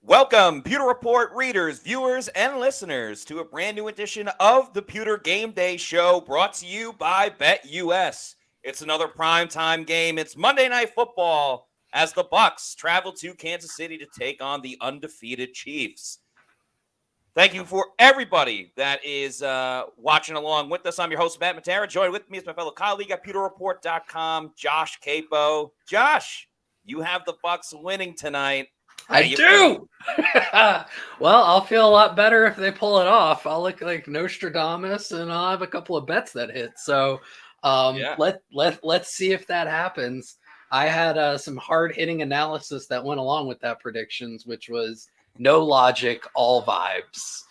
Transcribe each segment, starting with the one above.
Welcome, Pewter Report readers, viewers, and listeners, to a brand new edition of the Pewter Game Day Show, brought to you by BetUS. It's another primetime game. It's Monday Night Football as the Bucs travel to Kansas City to take on the undefeated Chiefs. Thank you for everybody that is watching along with us. I'm your host, Matt Matera. Joined with me is my fellow colleague at PewterReport.com, Josh Queipo. Josh, you have the Bucs winning tonight. I do. Well, I'll feel a lot better if they pull it off. I'll look like Nostradamus, and I'll have a couple of bets that hit. So, let's see if that happens. I had some hard hitting analysis that went along with that predictions, which was no logic, all vibes.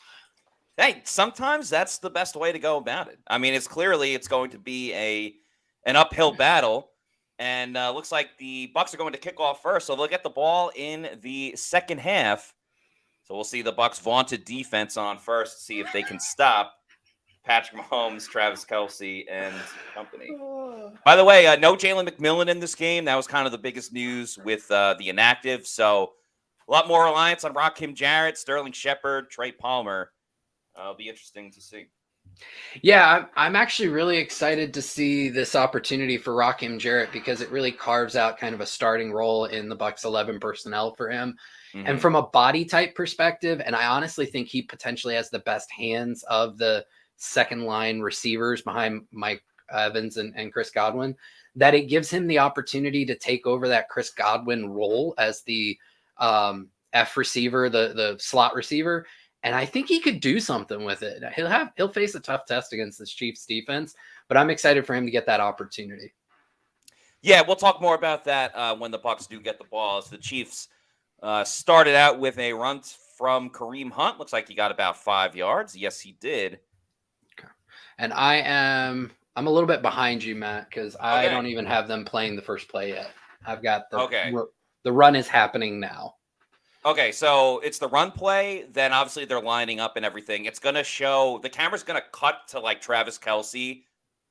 Hey, sometimes that's the best way to go about it. I mean, it's going to be an uphill battle. And looks like the Bucs are going to kick off first, so they'll get the ball in the second half. So we'll see the Bucs' vaunted defense on first, see if they can stop Patrick Mahomes, Travis Kelce, and company. By the way, no Jalen McMillan in this game. That was kind of the biggest news with the inactive. So a lot more reliance on Rakim Jarrett, Sterling Shepard, Trey Palmer. It'll be interesting to see. Yeah, I'm actually really excited to see this opportunity for Rakim Jarrett because it really carves out kind of a starting role in the Bucs 11 personnel for him. Mm-hmm. And from a body type perspective, and I honestly think he potentially has the best hands of the second line receivers behind Mike Evans and Chris Godwin, that it gives him the opportunity to take over that Chris Godwin role as the F receiver, the slot receiver. And I think he could do something with it. He'll face a tough test against this Chiefs defense, but I'm excited for him to get that opportunity. Yeah, we'll talk more about that when the Bucs do get the ball. As the Chiefs started out with a run from Kareem Hunt. Looks like he got about 5 yards. Yes, he did. Okay. And I'm a little bit behind you, Matt, because I don't even have them playing the first play yet. I've got the run is happening now. Okay, so it's the run play, then obviously they're lining up and everything. It's going to show, the camera's going to cut to like Travis Kelce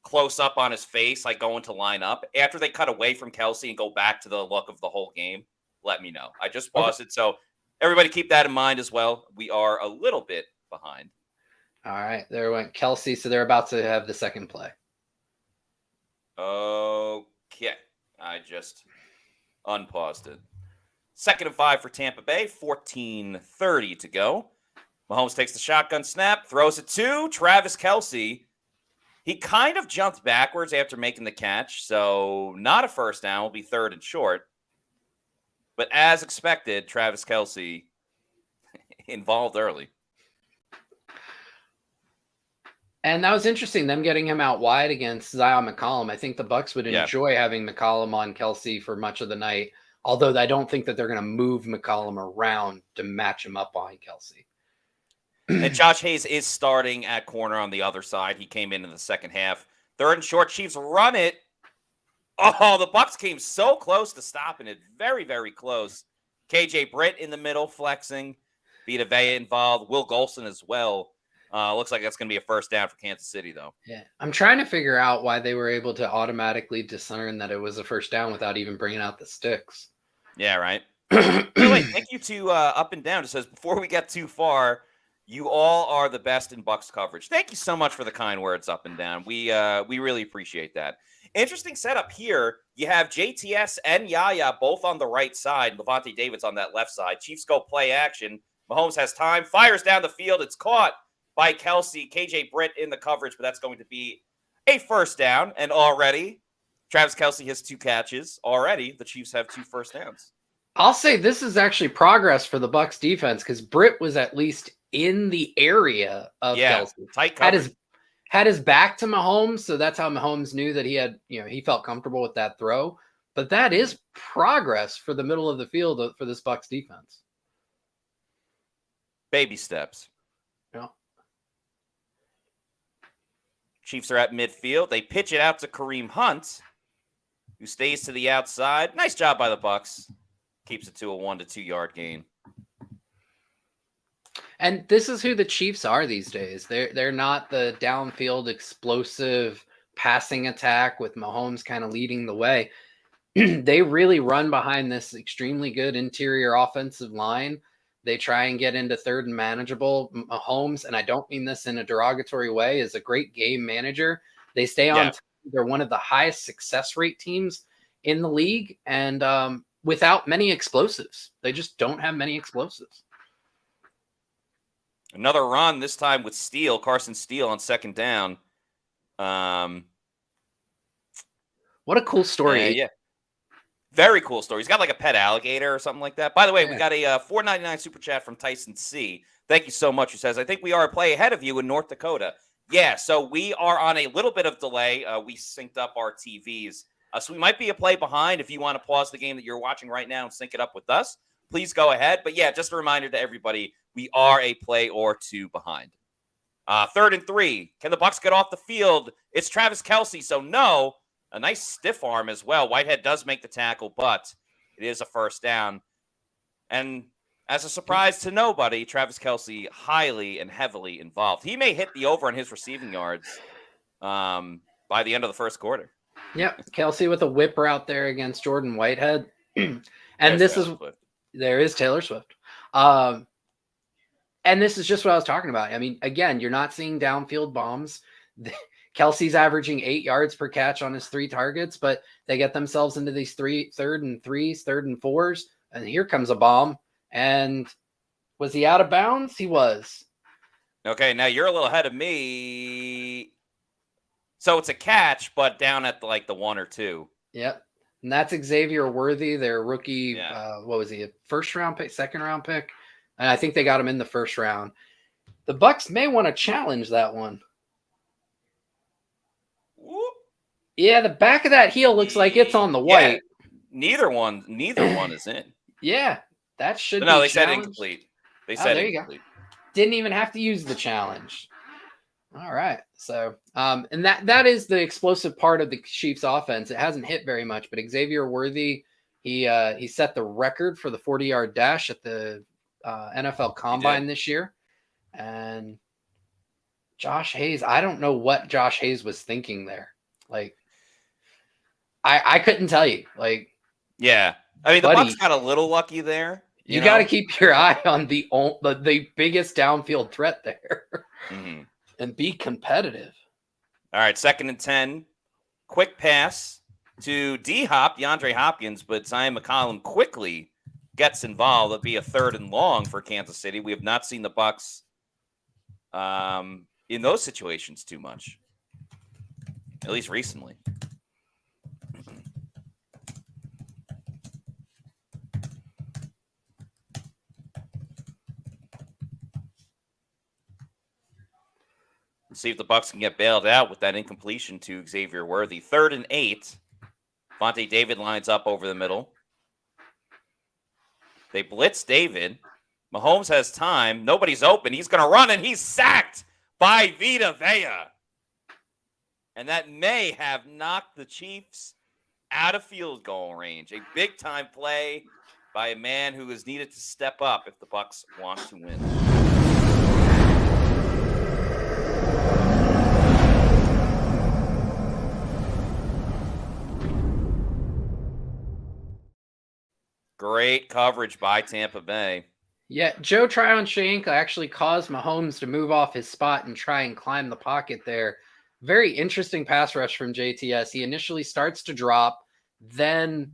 close up on his face, like going to line up. After they cut away from Kelce and go back to the look of the whole game, let me know. I just paused it, so everybody keep that in mind as well. We are a little bit behind. All right, there went Kelce, so they're about to have the second play. Okay, I just unpaused it. 2nd and 5 for Tampa Bay, 14:30 to go. Mahomes takes the shotgun snap, throws it to Travis Kelce. He kind of jumped backwards after making the catch, so not a first down. Will be 3rd and short. But as expected, Travis Kelce involved early. And that was interesting, them getting him out wide against Zion McCollum. I think the Bucs would enjoy having McCollum on Kelce for much of the night. Although I don't think that they're going to move McCollum around to match him up behind Kelce. And Josh Hayes is starting at corner on the other side. He came in the second half. 3rd and short, Chiefs run it. Oh, the Bucs came so close to stopping it. Very, very close. KJ Britt in the middle flexing. Vita Vea involved. Will Golson as well. Looks like that's going to be a first down for Kansas City, though. Yeah, I'm trying to figure out why they were able to automatically discern that it was a first down without even bringing out the sticks. Yeah, right. Anyway, thank you to Up and Down. It says, before we get too far, you all are the best in Bucs coverage. Thank you so much for the kind words, Up and Down. We really appreciate that. Interesting setup here. You have JTS and Yaya both on the right side. Levante David's on that left side. Chiefs go play action. Mahomes has time, fires down the field. It's caught by Kelce. KJ Britt in the coverage, but that's going to be a first down. And already, Travis Kelce has 2 catches. Already, the Chiefs have 2 first downs. I'll say this is actually progress for the Bucs defense because Britt was at least in the area of Kelce. Tight coverage. Had his back to Mahomes, so that's how Mahomes knew that he felt comfortable with that throw. But that is progress for the middle of the field for this Bucs defense. Baby steps. Yeah. Chiefs are at midfield. They pitch it out to Kareem Hunt, who stays to the outside. Nice job by the Bucs. Keeps it to a 1 to 2 yard gain. And this is who the Chiefs are these days. They're not the downfield explosive passing attack with Mahomes kind of leading the way. They really run behind this extremely good interior offensive line. They try and get into third and manageable. Mahomes, and I don't mean this in a derogatory way, is a great game manager. They stay on. Yeah. They're one of the highest success rate teams in the league, and without many explosives. They just don't have many explosives. Another run, this time with Steele, Carson Steele on second down. What a cool story. Yeah. Very cool story. He's got like a pet alligator or something like that. By the way, we got a $4.99 super chat from Tyson C. Thank you so much. He says, I think we are a play ahead of you in North Dakota. Yeah, so we are on a little bit of delay. We synced up our TVs. So we might be a play behind. If you want to pause the game that you're watching right now and sync it up with us, please go ahead. But yeah, just a reminder to everybody, we are a play or two behind. 3rd and 3. Can the Bucs get off the field? It's Travis Kelce, so no. A nice stiff arm as well. Whitehead does make the tackle, but it is a first down. And as a surprise to nobody, Travis Kelce highly and heavily involved. He may hit the over on his receiving yards by the end of the first quarter. Yep, Kelce with a whip route there against Jordan Whitehead. And there is Taylor Swift. And this is just what I was talking about. I mean, again, you're not seeing downfield bombs. Kelce's averaging 8 yards per catch on his 3 targets, but they get themselves into these 3rd and 3s, 3rd and 4s, and here comes a bomb. And was he out of bounds? He was. Okay, now you're a little ahead of me. So it's a catch, but down at like the 1 or 2. Yep. And that's Xavier Worthy, their rookie. Yeah. What was he? A first-round pick, second-round pick? And I think they got him in the first round. The Bucs may want to challenge that one. Whoop. Yeah, the back of that heel looks like it's on the white. Yeah, neither one is in. Yeah, that should. No, be they said challenged. incomplete. They said there incomplete. You go. Didn't even have to use the challenge. All right, so and that is the explosive part of the Chiefs' offense. It hasn't hit very much, but Xavier Worthy, he set the record for the 40-yard dash at the NFL Combine this year, and Josh Hayes. I don't know what Josh Hayes was thinking there. Like, I couldn't tell you. Like, yeah, I mean, the Bucs got a little lucky there. You got to keep your eye on the biggest downfield threat there, and be competitive. All right, 2nd and 10. Quick pass to D-Hop, DeAndre Hopkins, but Zion McCollum quickly gets involved. It'll be a 3rd and long for Kansas City. We have not seen the Bucs in those situations too much, at least recently. Let's see if the Bucs can get bailed out with that incompletion to Xavier Worthy. 3rd and 8. Vontae David lines up over the middle. They blitz David. Mahomes has time. Nobody's open. He's going to run, and he's sacked by Vita Vea. And that may have knocked the Chiefs out of field goal range. A big-time play by a man who is needed to step up if the Bucs want to win. Great coverage by Tampa Bay. Yeah, Joe Tryon-Shoyinka actually caused Mahomes to move off his spot and try and climb the pocket there. Very interesting pass rush from JTS. He initially starts to drop, then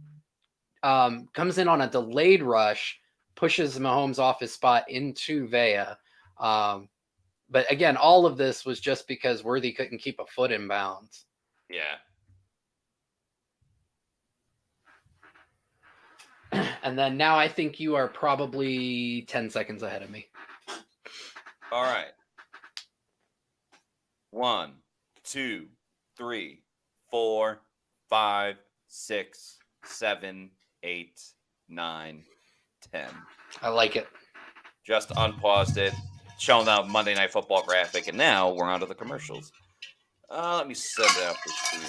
comes in on a delayed rush, pushes Mahomes off his spot into Vea. But again, all of this was just because Worthy couldn't keep a foot in bounds. Yeah. And then now I think you are probably 10 seconds ahead of me. All right. 1, 2, 3, 4, 5, 6, 7, 8, 9, 10. I like it. Just unpaused it, showing the Monday Night Football graphic, and now we're on to the commercials. Let me send it out for you.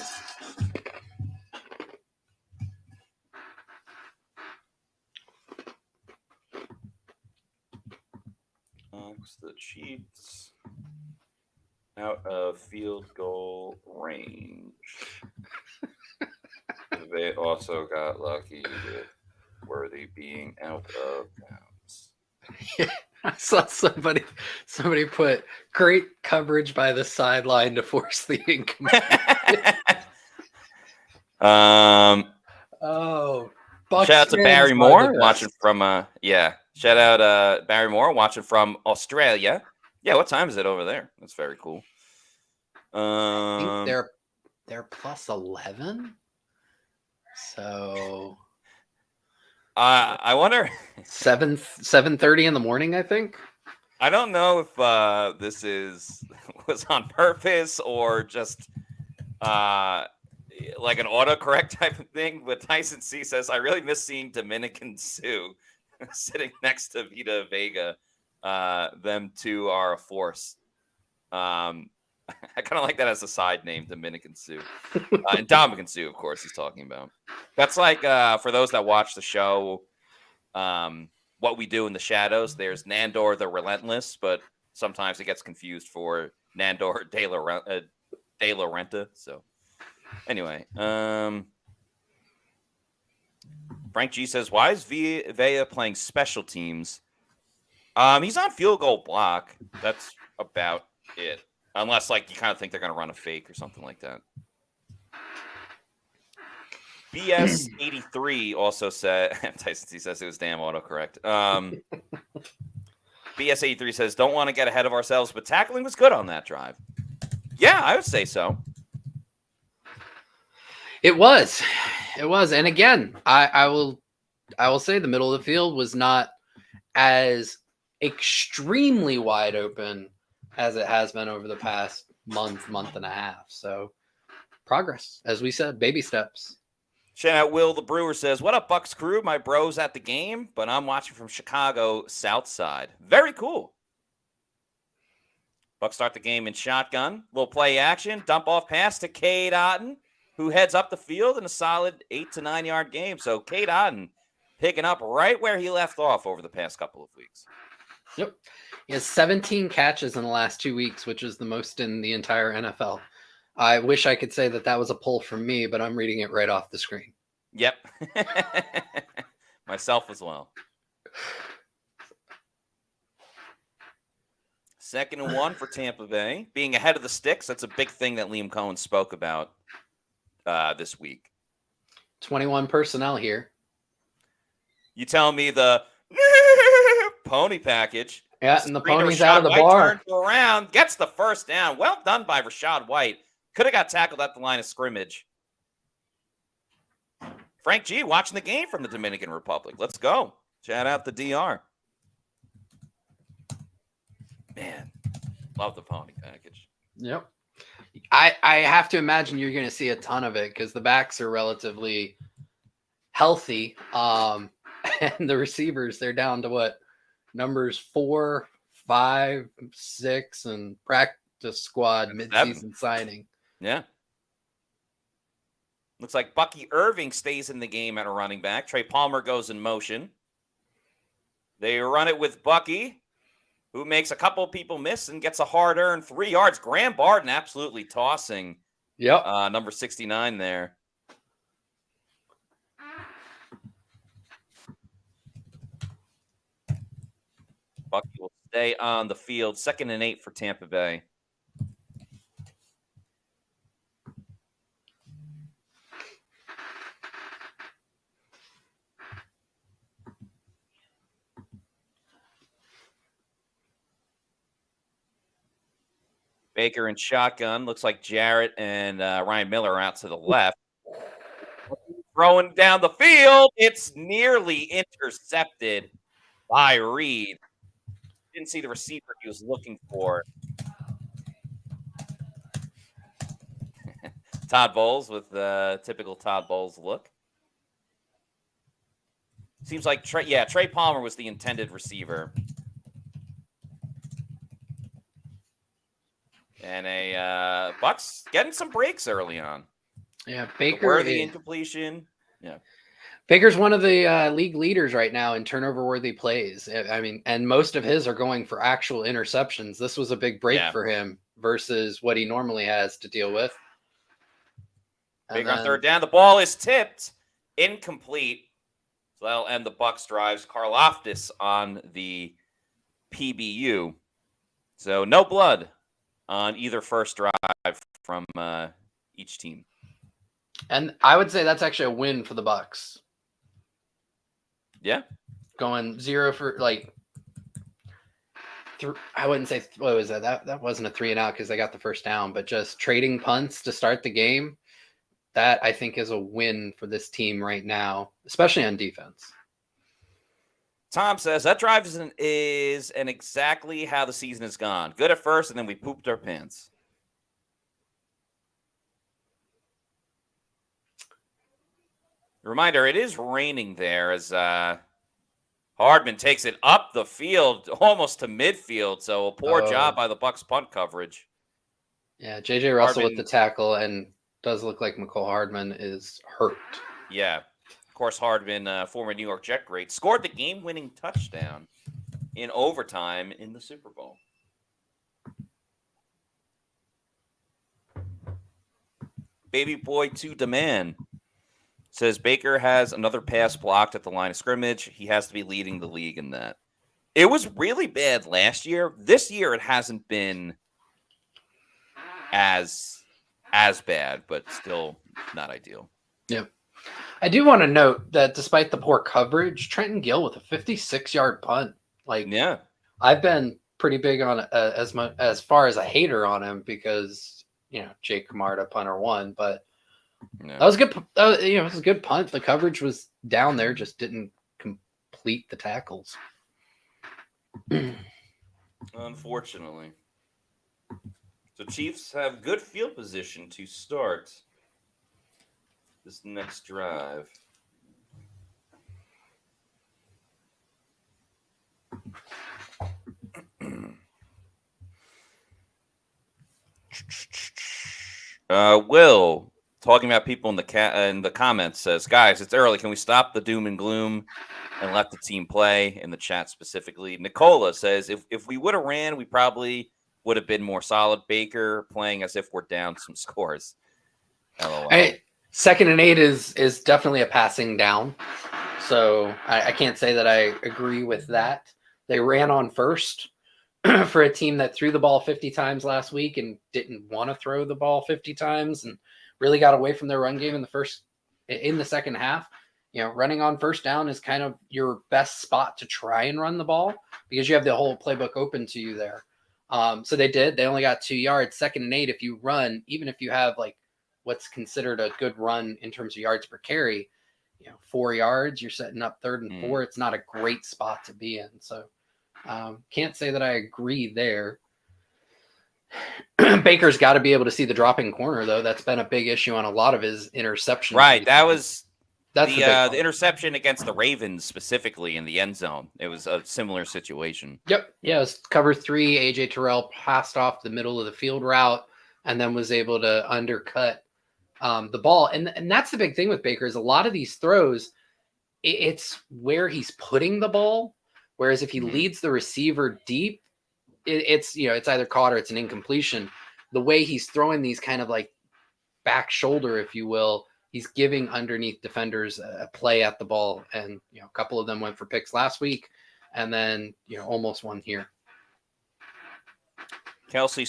The Chiefs out of field goal range. They also got lucky with Worthy being out of bounds. I saw somebody put great coverage by the sideline to force the incomplete. Oh, Bucs shout out to fans Barry are Moore the watching best. from shout out Barry Moore watching from Australia. Yeah, what time is it over there? That's very cool. I think they're plus 11. So I wonder 7:30 in the morning, I think. I don't know if this was on purpose or just like an autocorrect type of thing, but Tyson C says, I really miss seeing Dominican Sue sitting next to Vita Vega. Them two are a force. I kind of like that as a side name, Dominican Sue. And Dominican Sue, of course, he's talking about. That's like, for those that watch the show, What We Do in the Shadows, there's Nandor the Relentless, but sometimes it gets confused for Nandor de la Renta. So anyway, Frank G says, why is Vea playing special teams? He's on field goal block. That's about it. Unless, like, you kind of think they're going to run a fake or something like that. BS83 also said, Tyson C says it was damn autocorrect. BS83 says, don't want to get ahead of ourselves, but tackling was good on that drive. Yeah, I would say so. It was. And again, I will say the middle of the field was not as extremely wide open as it has been over the past month and a half. So progress, as we said, baby steps. Shout out Will the Brewer says, what up, Bucs crew? My bro's at the game, but I'm watching from Chicago South Side. Very cool. Bucs start the game in shotgun. Little play action. Dump off pass to Cade Otton, who heads up the field in a solid 8 to 9 yard game. So Cade Otton picking up right where he left off over the past couple of weeks. Yep. He has 17 catches in the last 2 weeks, which is the most in the entire NFL. I wish I could say that was a pull from me, but I'm reading it right off the screen. Yep. Myself as well. 2nd and 1 for Tampa Bay. Being ahead of the sticks, that's a big thing that Liam Cohen spoke about this week. 21 personnel here. You tell me the pony package. Yeah, and the pony's out of the bar. Turns around, gets the first down. Well done by Rachaad White. Could have got tackled at the line of scrimmage. Frank G watching the game from the Dominican Republic. Let's go. Shout out the DR. Man, love the pony package. Yep. I have to imagine you're going to see a ton of it because the backs are relatively healthy. And the receivers, they're down to what? Numbers 4, 5, 6, and practice squad midseason signing. Yeah. Looks like Bucky Irving stays in the game at a running back. Trey Palmer goes in motion. They run it with Bucky, who makes a couple of people miss and gets a hard-earned 3 yards. Graham Barden absolutely tossing. Yep. Number 69 there. Bucky will stay on the field. 2nd and 8 for Tampa Bay. Baker in shotgun. Looks like Jarrett and Ryan Miller are out to the left. Throwing down the field. It's nearly intercepted by Reed. Didn't see the receiver he was looking for. Todd Bowles with the typical Todd Bowles look. Seems like Trey Palmer was the intended receiver. And a Bucs getting some breaks early on. Yeah, Baker. Worthy incompletion. Yeah. Baker's one of the league leaders right now in turnover-worthy plays. I mean, and most of his are going for actual interceptions. This was a big break for him versus what he normally has to deal with. Baker on 3rd down. The ball is tipped. Incomplete. So that'll end the Bucs drives. Karlaftis on the PBU. So no blood on either first drive from each team. And I would say that's actually a win for the Bucs. Yeah. Going 0 for I wouldn't say what was that? That wasn't a 3-and-out because they got the first down, but just trading punts to start the game. That I think is a win for this team right now, especially on defense. Tom says that drive is exactly how the season has gone. Good at first, and then we pooped our pants. Reminder, it is raining there as Hardman takes it up the field, almost to midfield. So a poor job by the Bucs punt coverage. Yeah, J.J. Russell with the tackle, and does look like McCole Hardman is hurt. Yeah. Of course, Hardman, former New York Jet great, scored the game-winning touchdown in overtime in the Super Bowl. Baby boy to demand says Baker has another pass blocked at the line of scrimmage. He has to be leading the league in that. It was really bad last year. This year, it hasn't been as bad, but still not ideal. Yeah. I do want to note that despite the poor coverage, Trenton Gill with a 56-yard punt. Yeah, I've been pretty big on as far as a hater on him because Jake Camarda punter won, but that was good. It was a good punt. The coverage was down there, just didn't complete the tackles. Unfortunately. So Chiefs have good field position to start this next drive. Will, talking about people in the comments, says, guys, it's early. Can we stop the doom and gloom and let the team play? In the chat specifically. Nicola says, if we would have ran, we probably would have been more solid. Baker playing as if we're down some scores. LOL. Hey, 2nd and 8 is definitely a passing down. So I can't say that I agree with that. They ran on first for a team that threw the ball 50 times last week and didn't want to throw the ball 50 times and really got away from their run game in the second half. Running on first down is kind of your best spot to try and run the ball because you have the whole playbook open to you there. So they did. They only got 2 yards. 2nd and 8, if you run, even if you have what's considered a good run in terms of yards per carry, 4 yards, you're setting up 3rd and 4. It's not a great spot to be in. So can't say that I agree there. Baker's got to be able to see the dropping corner, though. That's been a big issue on a lot of his interceptions. Right. That's the interception against the Ravens specifically in the end zone. It was a similar situation. Yep. Yeah, it was cover 3. A.J. Terrell passed off the middle of the field route and then was able to undercut the ball. And that's the big thing with Baker is a lot of these throws, it's where he's putting the ball. Whereas if he leads the receiver deep, it's either caught or it's an incompletion. The way he's throwing these kind of back shoulder, if you will, he's giving underneath defenders a play at the ball. And, a couple of them went for picks last week and then, almost one here. Mahomes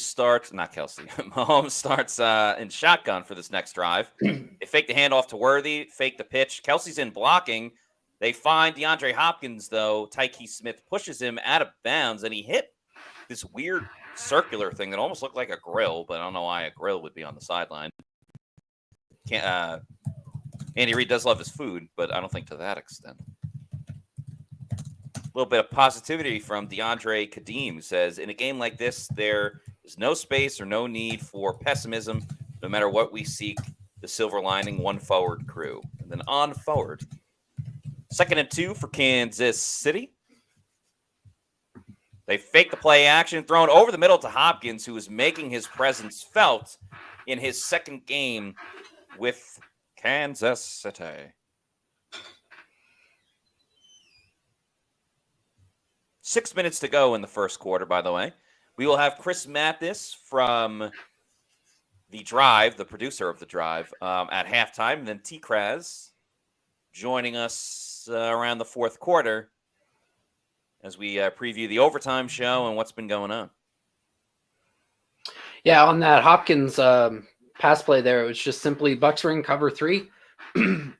starts in shotgun for this next drive. They fake the handoff to Worthy, fake the pitch. Kelsey's in blocking. They find DeAndre Hopkins, though. Tyke Smith pushes him out of bounds, and he hit this weird circular thing that almost looked like a grill, but I don't know why a grill would be on the sideline. Andy Reid does love his food, but I don't think to that extent. A little bit of positivity from DeAndre Kadeem, who says, in a game like this, there is no space or no need for pessimism. No matter what we seek, the silver lining, one forward crew. And then on forward. 2nd and 2 for Kansas City. They fake the play action, thrown over the middle to Hopkins, who is making his presence felt in his second game with Kansas City. 6 minutes to go in the first quarter, by the way. We will have Chris Mathis from The Drive, the producer of The Drive, at halftime. And then T-Kraz joining us around the fourth quarter as we preview the overtime show and what's been going on. Yeah, on that Hopkins pass play there, it was just simply Bucs were in cover 3,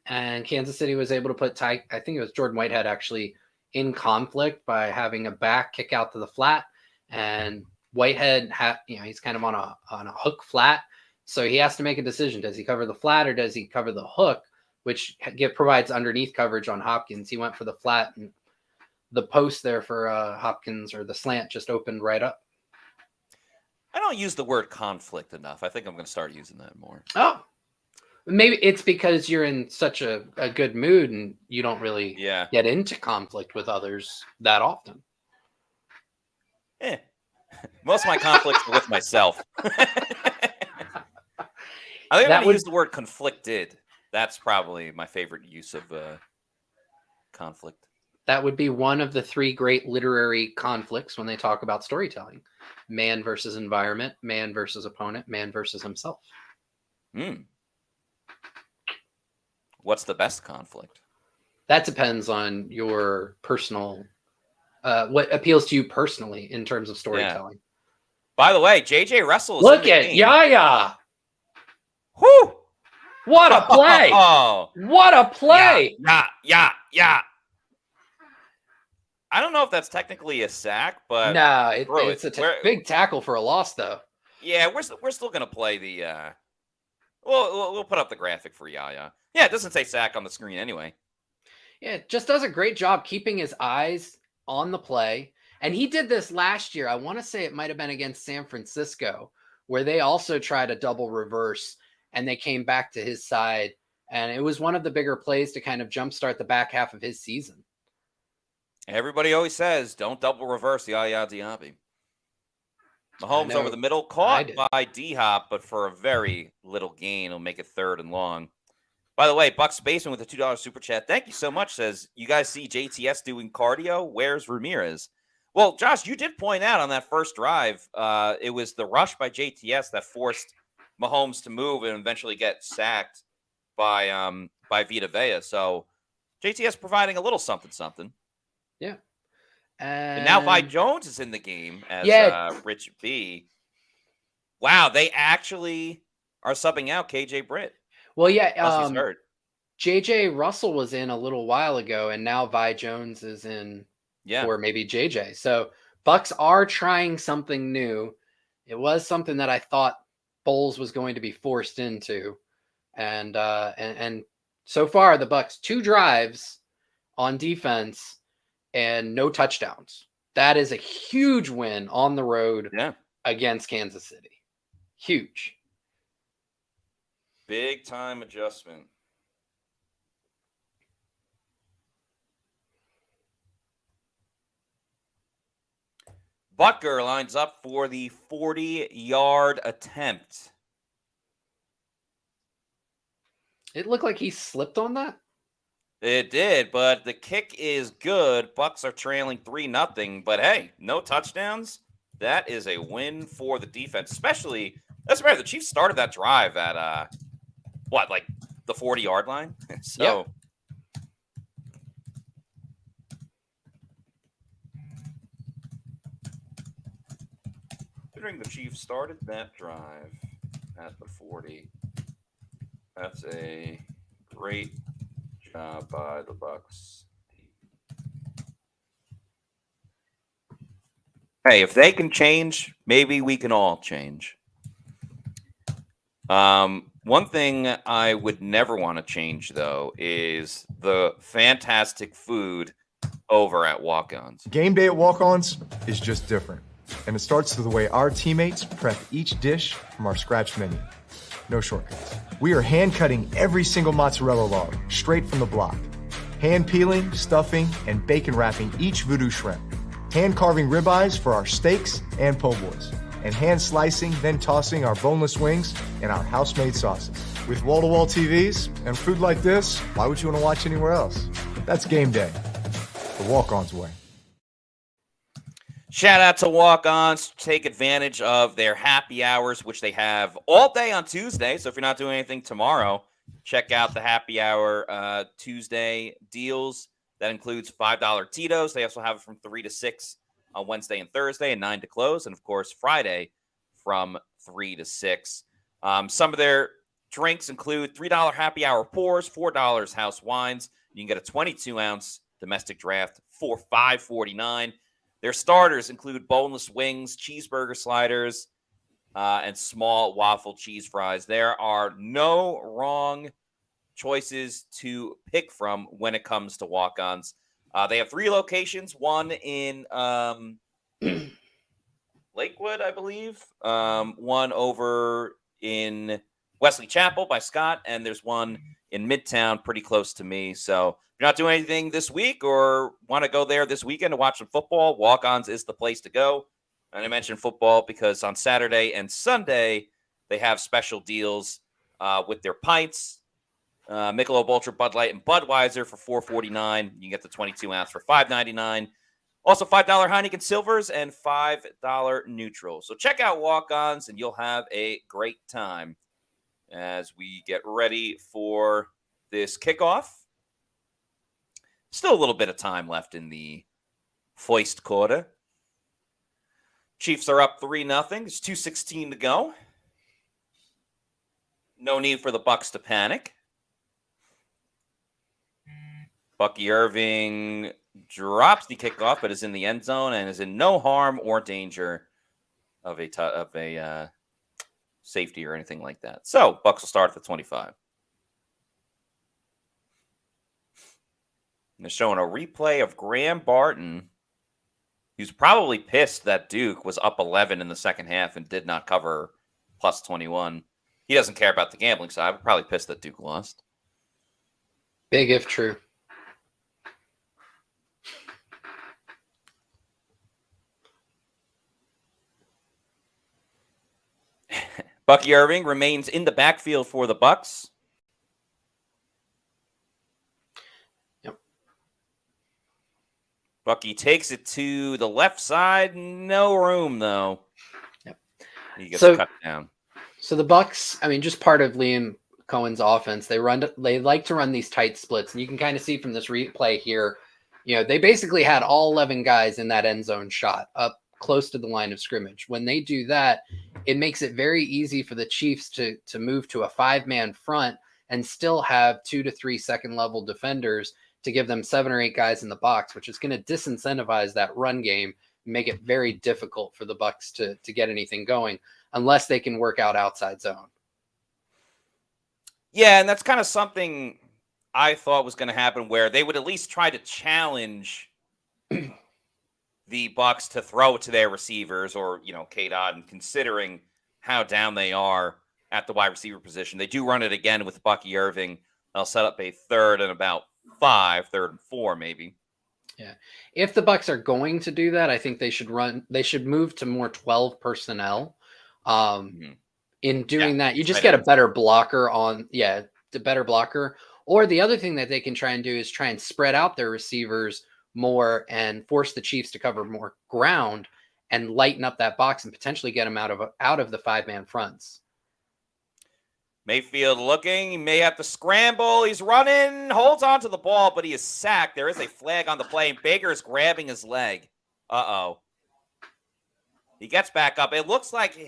and Kansas City was able to put I think it was Jordan Whitehead actually in conflict by having a back kick out to the flat, and Whitehead he's kind of on a hook flat, so he has to make a decision: does he cover the flat or does he cover the hook, which provides underneath coverage on Hopkins. He went for the flat, and the post there for Hopkins, or the slant, just opened right up. I don't use the word conflict enough. I think I'm going to start using that more. Oh, maybe it's because you're in such a good mood and you don't really get into conflict with others that often. Most of my conflicts are with myself. I think I'm going to use the word conflicted. That's probably my favorite use of conflict. That would be one of the 3 great literary conflicts when they talk about storytelling: man versus environment, man versus opponent, man versus himself. What's the best conflict? That depends on your personal, what appeals to you personally in terms of storytelling. Yeah. By the way, JJ Russell is Look in the game. Yaya. Whoo! What a play! What a play! Yeah. I don't know if that's technically a sack, but no, it's a big tackle for a loss, though. Yeah, we're still gonna play the. We'll put up the graphic for Yaya. Yeah, it doesn't say sack on the screen anyway. Yeah, it just does a great job keeping his eyes on the play, and he did this last year. I want to say it might have been against San Francisco, where they also tried a double reverse, and they came back to his side, and it was one of the bigger plays to kind of jumpstart the back half of his season. Everybody always says, don't double reverse Yaya Diaby. Mahomes over the middle, caught by D-Hop, but for a very little gain. He'll make it 3rd and long. By the way, Bucs Basement with a $2 super chat. Thank you so much. Says, you guys see JTS doing cardio? Where's Ramirez? Well, Josh, you did point out on that first drive, it was the rush by JTS that forced Mahomes to move and eventually get sacked by Vita Vea. So JTS providing a little something. Yeah. And now Vi Jones is in the game as Rich B. Wow, they actually are subbing out KJ Britt. Well, yeah. JJ Russell was in a little while ago, and now Vi Jones is in for maybe JJ. So Bucs are trying something new. It was something that I thought Bowles was going to be forced into. And so far, the Bucs 2 drives on defense and no touchdowns. That is a huge win on the road against Kansas City. Huge. Big time adjustment. Butker lines up for the 40-yard attempt. It looked like he slipped on that. It did, but the kick is good. Bucs are trailing 3-0, but hey, no touchdowns. That is a win for the defense, especially. That's right. The Chiefs started that drive at the 40-yard line. So, considering the Chiefs started that drive at the 40, that's a great by the Bucs. Hey, if they can change, maybe we can all change. One thing I would never want to change, though, is the fantastic food over at Walk-Ons. Game day at Walk-Ons is just different, and it starts with the way our teammates prep each dish from our scratch menu. No shortcuts. We are hand cutting every single mozzarella log straight from the block. Hand peeling, stuffing, and bacon wrapping each voodoo shrimp. Hand carving ribeyes for our steaks and po' boys. And hand slicing, then tossing our boneless wings in our house-made sauces. With wall-to-wall TVs and food like this, why would you want to watch anywhere else? That's game day. The Walk-Ons way. Shout out to Walk-Ons. Take advantage of their happy hours, which they have all day on Tuesday. So if you're not doing anything tomorrow, check out the happy hour Tuesday deals. That includes $5 Tito's. They also have it from 3 to 6 on Wednesday and Thursday and 9 to close. And, of course, Friday from 3 to 6. Some of their drinks include $3 happy hour pours, $4 house wines. You can get a 22-ounce domestic draft for $5.49. Their starters include boneless wings, cheeseburger sliders, and small waffle cheese fries. There are no wrong choices to pick from when it comes to walk-ons. They have 3 locations, one in Lakewood, I believe, one over in Wesley Chapel by Scott, and there's one in Midtown pretty close to me. So if you're not doing anything this week or want to go there this weekend to watch some football, Walk-Ons is the place to go. And I mentioned football because on Saturday and Sunday, they have special deals with their pints, Michelob Ultra, Bud Light, and Budweiser for $4.49. You can get the 22-ounce for $5.99. Also, $5 Heineken Silvers and $5 Neutral. So check out Walk-Ons, and you'll have a great time as we get ready for this kickoff. Still a little bit of time left in the first quarter. Chiefs are up 3-0. There's 2:16 to go. No need for the Bucs to panic. Bucky Irving drops the kickoff, but is in the end zone and is in no harm or danger of a safety or anything like that. So Bucs will start at the 25. And they're showing a replay of Graham Barton. He was probably pissed that Duke was up 11 in the second half and did not cover plus 21. He doesn't care about the gambling side, but probably pissed that Duke lost. Big if true. Bucky Irving remains in the backfield for the Bucs. Yep. Bucky takes it to the left side. No room, though. Yep. He gets cut down. So the Bucs, I mean, just part of Liam Cohen's offense. They like to run these tight splits, and you can kind of see from this replay here. They basically had all 11 guys in that end zone shot up close to the line of scrimmage. When they do that, it makes it very easy for the Chiefs to move to a 5-man front and still have 2 to 3 second level defenders to give them 7 or 8 guys in the box, which is going to disincentivize that run game and make it very difficult for the Bucs to get anything going unless they can work out outside zone. Yeah, and that's kind of something I thought was going to happen, where they would at least try to challenge the Bucs to throw it to their receivers or, K-Dot, and considering how down they are at the wide receiver position. They do run it again with Bucky Irving. They'll set up a 3rd and about 5, 3rd and 4 maybe. Yeah. If the Bucs are going to do that, I think they should move to more 12 personnel. In doing that, you just get a better blocker the better blocker. Or the other thing that they can try and do is try and spread out their receivers more and force the Chiefs to cover more ground and lighten up that box and potentially get them out of the 5-man fronts. Mayfield looking. He may have to scramble. He's running, holds on to the ball, but he is sacked. There is a flag on the play, and Baker is grabbing his leg. Uh-oh. He gets back up. It looks like he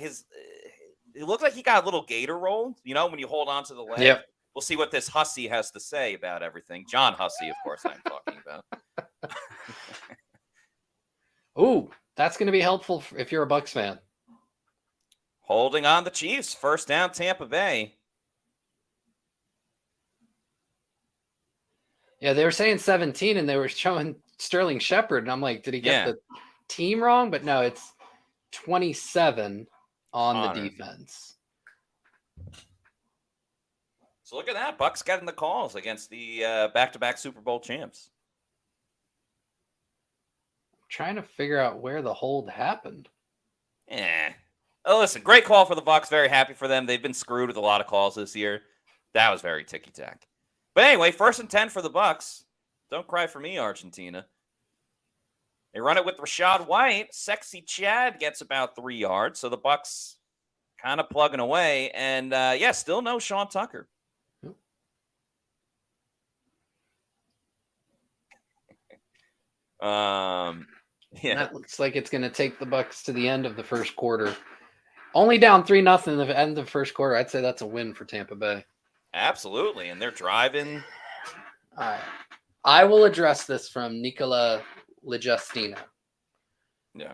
got a little gator roll, when you hold on to the leg. Yep. We'll see what this Hussey has to say about everything. John Hussey, of course, I'm talking about. Ooh, that's going to be helpful if you're a Bucs fan. Holding on the Chiefs. First down, Tampa Bay. Yeah, they were saying 17, and they were showing Sterling Shepard, and I'm like, did he get the team wrong? But no, it's 27 on the defense. So look at that. Bucs getting the calls against the back-to-back Super Bowl champs. Trying to figure out where the hold happened. Oh, listen, great call for the Bucs. Very happy for them. They've been screwed with a lot of calls this year. That was very ticky-tack. But anyway, 1st and 10 for the Bucs. Don't cry for me, Argentina. They run it with Rashad White. Sexy Chad gets about 3 yards. So the Bucs kind of plugging away. And, still no Sean Tucker. Yeah, That looks like it's going to take the Bucs to the end of the first quarter. Only down 3-0 in the end of the first quarter. I'd say that's a win for Tampa Bay. absolutely. And they're driving. All right. I will address this from Nicola Legestina. Yeah.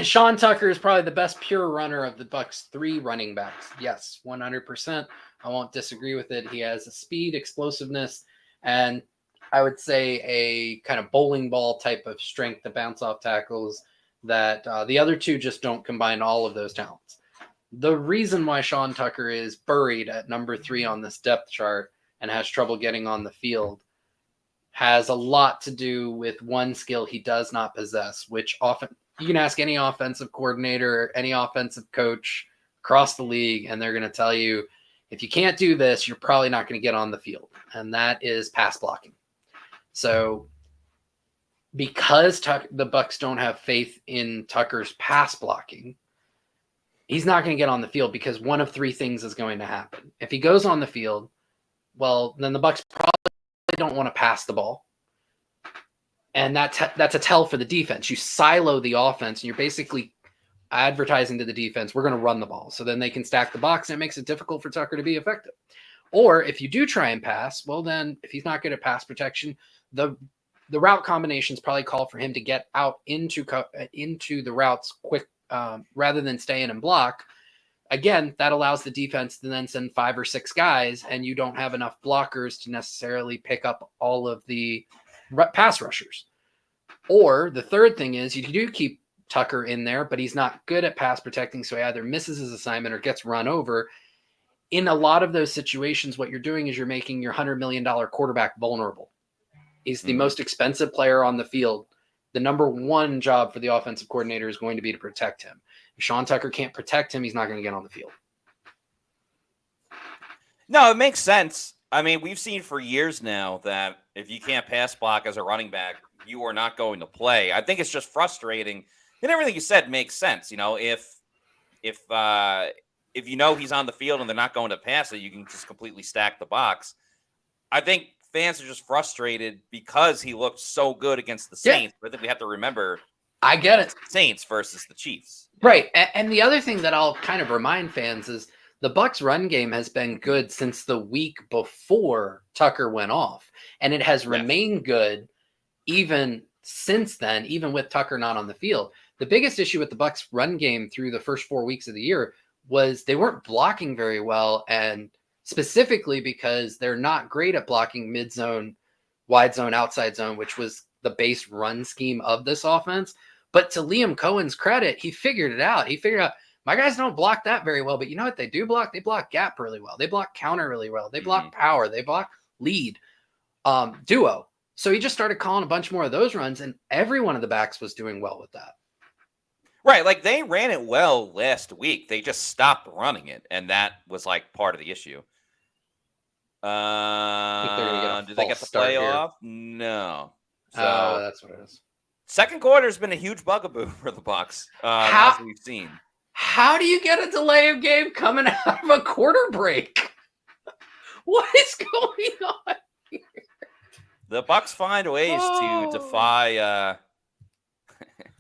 Sean Tucker is probably the best pure runner of the Bucs 3 running backs. Yes, 100%. I won't disagree with it. He has a speed, explosiveness, and I would say a kind of bowling ball type of strength to bounce off tackles that the other two just don't combine all of those talents. The reason why Sean Tucker is buried at number 3 on this depth chart and has trouble getting on the field has a lot to do with one skill he does not possess, which often you can ask any offensive coordinator, any offensive coach across the league, and they're going to tell you, if you can't do this, you're probably not going to get on the field. And that is pass blocking. So because the Bucs don't have faith in Tucker's pass blocking, he's not going to get on the field because one of 3 things is going to happen. If he goes on the field, well, then the Bucs probably don't want to pass the ball. And that's a tell for the defense. You silo the offense, and you're basically advertising to the defense, we're going to run the ball. So then they can stack the box, and it makes it difficult for Tucker to be effective. Or if you do try and pass, well, then if he's not good at pass protection, the route combinations probably call for him to get out into the routes quick rather than stay in and block. Again, that allows the defense to then send 5 or 6 guys, and you don't have enough blockers to necessarily pick up all of the pass rushers. Or the third thing is you do keep Tucker in there, but he's not good at pass protecting, so he either misses his assignment or gets run over. In a lot of those situations, what you're doing is you're making your $100 million quarterback vulnerable. He's the most expensive player on the field. The number one job for the offensive coordinator is going to be to protect him. If Sean Tucker can't protect him, he's not going to get on the field. No, it makes sense. I mean, we've seen for years now that if you can't pass block as a running back, you are not going to play. I think it's just frustrating. And everything you said makes sense. You know, if you know he's on the field and they're not going to pass it, you can just completely stack the box. I think fans are just frustrated because he looked so good against the Saints. But I think we have to remember, I get it. Saints versus the Chiefs. Right. And the other thing that I'll kind of remind fans is the Bucs run game has been good since the week before Tucker went off. And it has remained good even since then, even with Tucker not on the field. The biggest issue with the Bucs run game through the first 4 weeks of the year was they weren't blocking very well, and specifically because they're not great at blocking mid-zone, wide zone, outside zone, which was the base run scheme of this offense. But to Liam Cohen's credit, he figured it out. He figured out, my guys don't block that very well, but you know what they do block? They block gap really well. They block counter really well. They block power. They block lead, duo. So he just started calling a bunch more of those runs, and every one of the backs was doing well with that. Right, like they ran it well last week. They just stopped running it, and that was like part of the issue. Did they get the playoff? No. So that's what it is. Second quarter has been a huge bugaboo for the Bucs, as we've seen. How do you get a delay of game coming out of a quarter break? What is going on here? The Bucs find ways to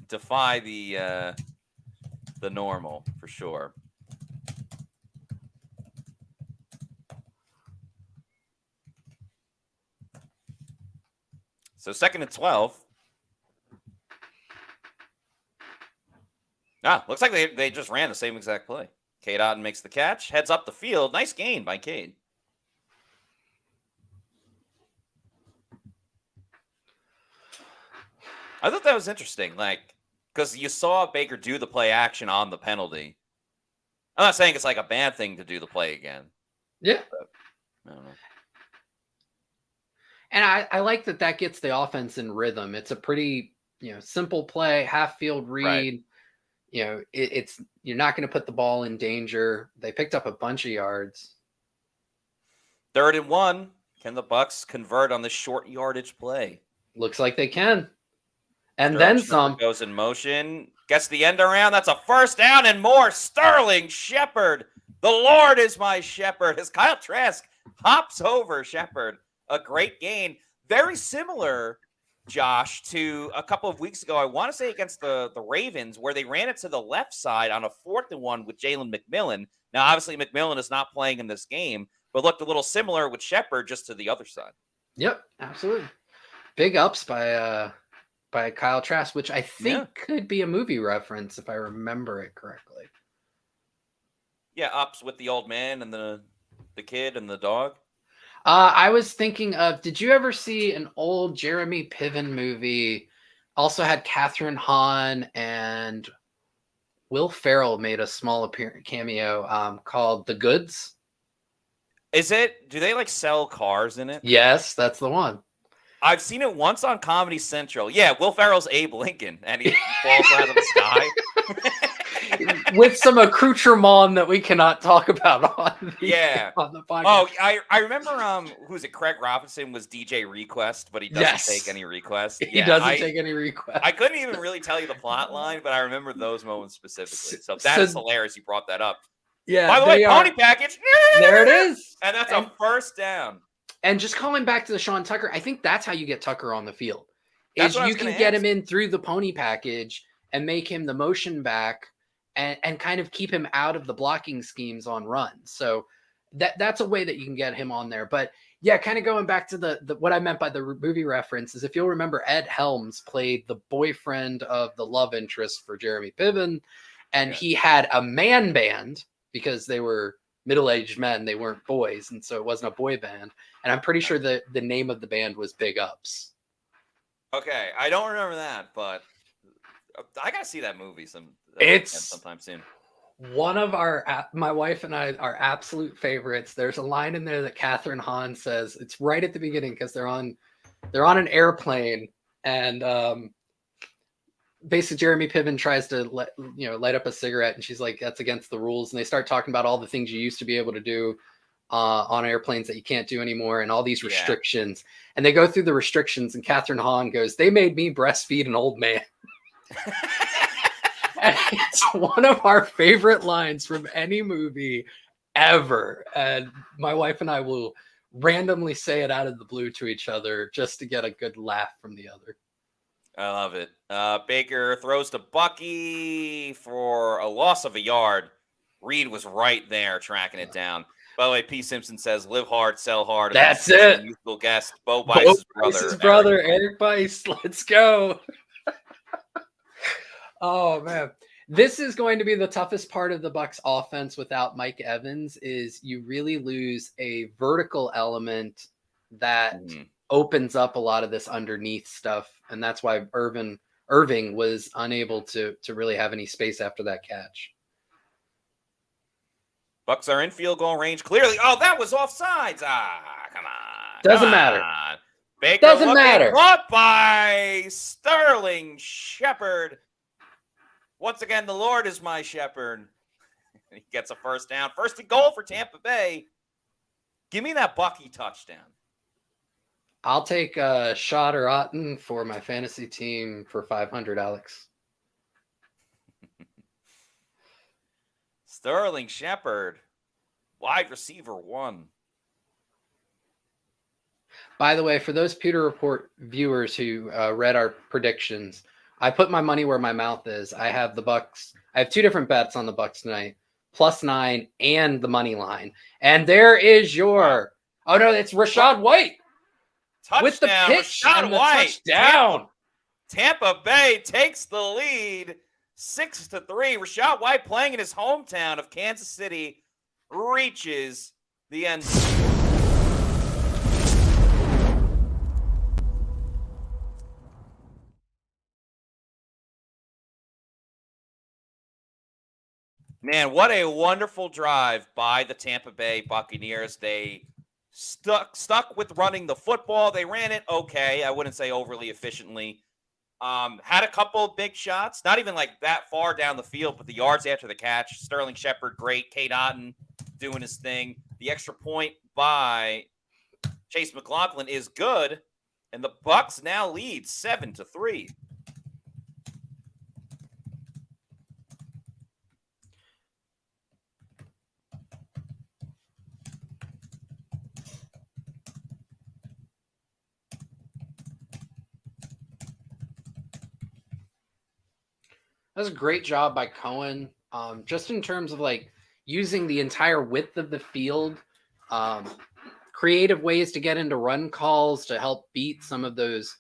defy the normal for sure. So 2nd and 12. Looks like they just ran the same exact play. Cade Otton makes the catch, heads up the field. Nice gain by Cade. I thought that was interesting, because you saw Baker do the play action on the penalty. I'm not saying it's like a bad thing to do the play again. Yeah. But, I don't know. And I like that gets the offense in rhythm. It's a pretty, simple play, half field read. Right. It's you're not going to put the ball in danger. They picked up a bunch of yards. 3rd and 1. Can the Bucs convert on this short yardage play? Looks like they can. And then some. Goes in motion. Gets the end around. That's a first down and more. Sterling Shepard. The Lord is my shepherd. As Kyle Trask hops over Shepard. A great gain. Very similar Josh, to a couple of weeks ago. I want to say against the Ravens, where they ran it to the left side on a 4th and 1 with Jalen McMillan. Now, obviously, McMillan is not playing in this game, but looked a little similar with Shepard, just to the other side. Yep, absolutely. Big ups by Kyle Trask, which I think could be a movie reference if I remember it correctly. Yeah, ups with the old man and the kid and the dog. I was thinking of, did you ever see an old Jeremy Piven movie? Also had Catherine Hahn and Will Ferrell made a small cameo called The Goods. Is it? Do they like sell cars in it? Yes, that's the one. I've seen it once on Comedy Central. Yeah, Will Ferrell's Abe Lincoln, and he falls out of the sky. With some accoutrement that we cannot talk about on the podcast. Oh, I remember who's it? Craig Robinson was DJ Request, but he doesn't take any requests. He doesn't take any requests. I couldn't even really tell you the plot line, but I remember those moments specifically. So that is hilarious you brought that up. Yeah. By the way, pony package. There it is. And that's a first down. And just calling back to the Sean Tucker, I think that's how you get Tucker on the field. Is you can get him in through the pony package and make him the motion back and kind of keep him out of the blocking schemes on runs. So that's a way that you can get him on there. But yeah, kind of going back to the what I meant by the movie reference is if you'll remember, Ed Helms played the boyfriend of the love interest for Jeremy Piven, and he had a man band because they were middle-aged men. They weren't boys, and so it wasn't a boy band. And I'm pretty sure the name of the band was Big Ups. Okay, I don't remember that, but I gotta see that movie sometime soon. One of my wife and I, our absolute favorites. There's a line in there that Catherine Hahn says. It's right at the beginning because they're on an airplane, and basically Jeremy Piven tries to light up a cigarette, and she's like, "That's against the rules." And they start talking about all the things you used to be able to do on airplanes that you can't do anymore, and all these restrictions. And they go through the restrictions, and Catherine Hahn goes, "They made me breastfeed an old man." And it's one of our favorite lines from any movie ever. And my wife and I will randomly say it out of the blue to each other just to get a good laugh from the other. I love it. Baker throws to Bucky for a loss of a yard. Reed was right there tracking it down. By the way, P. Simpson says, "Live hard, sell hard." That's it. Youthful guest, Bo Bice's brother, Eric Bice. Let's go. Oh man, this is going to be the toughest part of the Bucs offense without Mike Evans. Is you really lose a vertical element that opens up a lot of this underneath stuff, and that's why Irving was unable to really have any space after that catch. Bucs are in field goal range clearly. Oh, that was offsides. Come on. Doesn't matter. Baker doesn't matter. Caught by Sterling Shepard. Once again, the Lord is my shepherd. He gets a first down. First and goal for Tampa Bay. Give me that Bucky touchdown. I'll take a shot or Otten for my fantasy team for 500, Alex. Sterling Shepard, wide receiver 1. By the way, for those Pewter Report viewers who read our predictions, I put my money where my mouth is. I have the Bucs. I have 2 different bets on the Bucs tonight, +9 and the money line. And there is your, oh no, it's Rachaad White. Touchdown, with the pitch Rachaad and the White. touchdown. Tampa Bay takes the lead 6-3. Rachaad White, playing in his hometown of Kansas City, reaches the end zone. Man, what a wonderful drive by the Tampa Bay Buccaneers. They stuck with running the football. They ran it okay. I wouldn't say overly efficiently. Had a couple of big shots, not even like that far down the field, but the yards after the catch. Sterling Shepard, great. Cade Otton doing his thing. The extra point by Chase McLaughlin is good, and the Bucs now lead 7-3. was a great job by Cohen. Just in terms of like using the entire width of the field, creative ways to get into run calls to help beat some of those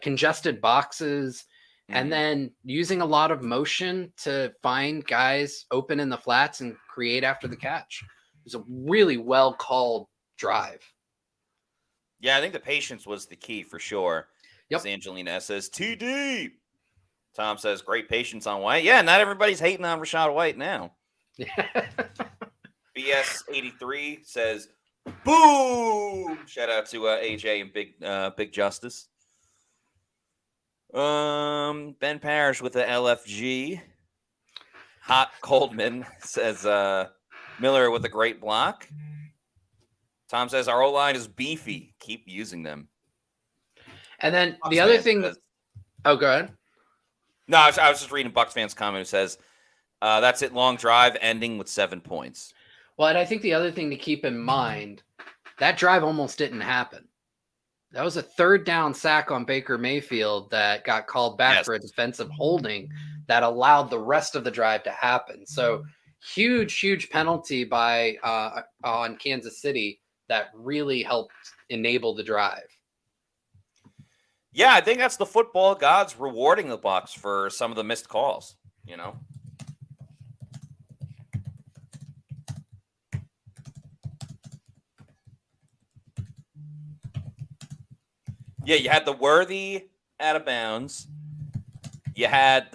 congested boxes, and then using a lot of motion to find guys open in the flats and create after the catch. It was a really well called drive. Yeah, I think the patience was the key for sure. Yep. As Angelina S says, TD. Tom says, great patience on White. Yeah, not everybody's hating on Rachaad White now. BS83 says, boom! Shout out to AJ and Big Justice. Ben Parrish with the LFG. Hot Coldman says, Miller with a great block. Tom says, our O-line is beefy. Keep using them. And then Bucs the other fans thing says, oh, go ahead. No, I was just reading Bucs fans' comment who says, that's it, long drive, ending with 7 points. Well, and I think the other thing to keep in mind, that drive almost didn't happen. That was a third down sack on Baker Mayfield that got called back for a defensive holding that allowed the rest of the drive to happen. So huge penalty by on Kansas City that really helped enable the drive. Yeah, I think that's the football gods rewarding the Bucs for some of the missed calls, you know? Yeah, you had the Worthy out of bounds. You had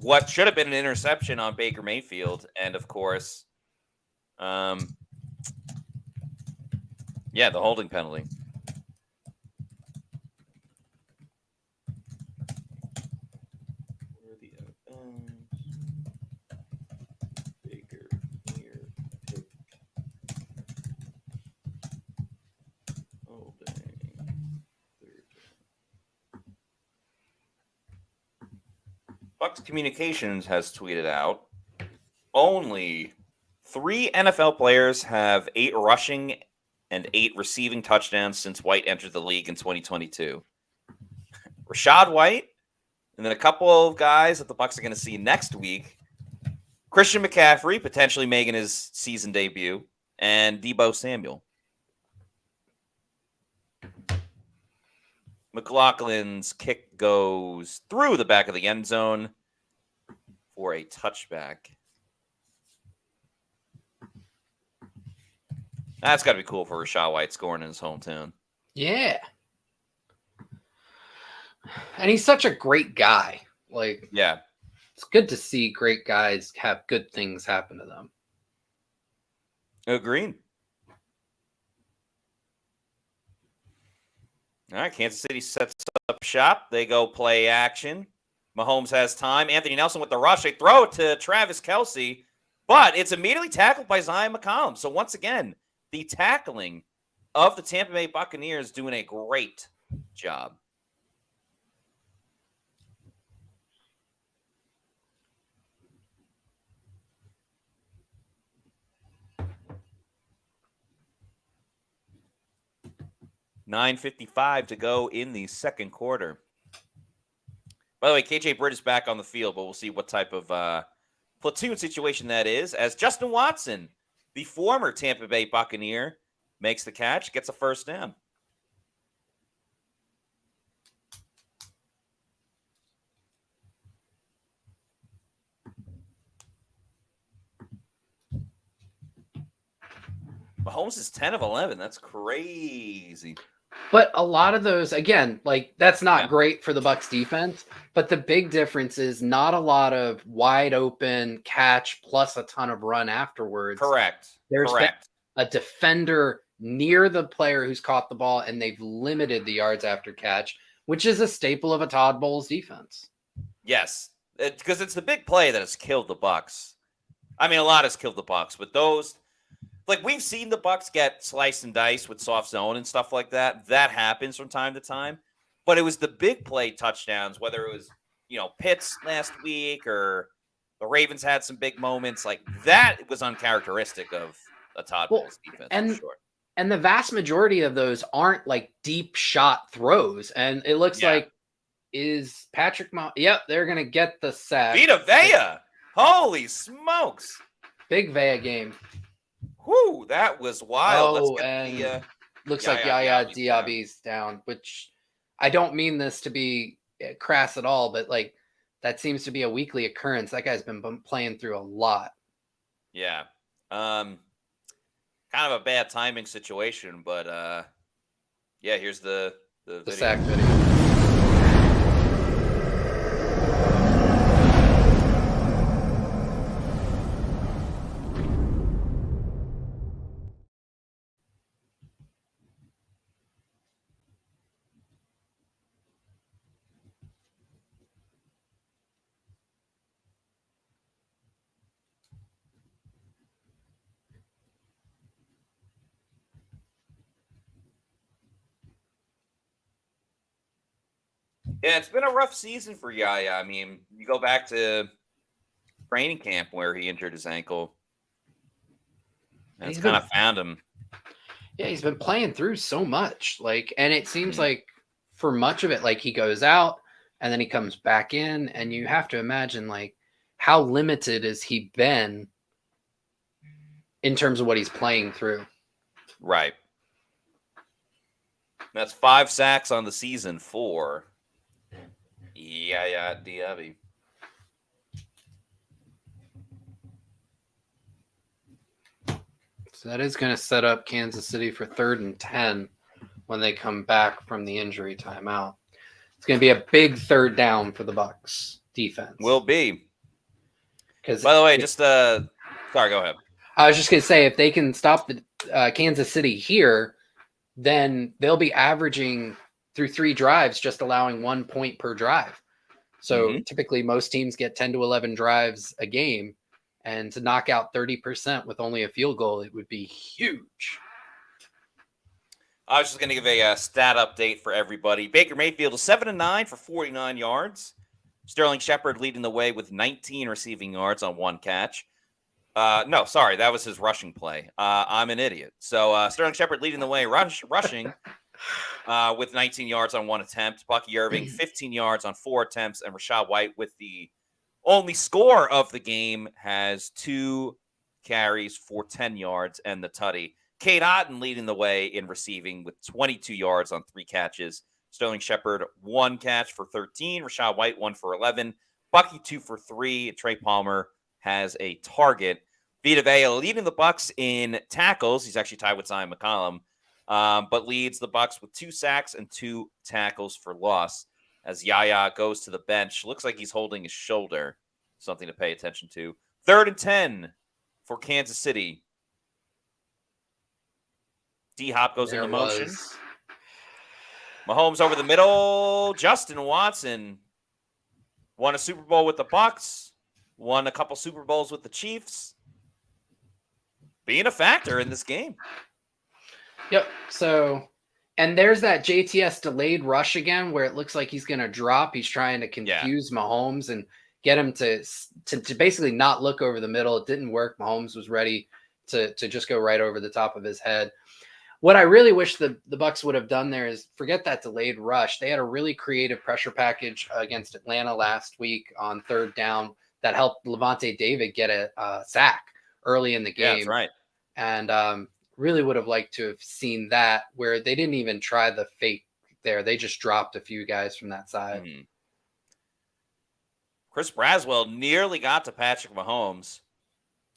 what should have been an interception on Baker Mayfield. And, of course, the holding penalty. Bucs Communications has tweeted out, only 3 NFL players have 8 rushing and 8 receiving touchdowns since White entered the league in 2022. Rachaad White, and then a couple of guys that the Bucs are going to see next week. Christian McCaffrey, potentially making his season debut, and Deebo Samuel. McLaughlin's kick goes through the back of the end zone for a touchback. That's got to be cool for Rachaad White scoring in his hometown. Yeah. And he's such a great guy. Like, yeah, it's good to see great guys have good things happen to them. Agreed. All right, Kansas City sets up shop. They go play action. Mahomes has time. Anthony Nelson with the rush. They throw it to Travis Kelce, but it's immediately tackled by Zion McCollum. So once again, the tackling of the Tampa Bay Buccaneers doing a great job. $9:55 to go in the second quarter. By the way, KJ Britt is back on the field, but we'll see what type of platoon situation that is. As Justin Watson, the former Tampa Bay Buccaneer, makes the catch, gets a first down. Mahomes is 10 of 11. That's crazy. But a lot of those, again, like that's not great for the Bucs defense. But the big difference is not a lot of wide open catch plus a ton of run afterwards. Correct. There's a defender near the player who's caught the ball, and they've limited the yards after catch, which is a staple of a Todd Bowles defense. Yes, because it's the big play that has killed the Bucs. I mean, a lot has killed the Bucs, but those. Like, we've seen the Bucs get sliced and diced with soft zone and stuff like that. That happens from time to time. But it was the big play touchdowns, whether it was, Pitts last week or the Ravens had some big moments. Like, that was uncharacteristic of a Todd Bowles defense, for sure. And the vast majority of those aren't, like, deep shot throws. And it looks like is Patrick Yep, they're going to get the sack. Vita Vea. Holy smokes. Big Vea game. Whoo, that was wild. Oh, Let's get and the looks like Yaya Diaby's down, which I don't mean this to be crass at all, but like that seems to be a weekly occurrence. That guy's been playing through a lot. Yeah. Kind of a bad timing situation, but yeah, here's the video. Sack video. Yeah, it's been a rough season for Yaya. I mean, you go back to training camp where he injured his ankle. And it's kind of found him. Yeah, he's been playing through so much. Like, and it seems like for much of it, like he goes out and then he comes back in, and you have to imagine like how limited has he been in terms of what he's playing through. Right. That's 5 sacks on the season for Yaya Diaby. So that is going to set up Kansas City for 3rd and 10 when they come back from the injury timeout. It's going to be a big 3rd down for the Bucs defense. Will be. Because, by the way, just sorry, go ahead. I was just going to say, if they can stop the Kansas City here, then they'll be averaging through 3 drives, just allowing 1 point per drive. So typically most teams get 10 to 11 drives a game, and to knock out 30% with only a field goal, it would be huge. I was just going to give a stat update for everybody. Baker Mayfield is 7-9 for 49 yards. Sterling Shepard leading the way with 19 receiving yards on 1 catch. No, sorry, that was his rushing play. I'm an idiot. So Sterling Shepard leading the way rushing with 19 yards on 1 attempt. Bucky Irving, 15 yards on 4 attempts. And Rachaad White, with the only score of the game, has 2 carries for 10 yards and the tutty. Cade Otton leading the way in receiving with 22 yards on 3 catches. Sterling Shepard, 1 catch for 13. Rachaad White, 1 for 11. Bucky, 2 for 3. Trey Palmer has a target. Vita Vea leading the Bucs in tackles. He's actually tied with Zion McCollum, but leads the Bucs with 2 sacks and 2 tackles for loss. As Yaya goes to the bench, looks like he's holding his shoulder. Something to pay attention to. 3rd and 10 for Kansas City. D-Hop goes into motion. Mahomes over the middle. Justin Watson won a Super Bowl with the Bucs. Won a couple Super Bowls with the Chiefs. Being a factor in this game. Yep. So, and there's that JTS delayed rush again where it looks like he's going to drop. He's trying to confuse Mahomes and get him to basically not look over the middle. It didn't work. Mahomes was ready to just go right over the top of his head. What I really wish the Bucs would have done there is forget that delayed rush. They had a really creative pressure package against Atlanta last week on 3rd down that helped Levante David get a sack early in the game. Yeah, that's right. And really would have liked to have seen that, where they didn't even try the fake there. They just dropped a few guys from that side. Chris Braswell nearly got to Patrick Mahomes.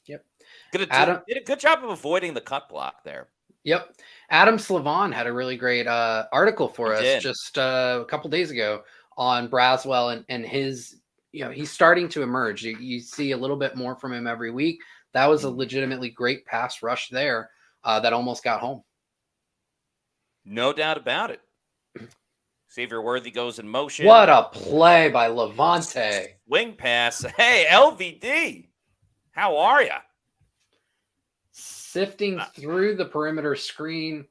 Yep. Did a good job of avoiding the cut block there. Yep. Adam Slavon had a really great article for us just a couple days ago on Braswell and his, he's starting to emerge. You see a little bit more from him every week. That was a legitimately great pass rush there that almost got home. No doubt about it. Xavier Worthy goes in motion. What a play by Levante. Wing pass. Hey, LVD. How are you? Sifting through the perimeter screen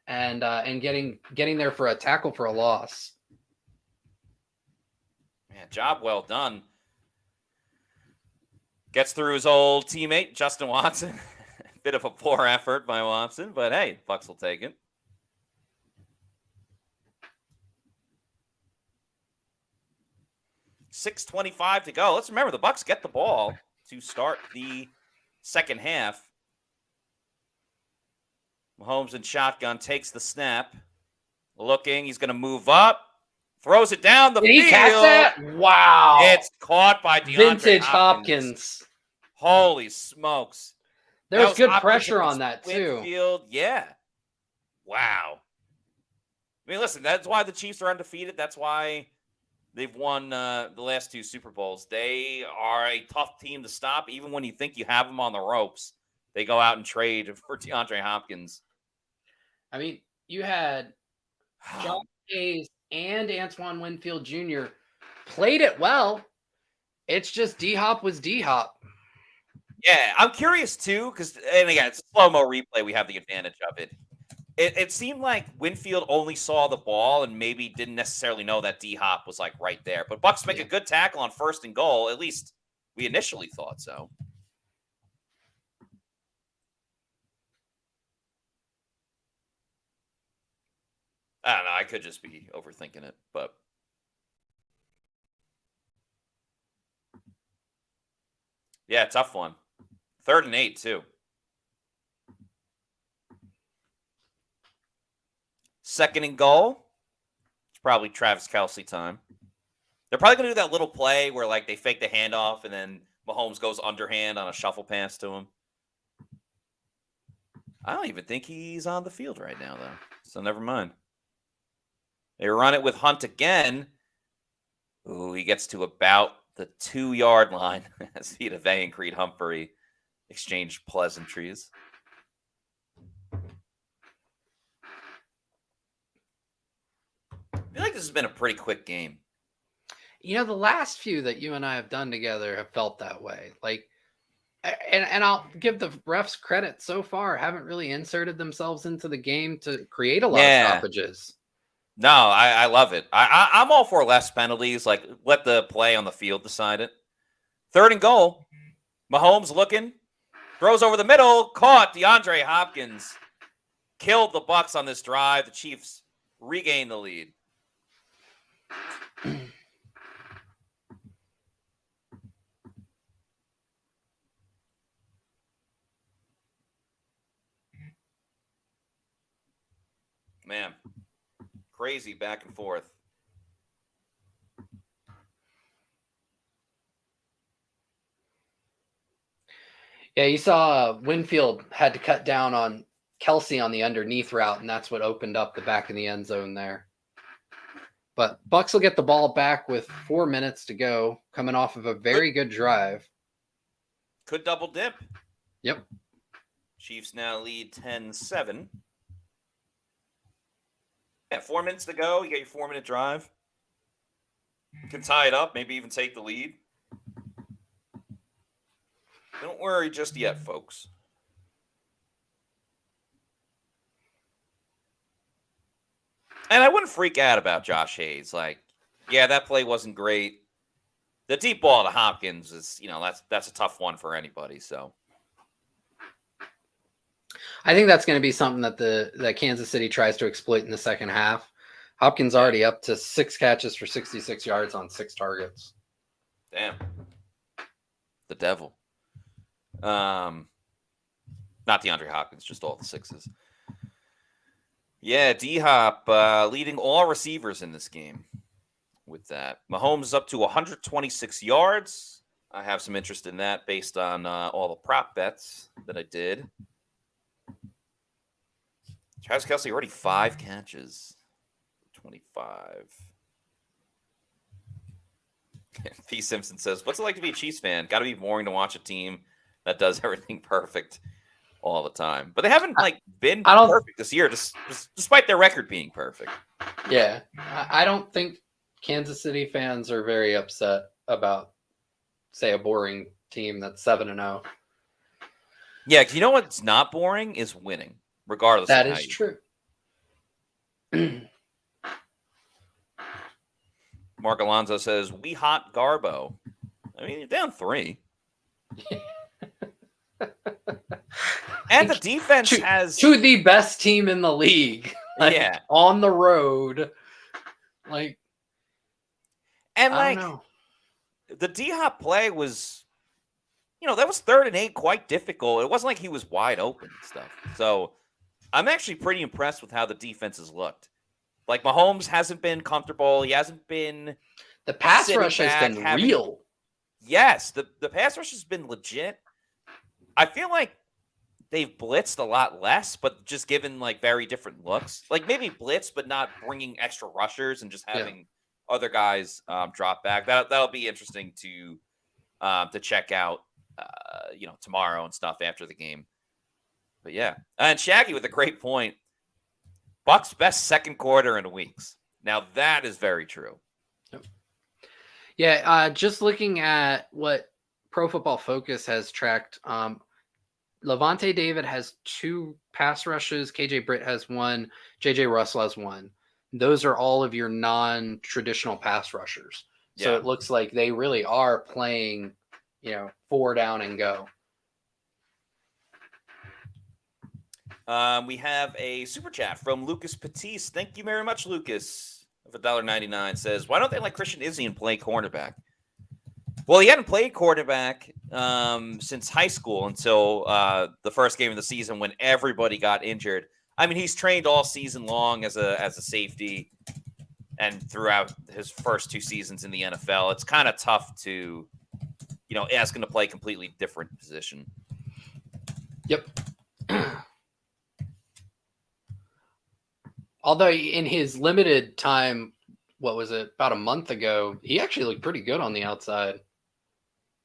and getting there for a tackle for a loss. Man, job well done. Gets through his old teammate, Justin Watson. Bit of a poor effort by Watson, but hey, Bucs will take it. 6:25 to go. Let's remember the Bucs get the ball to start the second half. Mahomes in shotgun takes the snap. Looking, he's going to move up. Throws it down the Did field. he catch that? Wow. It's caught by DeAndre Vintage Hopkins. Hopkins. Holy smokes. There was good Hopkins pressure against on that, too. Winfield. Yeah. Wow. I mean, listen, that's why the Chiefs are undefeated. That's why they've won the last 2 Super Bowls. They are a tough team to stop. Even when you think you have them on the ropes, they go out and trade for DeAndre Hopkins. I mean, you had Josh Hayes and Antoine Winfield Jr. played it well. It's just D-Hop was D-Hop. Yeah, I'm curious too, because, and again, it's a slow-mo replay. We have the advantage of it. It seemed like Winfield only saw the ball and maybe didn't necessarily know that D-Hop was like right there. But Bucs make a good tackle on 1st and goal. At least we initially thought so. I don't know. I could just be overthinking it, but yeah, tough one. 3rd and 8 too. 2nd and goal. It's probably Travis Kelce time. They're probably going to do that little play where like they fake the handoff and then Mahomes goes underhand on a shuffle pass to him. I don't even think he's on the field right now, though. So never mind. They run it with Hunt again. Ooh, he gets to about the 2-yard line as Vita Vea and Creed Humphrey exchange pleasantries. I feel like this has been a pretty quick game. You know, the last few that you and I have done together have felt that way. Like, and I'll give the refs credit so far, haven't really inserted themselves into the game to create a lot of stoppages. No, I love it. I'm all for less penalties. Like, let the play on the field decide it. 3rd and goal. Mahomes looking. Throws over the middle. Caught. DeAndre Hopkins killed the Bucs on this drive. The Chiefs regain the lead. Man. Crazy back and forth. Yeah, you saw Winfield had to cut down on Kelce on the underneath route, and that's what opened up the back of the end zone there. But Bucs will get the ball back with 4 minutes to go, coming off of a very good drive. Could double dip. Yep. Chiefs now lead 10-7. Yeah, 4 minutes to go. You get your 4-minute drive. You can tie it up, maybe even take the lead. Don't worry just yet, folks. And I wouldn't freak out about Josh Hayes. Like, yeah, that play wasn't great. The deep ball to Hopkins is, that's a tough one for anybody. So I think that's going to be something that Kansas City tries to exploit in the second half. Hopkins already up to 6 catches for 66 yards on 6 targets. Damn. The devil. Not DeAndre Hopkins, just all the 6s. Yeah, D-Hop leading all receivers in this game with that. Mahomes is up to 126 yards. I have some interest in that based on all the prop bets that I did. Travis Kelce already 5 catches. 25. P. Simpson says, what's it like to be a Chiefs fan? Got to be boring to watch a team that does everything perfect all the time. But they haven't been perfect this year, despite their record being perfect. Yeah. I don't think Kansas City fans are very upset about, say, a boring team that's 7-0. Yeah, because you know what's not boring is winning, regardless that of how is true. Mark Alonso says, we hot Garbo. I mean, you're down 3. And the defense has to the best team in the league. On the road. And I don't know. the D-Hop play was, that was 3rd and 8, quite difficult. It wasn't like he was wide open and stuff. So I'm actually pretty impressed with how the defense has looked. Like, Mahomes hasn't been comfortable. He hasn't been. The pass sitting rush has back, been real. Yes, the pass rush has been legit. I feel like they've blitzed a lot less, but just given like very different looks. Like maybe blitz, but not bringing extra rushers and just having other guys drop back. That'll be interesting to check out, tomorrow and stuff after the game. But yeah, and Shaggy with a great point. Bucs best second quarter in weeks. Now that is very true. Yeah, just looking at what Pro Football Focus has tracked, Levante David has 2 pass rushes, KJ Britt has 1, JJ Russell has 1. Those are all of your non-traditional pass rushers. So it looks like they really are playing, 4 down and go. We have a super chat from Lucas Patisse. Thank you very much, Lucas. Of $1.99 says, why don't they let Christian Izzy play cornerback? Well, he hadn't played quarterback since high school until the first game of the season when everybody got injured. I mean, he's trained all season long as a safety and throughout his first 2 seasons in the NFL. It's kind of tough to, ask him to play a completely different position. Yep. Although in his limited time, what was it, about a month ago, he actually looked pretty good on the outside.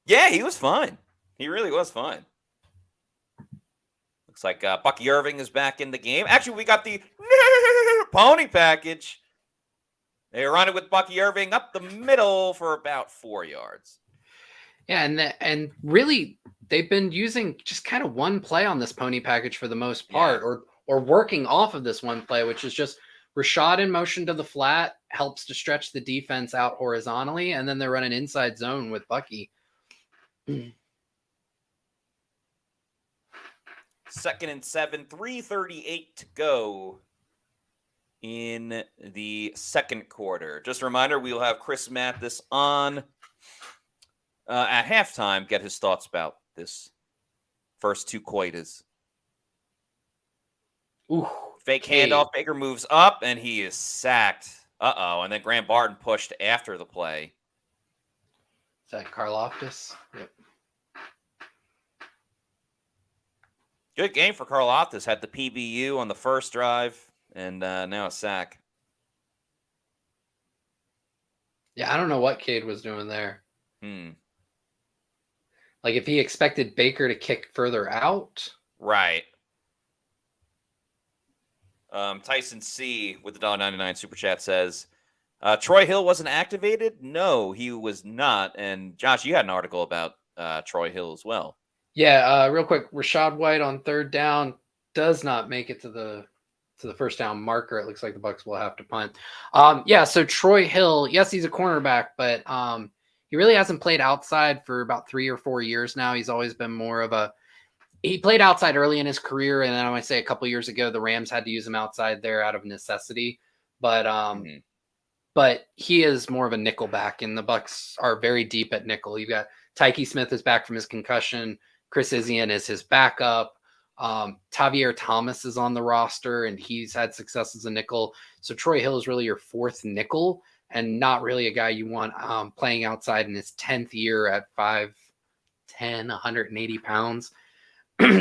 Yeah, he was fine. He really was fine. Looks like Bucky Irving is back in the game. Actually, we got the pony package. They run it with Bucky Irving up the middle for about 4 yards. Yeah, and really, they've been using just kind of one play on this pony package for the most part, or working off of this one play, which is just Rashad in motion to the flat, helps to stretch the defense out horizontally, and then they run an inside zone with Bucky. 2nd and 7, 3:38 to go in the second quarter. Just a reminder, we will have Chris Mathis on at halftime, get his thoughts about this first 2 quarters. Ooh, fake handoff. Baker moves up, and he is sacked. Uh-oh. And then Graham Barton pushed after the play. Is that Karlaftis? Yep. Good game for Karlaftis. Had the PBU on the first drive, and now a sack. Yeah, I don't know what Cade was doing there. Like if he expected Baker to kick further out. Right. Tyson C with the $1.99 super chat says, Troy Hill wasn't activated? No, he was not. And Josh, you had an article about Troy Hill as well. Yeah, real quick, Rashad White on 3rd down does not make it to the first down marker. It looks like the Bucs will have to punt. So Troy Hill, yes, he's a cornerback, but he really hasn't played outside for about 3 or 4 years now. He's always been more of he played outside early in his career, and then I want to say a couple of years ago, the Rams had to use him outside there out of necessity. But but he is more of a nickel back, and the Bucs are very deep at nickel. You've got Tyke Smith is back from his concussion. Chris Izzian is his backup. Tavier Thomas is on the roster, and he's had success as a nickel. So Troy Hill is really your 4th nickel, and not really a guy you want playing outside in his 10th year at 5'10", 180 pounds.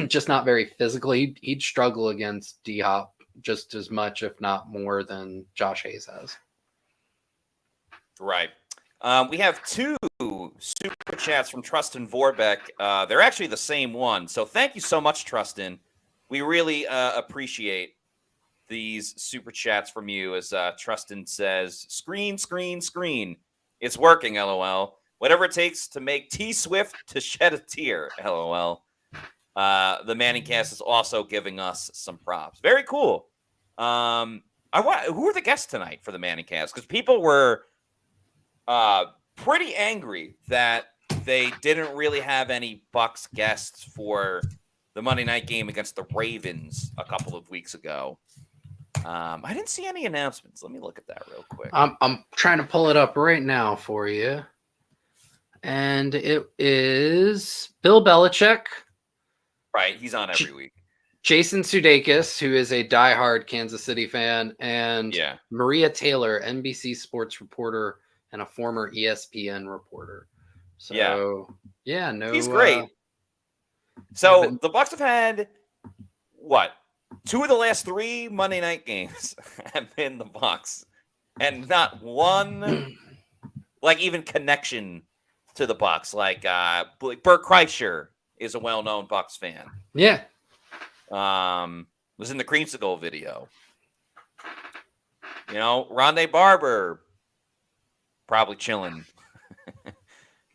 Just not very physical. He'd struggle against D-Hop just as much, if not more, than Josh Hayes has. Right. We have 2 super chats from Trustin Vorbeck. They're actually the same one. So thank you so much, Trustin. We really appreciate these super chats from you. As Trustin says, screen. It's working, LOL. Whatever it takes to make T-Swift to shed a tear, LOL. The Manning cast is also giving us some props. Very cool. Who are the guests tonight for the Manning cast? Because people were pretty angry that they didn't really have any Bucs guests for the Monday night game against the Ravens a couple of weeks ago. I didn't see any announcements. Let me look at that real quick. I'm trying to pull it up right now for you. And it is Bill Belichick. Right, he's on every week. Jason Sudeikis, who is a diehard Kansas City fan, and Maria Taylor, NBC sports reporter and a former ESPN reporter. So, no. He's great. So the Bucs have had, what, 2 of the last 3 Monday night games have been the Bucs. And not one, like, even connection to the Bucs. Like, Bert Kreischer is a well-known Bucs fan. Yeah. Was in the Creamsicle video. You know, Rondé Barber, probably chilling.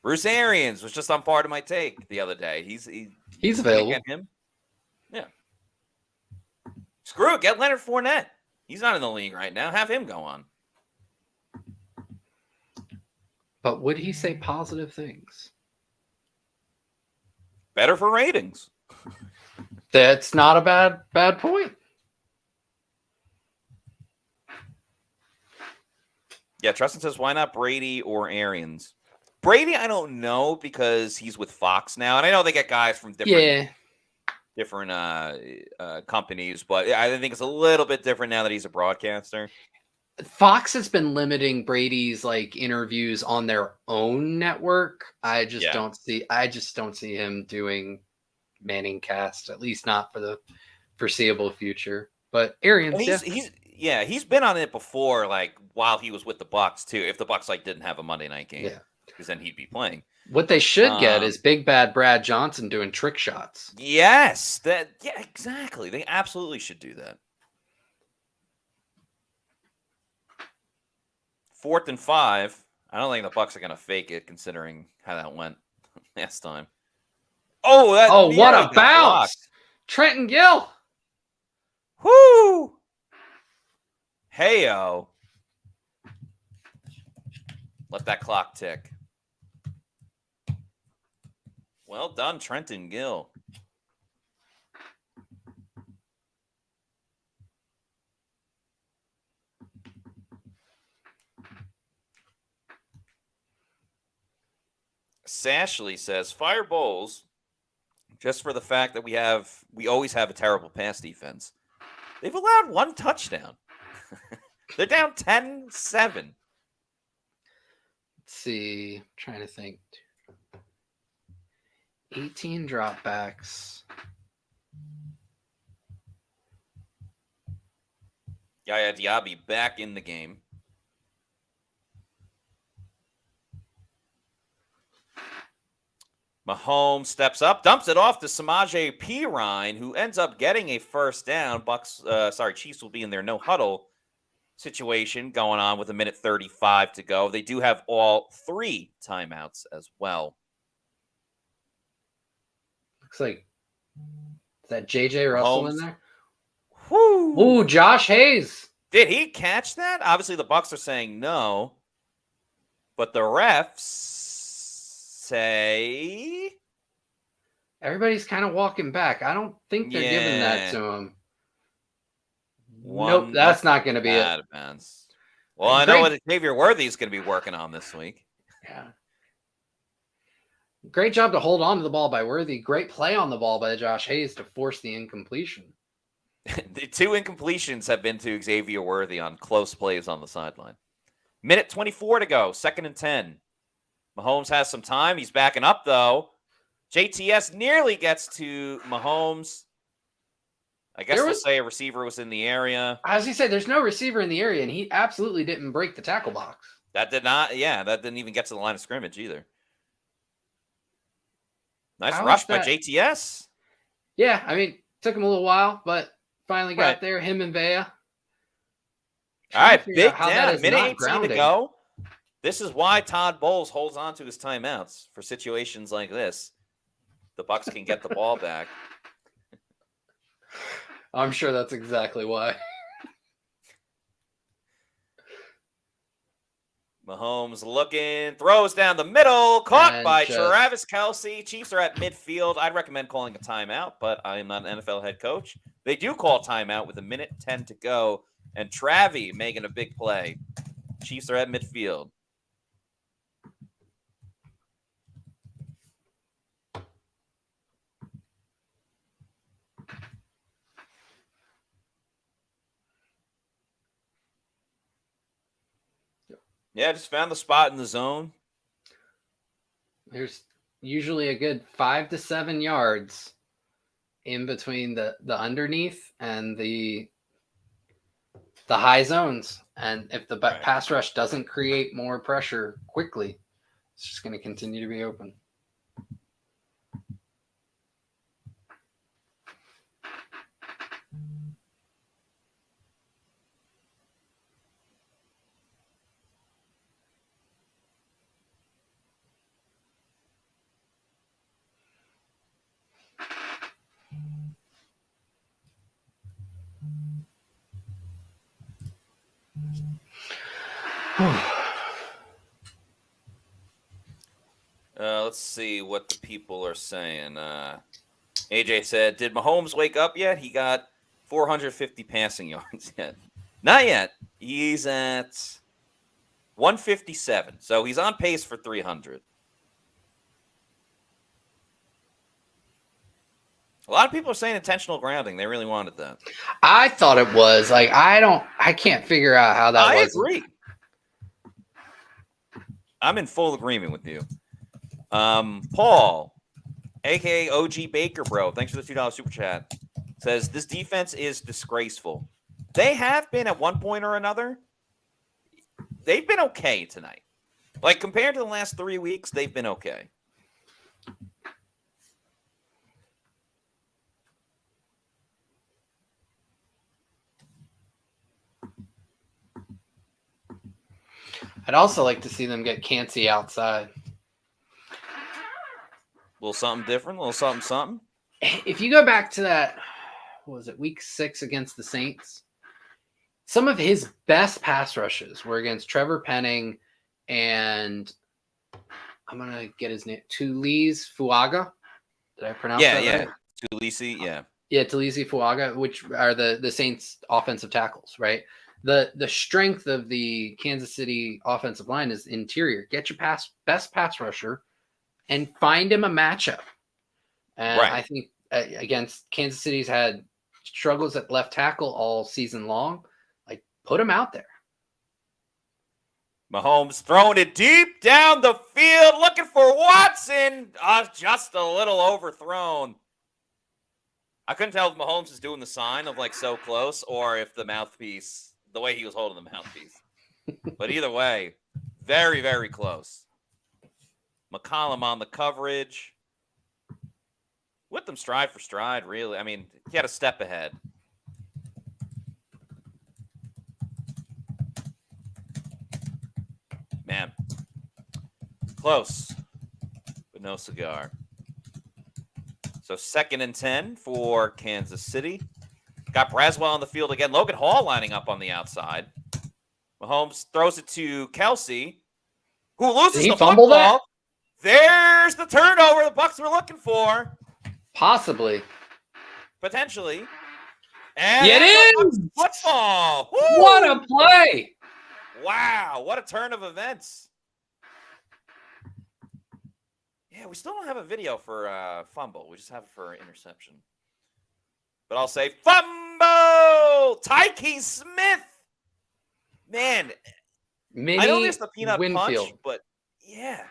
Bruce Arians was just on Part of My Take the other day. He's available. Get him. Yeah. Screw it. Get Leonard Fournette. He's not in the league right now. Have him go on. But would he say positive things? Better for ratings. That's not a bad point. Yeah, Tristan says, why not Brady or Arians? Brady, I don't know, because he's with Fox now. And I know they get guys from different companies, but I think it's a little bit different now that he's a broadcaster. Fox has been limiting Brady's like interviews on their own network. I just don't see him doing Manning cast, at least not for the foreseeable future. But Arians, he's been on it before, like while he was with the Bucs too. If the Bucs like didn't have a Monday night game, because then he'd be playing. What they should get is Big Bad Brad Johnson doing trick shots. Yes, exactly. They absolutely should do that. 4th and 5. I don't think the Bucs are going to fake it, considering how that went last time. Oh, what a bounce! Blocked. Trenton Gill. Whoo! Heyo. Let that clock tick. Well done, Trenton Gill. Sashley says, fire Bowles just for the fact that we always have a terrible pass defense. They've allowed 1 touchdown. They're down 10-7. Let's see. I'm trying to think. 18 dropbacks. Yaya Diaby back in the game. Mahomes steps up, dumps it off to Samaje Perine, who ends up getting a first down. Chiefs will be in their no huddle situation going on with 1:35 to go. They do have all 3 timeouts as well. Looks like, is that J.J. Russell in there? Whoo! Ooh, Josh Hayes. Did he catch that? Obviously, the Bucs are saying no, but the refs say everybody's kind of walking back. I don't think they're giving that to him. Nope, that's not going to be it. Well, I know what Xavier Worthy is going to be working on this week. Yeah. Great job to hold on to the ball by Worthy. Great play on the ball by Josh Hayes to force the incompletion. The 2 incompletions have been to Xavier Worthy on close plays on the sideline. 1:24 to go, 2nd and 10. Mahomes has some time. He's backing up, though. JTS nearly gets to Mahomes. I guess we'll say a receiver was in the area. As you say, there's no receiver in the area, and he absolutely didn't break the tackle box. That didn't even get to the line of scrimmage either. Nice rush by JTS. Yeah, I mean, took him a little while, but finally got there. Him and Vea. All right, big down. 1:18 to go. This is why Todd Bowles holds on to his timeouts for situations like this. The Bucs can get the ball back. I'm sure that's exactly why. Mahomes looking, throws down the middle, caught by Travis Kelce. Chiefs are at midfield. I'd recommend calling a timeout, but I am not an NFL head coach. They do call timeout with 1:10 to go, and Travi making a big play. Chiefs are at midfield. Yeah, just found the spot in the zone. There's usually a good 5 to 7 yards in between the underneath and the high zones. And if the pass rush doesn't create more pressure quickly, it's just going to continue to be open. Let's see what the people are saying. AJ said, "Did Mahomes wake up yet? He got 450 passing yards yet? Not yet. He's at 157, so he's on pace for 300." A lot of people are saying intentional grounding. They really wanted that. I thought it was like I can't figure out how that was. I agree. I'm in full agreement with you. Paul, aka OG Baker Bro, thanks for the $2 super chat, says this defense is disgraceful. They have been at one point or another. They've been okay tonight. Like compared to the last 3 weeks, they've been okay. I'd also like to see them get Cansey outside. A little something different, a little something. If you go back to that, what was it, week 6 against the Saints? Some of his best pass rushes were against Trevor Penning and I'm going to get his name, Tulisi Fuaga. Did I pronounce that right? Tulisi, yeah. Yeah, Tulisi Fuaga, which are the Saints offensive tackles, right? The strength of the Kansas City offensive line is interior. Get your best pass rusher and find him a matchup. And right. I think against Kansas City's had struggles at left tackle all season long. Like, put him out there. Mahomes throwing it deep down the field, looking for Watson. Just a little overthrown. I couldn't tell if Mahomes is doing the sign of like so close or if the mouthpiece, the way he was holding the mouthpiece. But either way, very, very close. McCollum on the coverage. With them stride for stride, really. I mean, he had a step ahead. Man. Close. But no cigar. So 2nd and 10 for Kansas City. Got Braswell on the field again. Logan Hall lining up on the outside. Mahomes throws it to Kelsey, who loses the football. That? There's the turnover the Bucs were looking for. Possibly. Potentially. And it is! Football! Woo! What a play! Wow, what a turn of events. Yeah, we still don't have a video for fumble. We just have it for interception. But I'll say fumble! Tyke Smith! Man, I know there's the peanut Winfield. punch, but yeah.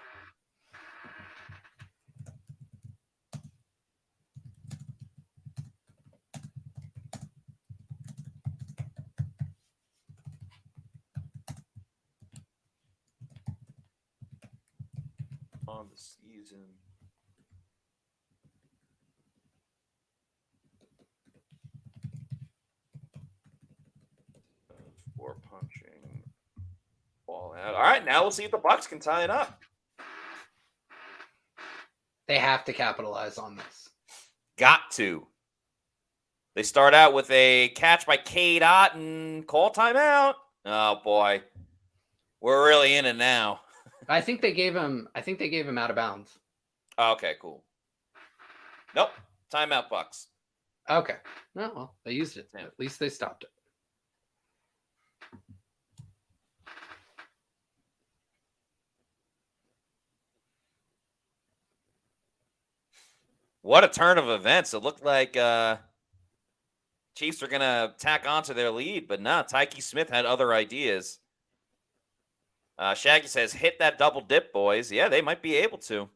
On the season. For punching ball out. All right, now we'll see if the Bucs can tie it up. They have to capitalize on this. Got to. They start out with a catch by Cade Otton. Call timeout. Oh boy, we're really in it now. I think they gave him out of bounds. Okay, cool. Nope. Timeout, Bucs. Okay. No, well, they used it. At least they stopped it. What a turn of events. It looked like Chiefs were going to tack onto their lead, but no, Tyke Smith had other ideas. Shaggy says, hit that double dip, boys. Yeah, they might be able to.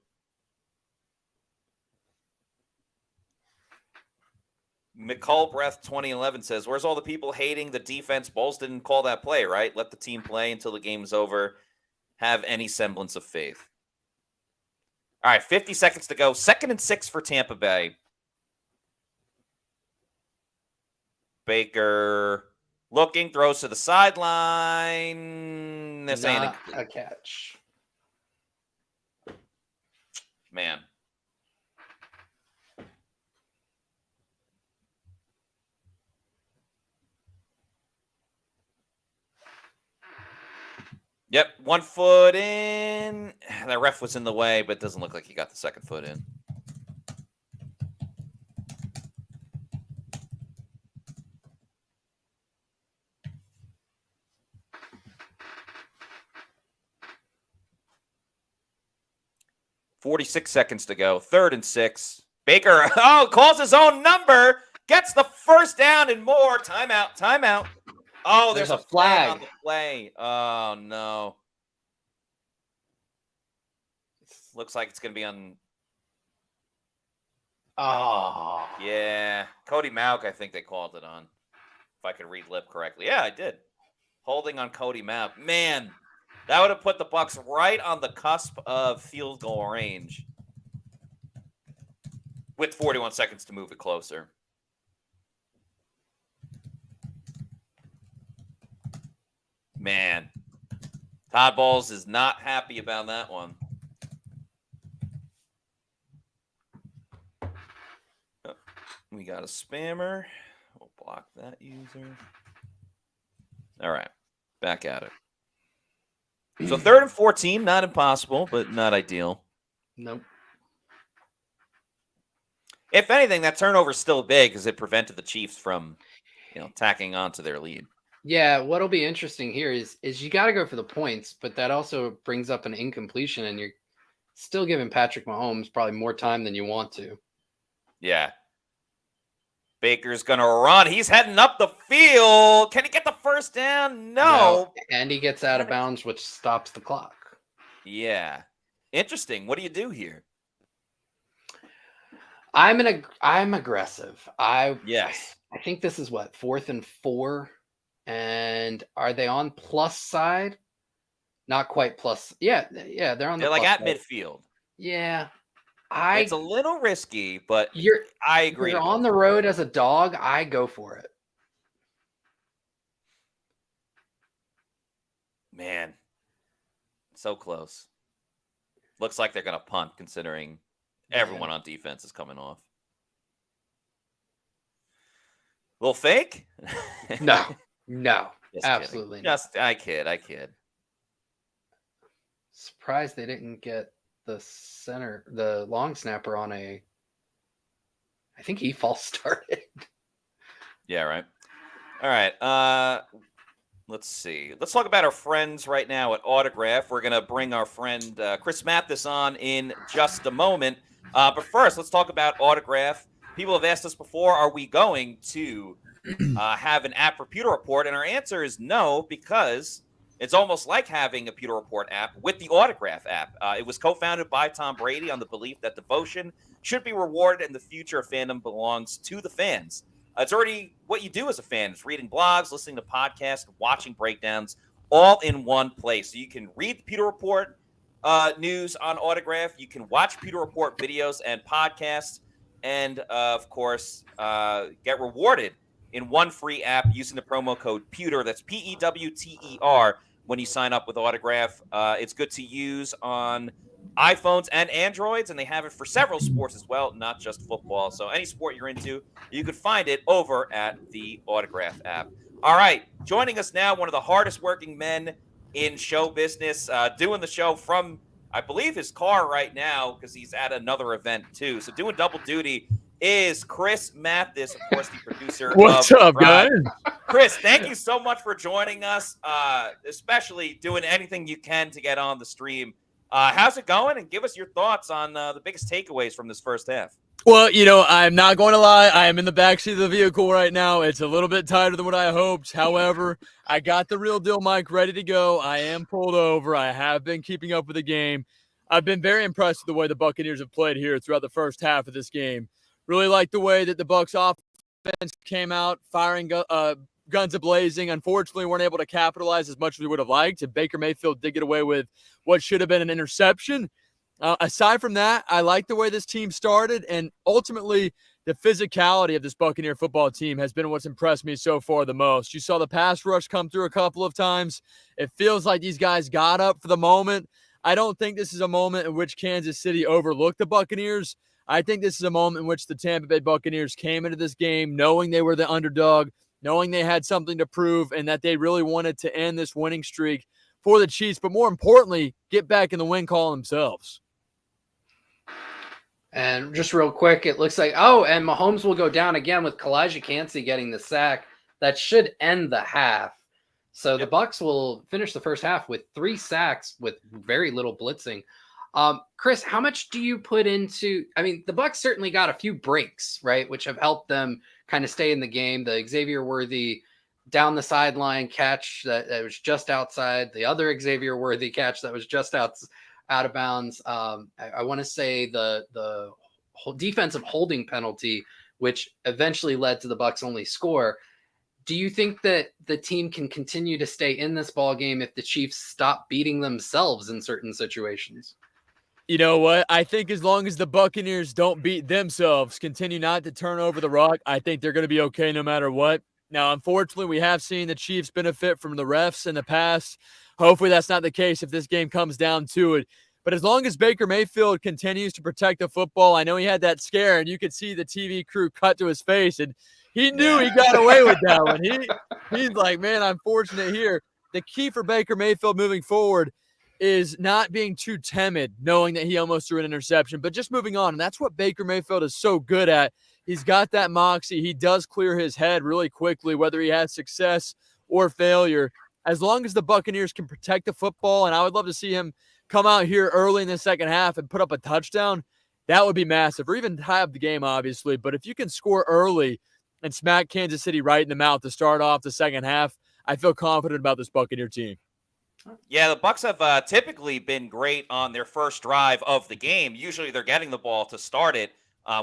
McCall Breath 2011 says, where's all the people hating the defense? Bowles didn't call that play, right? Let the team play until the game's over. Have any semblance of faith. All right, 50 seconds to go. 2nd and 6 for Tampa Bay. Baker looking, throws to the sideline. This ain't a catch. Man. Yep, 1 foot in. That ref was in the way, but it doesn't look like he got the 2nd foot in. $46 seconds to go. 3rd and 6. Baker, calls his own number. Gets the first down and more. Timeout. Oh, there's a flag on the play. Oh, no. Looks like it's going to be on. Oh. Yeah. Cody Mauk, I think they called it on. If I could read lip correctly. Yeah, I did. Holding on Cody Mauk. Man, that would have put the Bucs right on the cusp of field goal range. With 41 seconds to move it closer. Man, Todd Bowles is not happy about that one. Oh, we got a spammer. We'll block that user. All right, back at it. So 3rd and 14, not impossible, but not ideal. Nope. If anything, that turnover is still big because it prevented the Chiefs from, tacking on to their lead. Yeah, what'll be interesting here is you got to go for the points, but that also brings up an incompletion, and you're still giving Patrick Mahomes probably more time than you want to. Yeah. Baker's going to run. He's heading up the field. Can he get the first down? No. And he gets out of bounds, which stops the clock. Yeah. Interesting. What do you do here? I'm aggressive. Yes. I think this is 4th and 4. And are they on plus side? Not quite plus. Yeah, they're on. They're like at midfield. Yeah, it's a little risky, but I agree. You're on the road as a dog. I go for it. Man, so close. Looks like they're going to punt, considering everyone on defense is coming off. Little fake? No, Just absolutely kidding. not. I kid. Surprised they didn't get the long snapper on I think he false started. Yeah, right. All right. Let's see. Let's talk about our friends right now at Autograph. We're going to bring our friend Chris Mathis on in just a moment. But first, let's talk about Autograph. People have asked us before, are we going to have an app for Pewter Report? And our answer is no, because it's almost like having a Pewter Report app with the Autograph app. It was co-founded by Tom Brady on the belief that devotion should be rewarded and the future of fandom belongs to the fans. It's already what you do as a fan. It's reading blogs, listening to podcasts, watching breakdowns, all in one place. So you can read the Pewter Report news on Autograph. You can watch Pewter Report videos and podcasts. And, of course, get rewarded in one free app using the promo code Pewter. That's PEWTER when you sign up with Autograph. It's good to use on iPhones and Androids, and they have it for several sports as well, not just football. So any sport you're into, you could find it over at the Autograph app. All right, joining us now, one of the hardest working men in show business, doing the show from, I believe, his car right now because he's at another event too. So doing double duty is Chris Mathis, of course, the producer. What's up, guys? Chris, thank you so much for joining us, especially doing anything you can to get on the stream. How's it going? And give us your thoughts on the biggest takeaways from this first half. Well, I'm not going to lie. I am in the backseat of the vehicle right now. It's a little bit tighter than what I hoped. However, I got the real deal mic ready to go. I am pulled over. I have been keeping up with the game. I've been very impressed with the way the Buccaneers have played here throughout the first half of this game. Really like the way that the Bucs offense came out, firing guns a-blazing. Unfortunately, weren't able to capitalize as much as we would have liked. And Baker Mayfield did get away with what should have been an interception. Aside from that, I like the way this team started, and ultimately the physicality of this Buccaneer football team has been what's impressed me so far the most. You saw the pass rush come through a couple of times. It feels like these guys got up for the moment. I don't think this is a moment in which Kansas City overlooked the Buccaneers. I think this is a moment in which the Tampa Bay Buccaneers came into this game knowing they were the underdog, knowing they had something to prove, and that they really wanted to end this winning streak for the Chiefs, but more importantly, get back in the win column themselves. And just real quick, it looks like, and Mahomes will go down again with Kalijah Cansey getting the sack. That should end the half. So the Bucs will finish the first half with 3 sacks with very little blitzing. Chris, how much do you put into, the Bucs certainly got a few breaks, right, which have helped them kind of stay in the game. The Xavier Worthy down the sideline catch that was just outside, the other Xavier Worthy catch that was just out of bounds. I want to say the whole defensive holding penalty, which eventually led to the Bucs only score. Do you think that the team can continue to stay in this ball game if the Chiefs stop beating themselves in certain situations? You know what? I think as long as the Buccaneers don't beat themselves, continue not to turn over the rock, I think they're going to be okay no matter what. Now, unfortunately, we have seen the Chiefs benefit from the refs in the past. Hopefully that's not the case if this game comes down to it. But as long as Baker Mayfield continues to protect the football, I know he had that scare, and you could see the TV crew cut to his face, and he knew he got away with that one. He's like, man, I'm fortunate here. The key for Baker Mayfield moving forward is not being too timid, knowing that he almost threw an interception, but just moving on. And that's what Baker Mayfield is so good at. He's got that moxie. He does clear his head really quickly, whether he has success or failure. As long as the Buccaneers can protect the football, and I would love to see him come out here early in the second half and put up a touchdown, that would be massive, or even tie up the game, obviously. But if you can score early and smack Kansas City right in the mouth to start off the second half, I feel confident about this Buccaneer team. Yeah, the Bucs have typically been great on their first drive of the game. Usually they're getting the ball to start it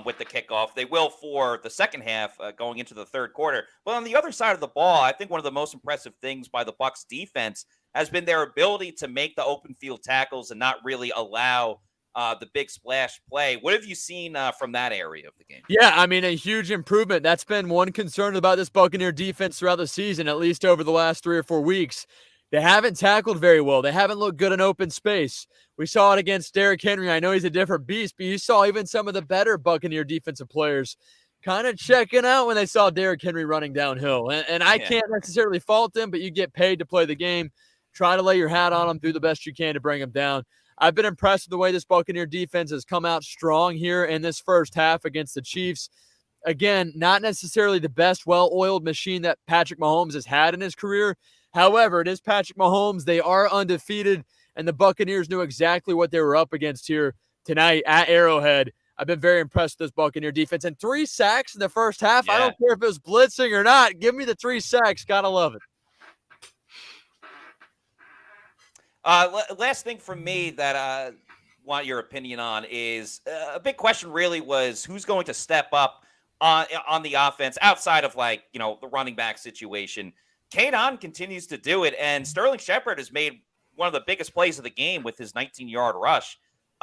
with the kickoff. They will for the second half going into the third quarter. But on the other side of the ball, I think one of the most impressive things by the Bucs defense has been their ability to make the open field tackles and not really allow the big splash play. What have you seen from that area of the game? Yeah, a huge improvement. That's been one concern about this Buccaneer defense throughout the season, at least over the last 3 or 4 weeks. They haven't tackled very well. They haven't looked good in open space. We saw it against Derrick Henry. I know he's a different beast, but you saw even some of the better Buccaneer defensive players kind of checking out when they saw Derrick Henry running downhill. And I can't necessarily fault them, but you get paid to play the game. Try to lay your hat on them, do the best you can to bring them down. I've been impressed with the way this Buccaneer defense has come out strong here in this first half against the Chiefs. Again, not necessarily the best well-oiled machine that Patrick Mahomes has had in his career. However, it is Patrick Mahomes. They are undefeated, and the Buccaneers knew exactly what they were up against here tonight at Arrowhead. I've been very impressed with this Buccaneer defense. And 3 sacks in the first half. Yeah. I don't care if it was blitzing or not. Give me the 3 sacks. Gotta love it. Last thing from me that I want your opinion on is a big question really was who's going to step up on the offense outside of the running back situation. Kadon continues to do it, and Sterling Shepard has made one of the biggest plays of the game with his 19-yard rush.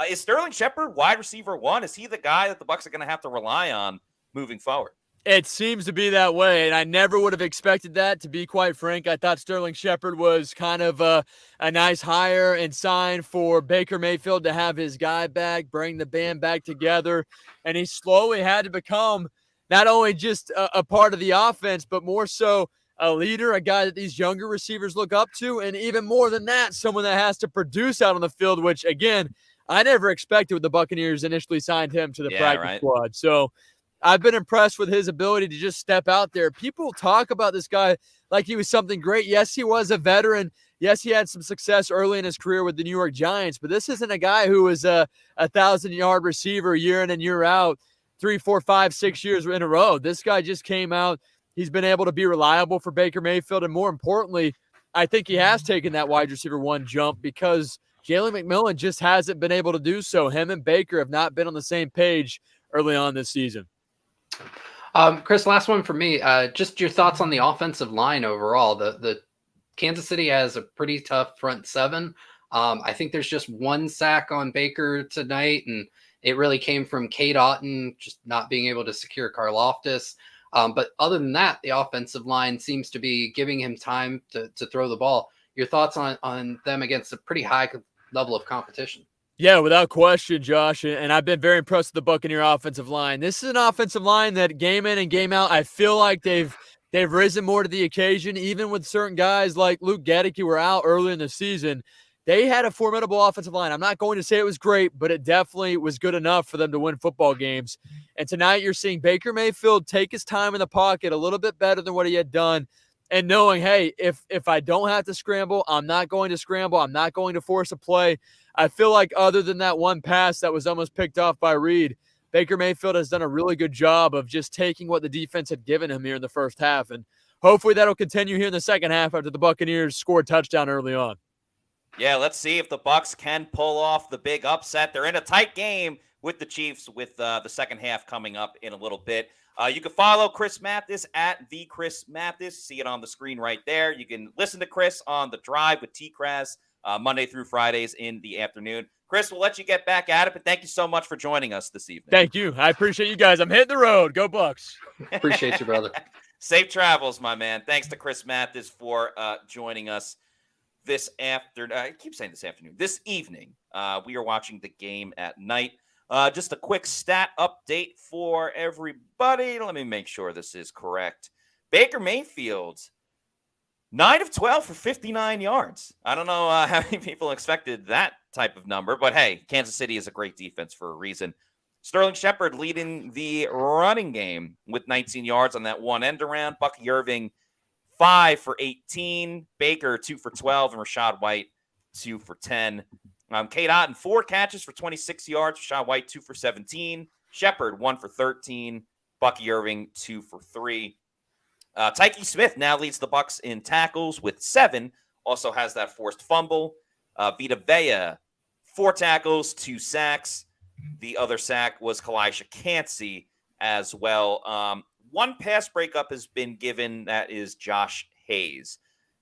Is Sterling Shepard wide receiver 1? Is he the guy that the Bucs are going to have to rely on moving forward? It seems to be that way, and I never would have expected that, to be quite frank. I thought Sterling Shepard was kind of a nice hire and sign for Baker Mayfield to have his guy back, bring the band back together, and he slowly had to become not only just a part of the offense, but more so a leader, a guy that these younger receivers look up to, and even more than that, someone that has to produce out on the field, which, again, I never expected when the Buccaneers initially signed him to the practice squad. So I've been impressed with his ability to just step out there. People talk about this guy like he was something great. Yes, he was a veteran. Yes, he had some success early in his career with the New York Giants, but this isn't a guy who was a 1,000-yard receiver year in and year out. 3, 4, 5, 6 years in a row. This guy just came out. He's been able to be reliable for Baker Mayfield. And more importantly, I think he has taken that wide receiver 1 jump because Jalen McMillan just hasn't been able to do so. Him and Baker have not been on the same page early on this season. Chris, last one for me. Just your thoughts on the offensive line overall. The Kansas City has a pretty tough front 7. I think there's just 1 sack on Baker tonight, and it really came from Cade Otton just not being able to secure Karlaftis. But other than that, the offensive line seems to be giving him time to throw the ball. Your thoughts on them against a pretty high level of competition? Yeah, without question, Josh. And I've been very impressed with the Buccaneer offensive line. This is an offensive line that game in and game out, I feel like they've risen more to the occasion, even with certain guys like Luke Gedeke who were out early in the season. They had a formidable offensive line. I'm not going to say it was great, but it definitely was good enough for them to win football games. And tonight you're seeing Baker Mayfield take his time in the pocket a little bit better than what he had done, and knowing, hey, if I don't have to scramble, I'm not going to scramble. I'm not going to force a play. I feel like other than that one pass that was almost picked off by Reed, Baker Mayfield has done a really good job of just taking what the defense had given him here in the first half. And hopefully that'll continue here in the second half after the Buccaneers score a touchdown early on. Yeah, let's see if the Bucs can pull off the big upset. They're in a tight game with the Chiefs with the second half coming up in a little bit. You can follow Chris Mathis at the Chris Mathis. See it on the screen right there. You can listen to Chris on The Drive with T-Kraz Monday through Fridays in the afternoon. Chris, we'll let you get back at it, but thank you so much for joining us this evening. Thank you. I appreciate you guys. I'm hitting the road. Go Bucs. Appreciate you, brother. Safe travels, my man. Thanks to Chris Mathis for joining us this afternoon. I keep saying this afternoon. This evening, we are watching the game at night. Just a quick stat update for everybody. Let me make sure this is correct. Baker Mayfield, 9 of 12 for 59 yards. I don't know how many people expected that type of number, but hey, Kansas City is a great defense for a reason. Sterling Shepard leading the running game with 19 yards on that one end around. Bucky Irving, 5 for 18. Baker, 2 for 12. And Rachaad White, 2 for 10. Cade Otton, 4 catches for 26 yards. Rachaad White, 2 for 17. Shepard, 1 for 13. Bucky Irving, 2 for 3. Tyke Smith now leads the Bucs in tackles with 7. Also has that forced fumble. Vita Vea, 4 tackles, 2 sacks. The other sack was Kalisha Cansey as well. 1 pass breakup has been given. That is Josh Hayes.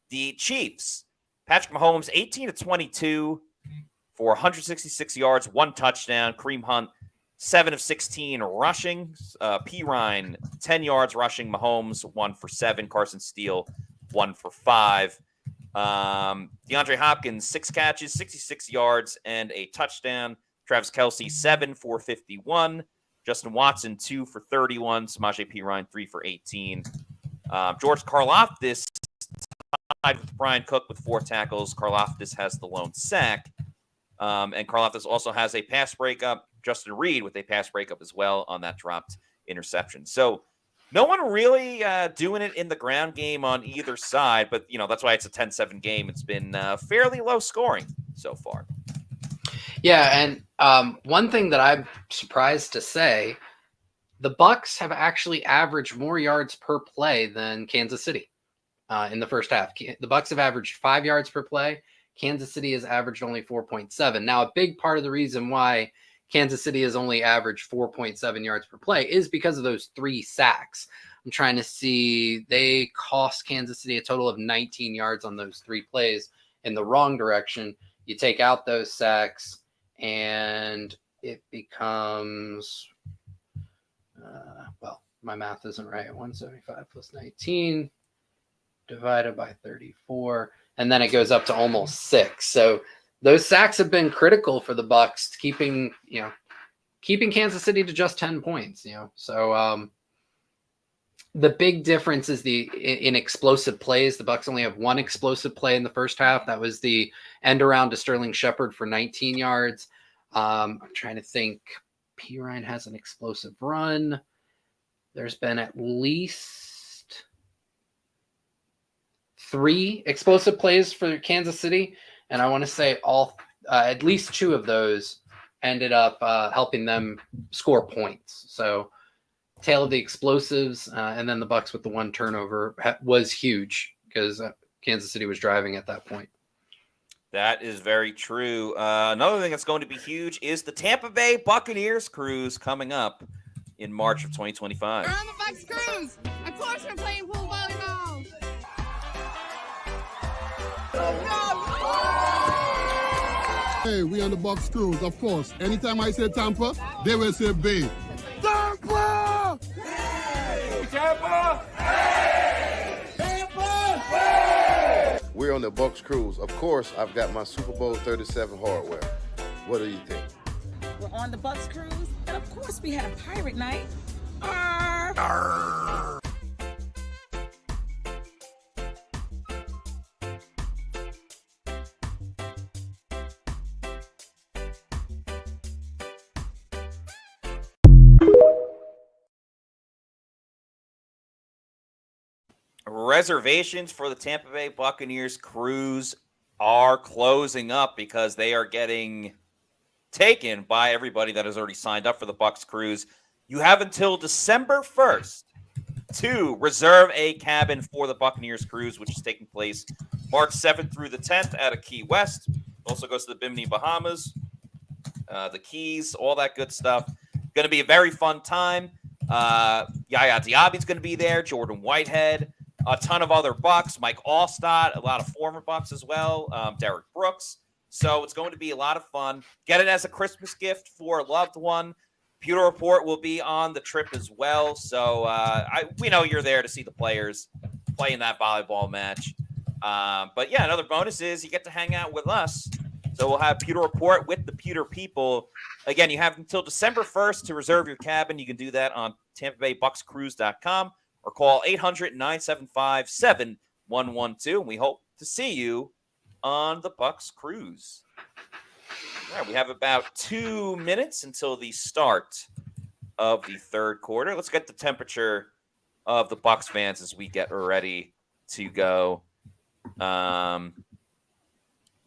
The Chiefs, Patrick Mahomes, 18 of 22 for 166 yards, 1 touchdown. Kareem Hunt, 7 of 16 rushing. P. Ryan, 10 yards rushing. Mahomes, 1 for 7. Carson Steele, 1 for 5. DeAndre Hopkins, 6 catches, 66 yards, and a touchdown. Travis Kelce, 7 for 51. Justin Watson, 2 for 31. Samaje Perine, 3 for 18. George Karlaftis tied with Brian Cook with 4 tackles. Karlaftis has the lone sack. And Karlaftis also has a pass breakup. Justin Reed with a pass breakup as well on that dropped interception. So no one really doing it in the ground game on either side. But, that's why it's a 10-7 game. It's been fairly low scoring so far. Yeah, and one thing that I'm surprised to say, the Bucs have actually averaged more yards per play than Kansas City in the first half. The Bucs have averaged 5 yards per play. Kansas City has averaged only 4.7. Now, a big part of the reason why Kansas City has only averaged 4.7 yards per play is because of those 3 sacks. I'm trying to see. They cost Kansas City a total of 19 yards on those 3 plays in the wrong direction. You take out those sacks, and it becomes, my math isn't right. 175 plus 19 divided by 34. And then it goes up to almost 6. So those sacks have been critical for the Bucs, keeping Kansas City to just 10 points, So the big difference is in explosive plays. The Bucs only have 1 explosive play in the first half. That was the end around to Sterling Shepard for 19 yards. I'm trying to think. P. Ryan has an explosive run. There's been at least 3 explosive plays for Kansas City, and I want to say at least 2 of those ended up helping them score points. So tale of the explosives, and then the Bucs with the one turnover was huge because Kansas City was driving at that point. That is very true. Another thing that's going to be huge is the Tampa Bay Buccaneers cruise coming up in March of 2025. We're on the Bucs cruise. Of course, we're playing pool volleyball. Hey, we on the Bucs cruise, of course. Anytime I say Tampa, they will say Bay. Tampa! Hey! Tampa! Hey! Tampa! Hey! We're on the Bucs cruise. Of course, I've got my Super Bowl 37 hardware. What do you think? We're on the Bucs cruise, and of course we had a pirate night. Arr! Arr! Reservations for the Tampa Bay Buccaneers cruise are closing up because they are getting taken by everybody that has already signed up for the Bucs cruise. You have until December 1st to reserve a cabin for the Buccaneers cruise, which is taking place March 7th through the 10th out of Key West. Also goes to the Bimini, Bahamas, the Keys, all that good stuff. Going to be a very fun time. Yaya Diaby's going to be there, Jordan Whitehead, a ton of other Bucs, Mike Allstott, a lot of former Bucs as well, Derek Brooks. So it's going to be a lot of fun. Get it as a Christmas gift for a loved one. Pewter Report will be on the trip as well. So we know you're there to see the players play in that volleyball match. But yeah, another bonus is you get to hang out with us. So we'll have Pewter Report with the Pewter people. Again, you have until December 1st to reserve your cabin. You can do that on TampaBayBucsCruise.com or call 800-975-7112. And we hope to see you on the Bucs cruise. All right, we have about 2 minutes until the start of the third quarter. Let's get the temperature of the Bucs fans as we get ready to go.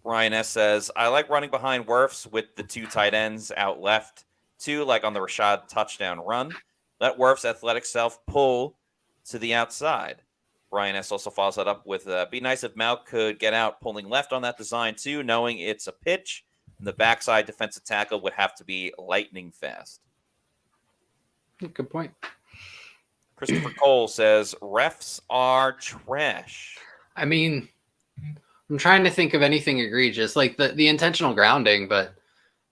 Ryan S. says, I like running behind Wirfs with the two tight ends out left, too, like on the Rashad touchdown run. Let Wirfs' athletic self pull to the outside. Ryan S. also follows that up with, be nice if Mal could get out pulling left on that design, too, knowing it's a pitch. And the backside defensive tackle would have to be lightning fast. Good point. Christopher Cole says, refs are trash. I mean, I'm trying to think of anything egregious, like the intentional grounding, but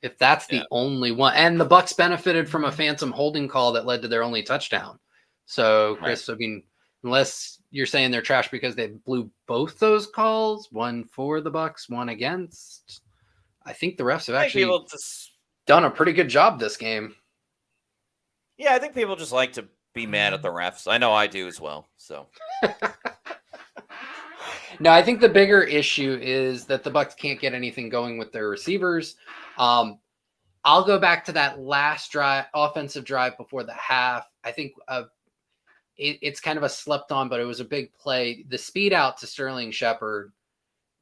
if that's the only one, and the Bucs benefited from a phantom holding call that led to their only touchdown. So, Chris, right. I mean, unless you're saying they're trash because they blew both those calls, one for the Bucs, one against, I think the refs have actually done a pretty good job this game. Yeah, I think people just like to be mad at the refs. I know I do as well. So. No, I think the bigger issue is that the Bucs can't get anything going with their receivers. I'll go back to that last offensive drive before the half. I think it's kind of a slept on, but it was a big play. The speed out to Sterling Shepard,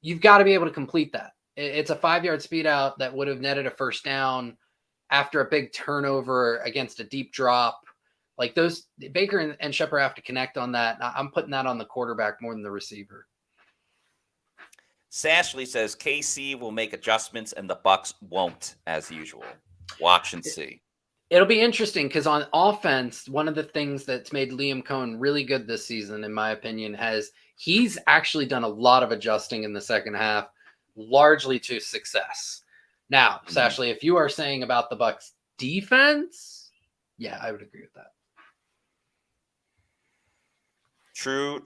you've got to be able to complete that. It's a 5-yard speed out that would have netted a first down after a big turnover against a deep drop. Like those, Baker and Shepard have to connect on that. I'm putting that on the quarterback more than the receiver. Sashley says KC will make adjustments and the Bucs won't, as usual. Watch and see. It'll be interesting because on offense, one of the things that's made Liam Cohen really good this season, in my opinion, he's actually done a lot of adjusting in the second half, largely to success. Now, Sashley, if you are saying about the Bucs defense, yeah, I would agree with that. True.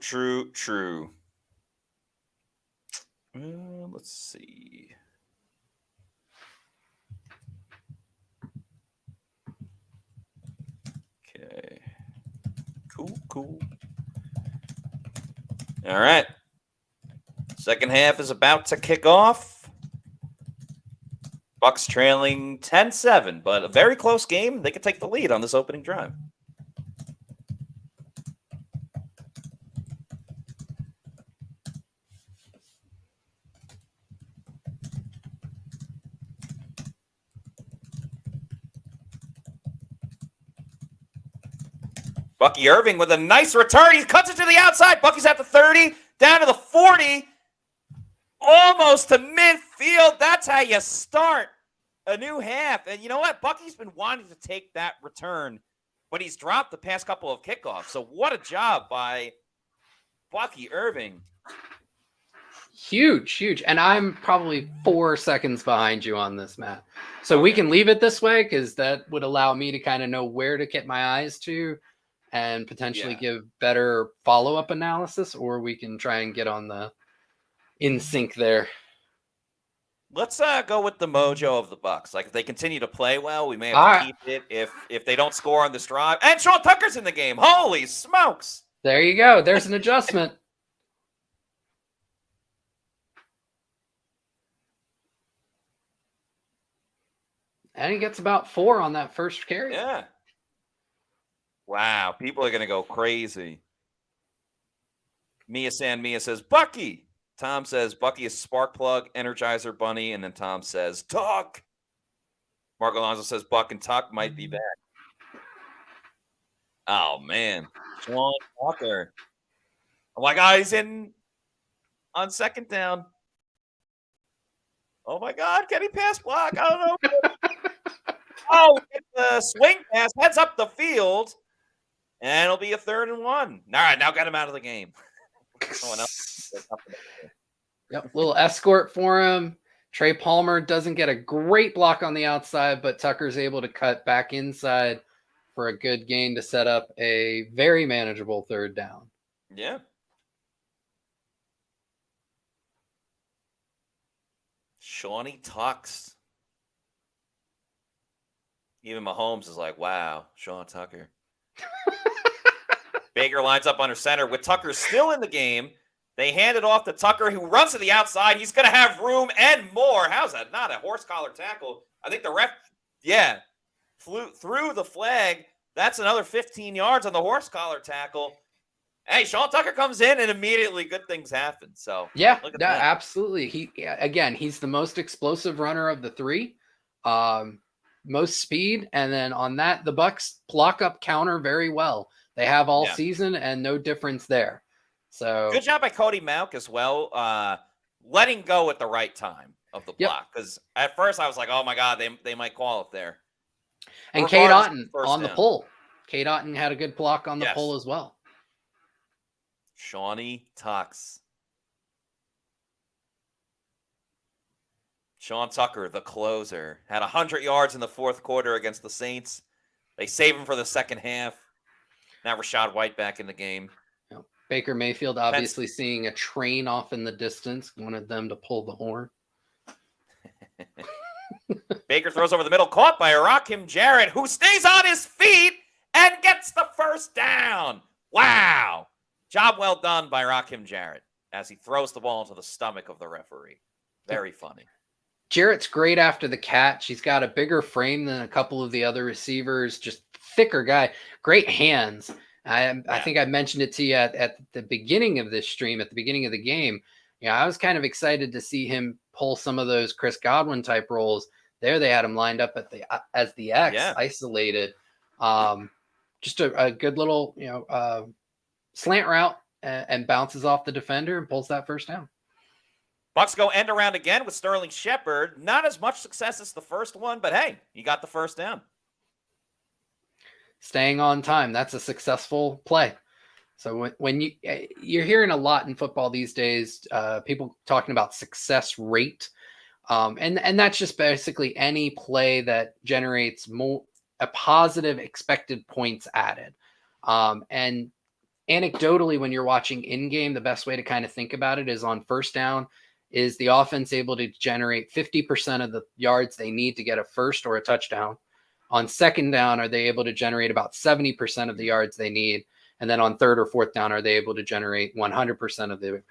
Let's see. Okay. Cool. All right. Second half is about to kick off. Bucs trailing 10-7, but a very close game. They could take the lead on this opening drive. Bucky Irving with a nice return. He cuts it to the outside. Bucky's at the 30, down to the 40, almost to midfield. That's how you start a new half. And you know what? Bucky's been wanting to take that return, but he's dropped the past couple of kickoffs. So what a job by Bucky Irving. Huge. And I'm probably 4 seconds behind you on this, Matt. So we can leave it this way because that would allow me to kind of know where to get my eyes to and potentially give better follow-up analysis, or we can try and get on the in sync there. Let's go with the mojo of the Bucs. Like, if they continue to play well, we may have to keep it. If they don't score on this drive, and Sean Tucker's in the game. Holy smokes! There you go. There's an adjustment. And he gets about 4 on that first carry. Yeah. Wow, people are going to go crazy. Mia says, Bucky. Tom says, Bucky is spark plug, energizer bunny. And then Tom says, Tuck. Mark Alonso says, Buck and Tuck might be back. Oh, man. Sean Tucker. Oh, my God, he's in on second down. Oh, my God, can he pass block? I don't know. Oh, get the swing pass, heads up the field. And it'll be a 3rd and 1. All right, now get him out of the game. Someone else. Yep, little escort for him. Trey Palmer doesn't get a great block on the outside, but Tucker's able to cut back inside for a good gain to set up a very manageable 3rd down. Yeah. Shawnee Tucks. Even Mahomes is like, wow, Sean Tucker. Baker lines up under center with Tucker still in the game. They hand it off to Tucker, who runs to the outside. He's going to have room and more. How's that not a horse collar tackle? I think the ref, threw the flag. That's another 15 yards on the horse collar tackle. Hey, Sean Tucker comes in, and immediately good things happen. So yeah, look at that. Absolutely. He's the most explosive runner of the 3. Most speed, and then on that, the Bucs block up counter very well. They have all season, and no difference there. So good job by Cody Mauk as well, letting go at the right time of the block. Because at first I was like, oh my God, they might call it there. And Cade Otton on the pull. Cade Otton had a good block on the pull as well. Shawnee Tucks. Sean Tucker, the closer, had 100 yards in the 4th quarter against the Saints. They save him for the second half. Now Rachaad White back in the game. Baker Mayfield obviously seeing a train off in the distance, wanted them to pull the horn. Baker throws over the middle, caught by Rakim Jarrett, who stays on his feet and gets the first down. Wow. Job well done by Rakim Jarrett as he throws the ball into the stomach of the referee. Very funny. Jarrett's great after the catch. He's got a bigger frame than a couple of the other receivers, just thicker guy, great hands. I think I mentioned it to you at the beginning of this stream, at the beginning of the game. I was kind of excited to see him pull some of those Chris Godwin type roles. There they had him lined up as the X, isolated. Just a good little, slant route and bounces off the defender and pulls that first down. Bucs go end around again with Sterling Shepard. Not as much success as the first one, but hey, you got the first down. Staying on time, that's a successful play. So when you're hearing a lot in football these days, people talking about success rate, and that's just basically any play that generates a positive expected points added. And anecdotally, when you're watching in game, the best way to kind of think about it is on first down. Is the offense able to generate 50% of the yards they need to get a first or a touchdown? On second down, are they able to generate about 70% of the yards they need? And then on 3rd or 4th down, are they able to generate 100% of the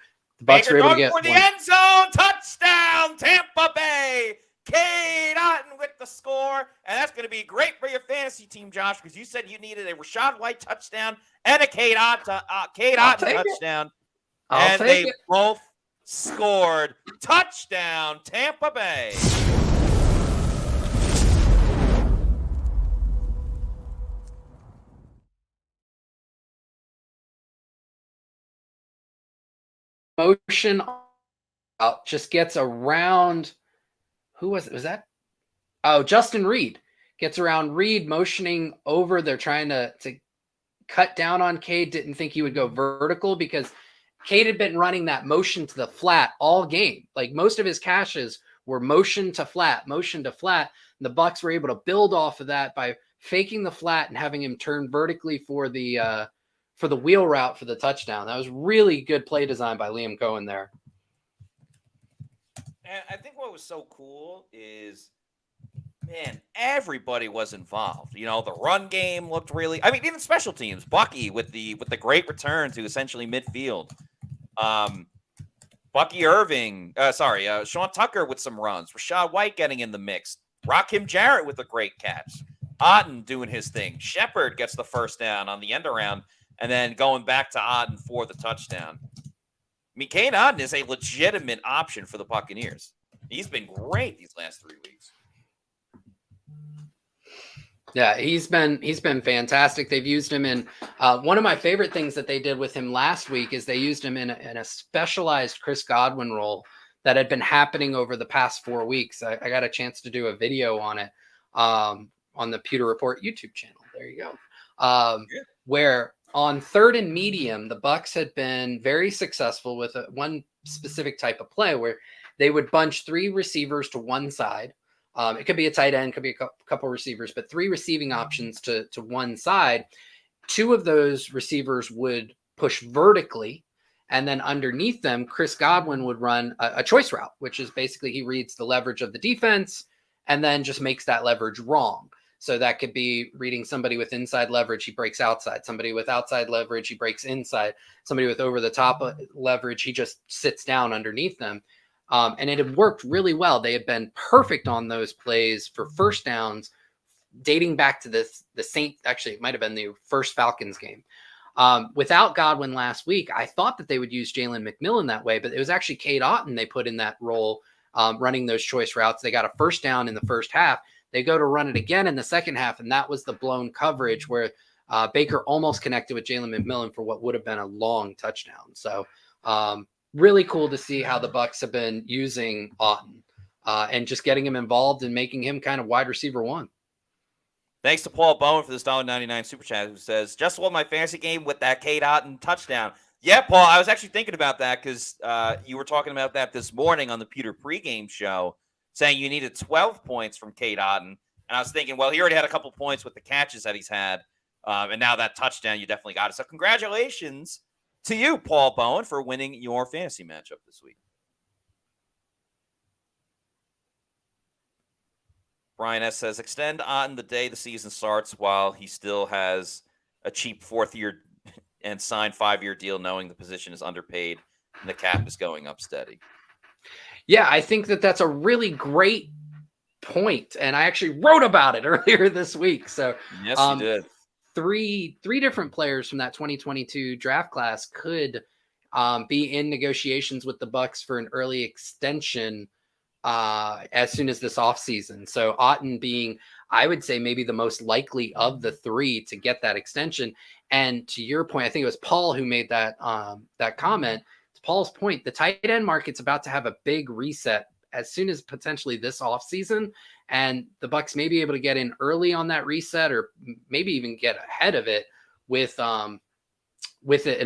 Bucs are able to get for the end zone, touchdown, Tampa Bay. Cade Otton with the score, and that's going to be great for your fantasy team, Josh, because you said you needed a Rachaad White touchdown and a Cade Otton touchdown, and they both scored. Touchdown, Tampa Bay. motion out, just gets around. Who was it? Was that? Oh, Justin Reed gets around Reed, motioning over. They're trying to cut down on Cade. Didn't think he would go vertical because Cade had been running that motion to the flat all game. Like most of his caches were motion to flat, motion to flat. And the Bucs were able to build off of that by faking the flat and having him turn vertically for the wheel route for the touchdown. That was really good play design by Liam Cohen there. And I think what was so cool is, man, everybody was involved. You know, the run game looked really. I mean, even special teams. Bucky with the great return to essentially midfield. Bucky Irving. Sean Tucker with some runs. Rashad White getting in the mix. Rakim Jarrett with a great catch. Otten doing his thing. Shepard gets the first down on the end around, and then going back to Otten for the touchdown. I mean, Kane Otten is a legitimate option for the Buccaneers. He's been great these last 3 weeks. Yeah, he's been fantastic. They've used him in one of my favorite things that they did with him last week is they used him in a specialized Chris Godwin role that had been happening over the past 4 weeks. I got a chance to do a video on it on the Pewter Report YouTube channel. There you go. Where on 3rd and medium, the Bucs had been very successful with one specific type of play where they would bunch 3 receivers to one side. It could be a tight end, could be a couple receivers, but 3 receiving options to one side. 2 of those receivers would push vertically, and then underneath them, Chris Godwin would run a choice route, which is basically he reads the leverage of the defense and then just makes that leverage wrong. So that could be reading somebody with inside leverage, he breaks outside. Somebody with outside leverage, he breaks inside. Somebody with over the top leverage, he just sits down underneath them. And it had worked really well. They had been perfect on those plays for first downs, dating back to the Saints. Actually, it might have been the first Falcons game. Without Godwin last week, I thought that they would use Jalen McMillan that way, but it was actually Cade Otton they put in that role, running those choice routes. They got a first down in the first half. They go to run it again in the second half, and that was the blown coverage where Baker almost connected with Jalen McMillan for what would have been a long touchdown. So really cool to see how the Bucs have been using Otton and just getting him involved and making him kind of wide receiver 1. Thanks to Paul Bowen for this $1.99 super chat, who says, just won my fantasy game with that Cade Otton touchdown. Yeah, Paul, I was actually thinking about that because you were talking about that this morning on the Pewter pregame show, saying you needed 12 points from Cade Otton. And I was thinking, well, he already had a couple points with the catches that he's had. And now that touchdown, you definitely got it. So congratulations to you, Paul Bowen, for winning your fantasy matchup this week. Brian S. says, extend on the day the season starts while he still has a cheap 4th-year and signed 5-year deal, knowing the position is underpaid and the cap is going up steady. Yeah, I think that that's a really great point. And I actually wrote about it earlier this week. So yes, you did. Three different players from that 2022 draft class could be in negotiations with the Bucs for an early extension as soon as this offseason. So Otton being, I would say, maybe the most likely of the 3 to get that extension. And to your point, I think it was Paul who made that comment. To Paul's point, the tight end market's about to have a big reset as soon as potentially this offseason. And the Bucs may be able to get in early on that reset, or maybe even get ahead of it with an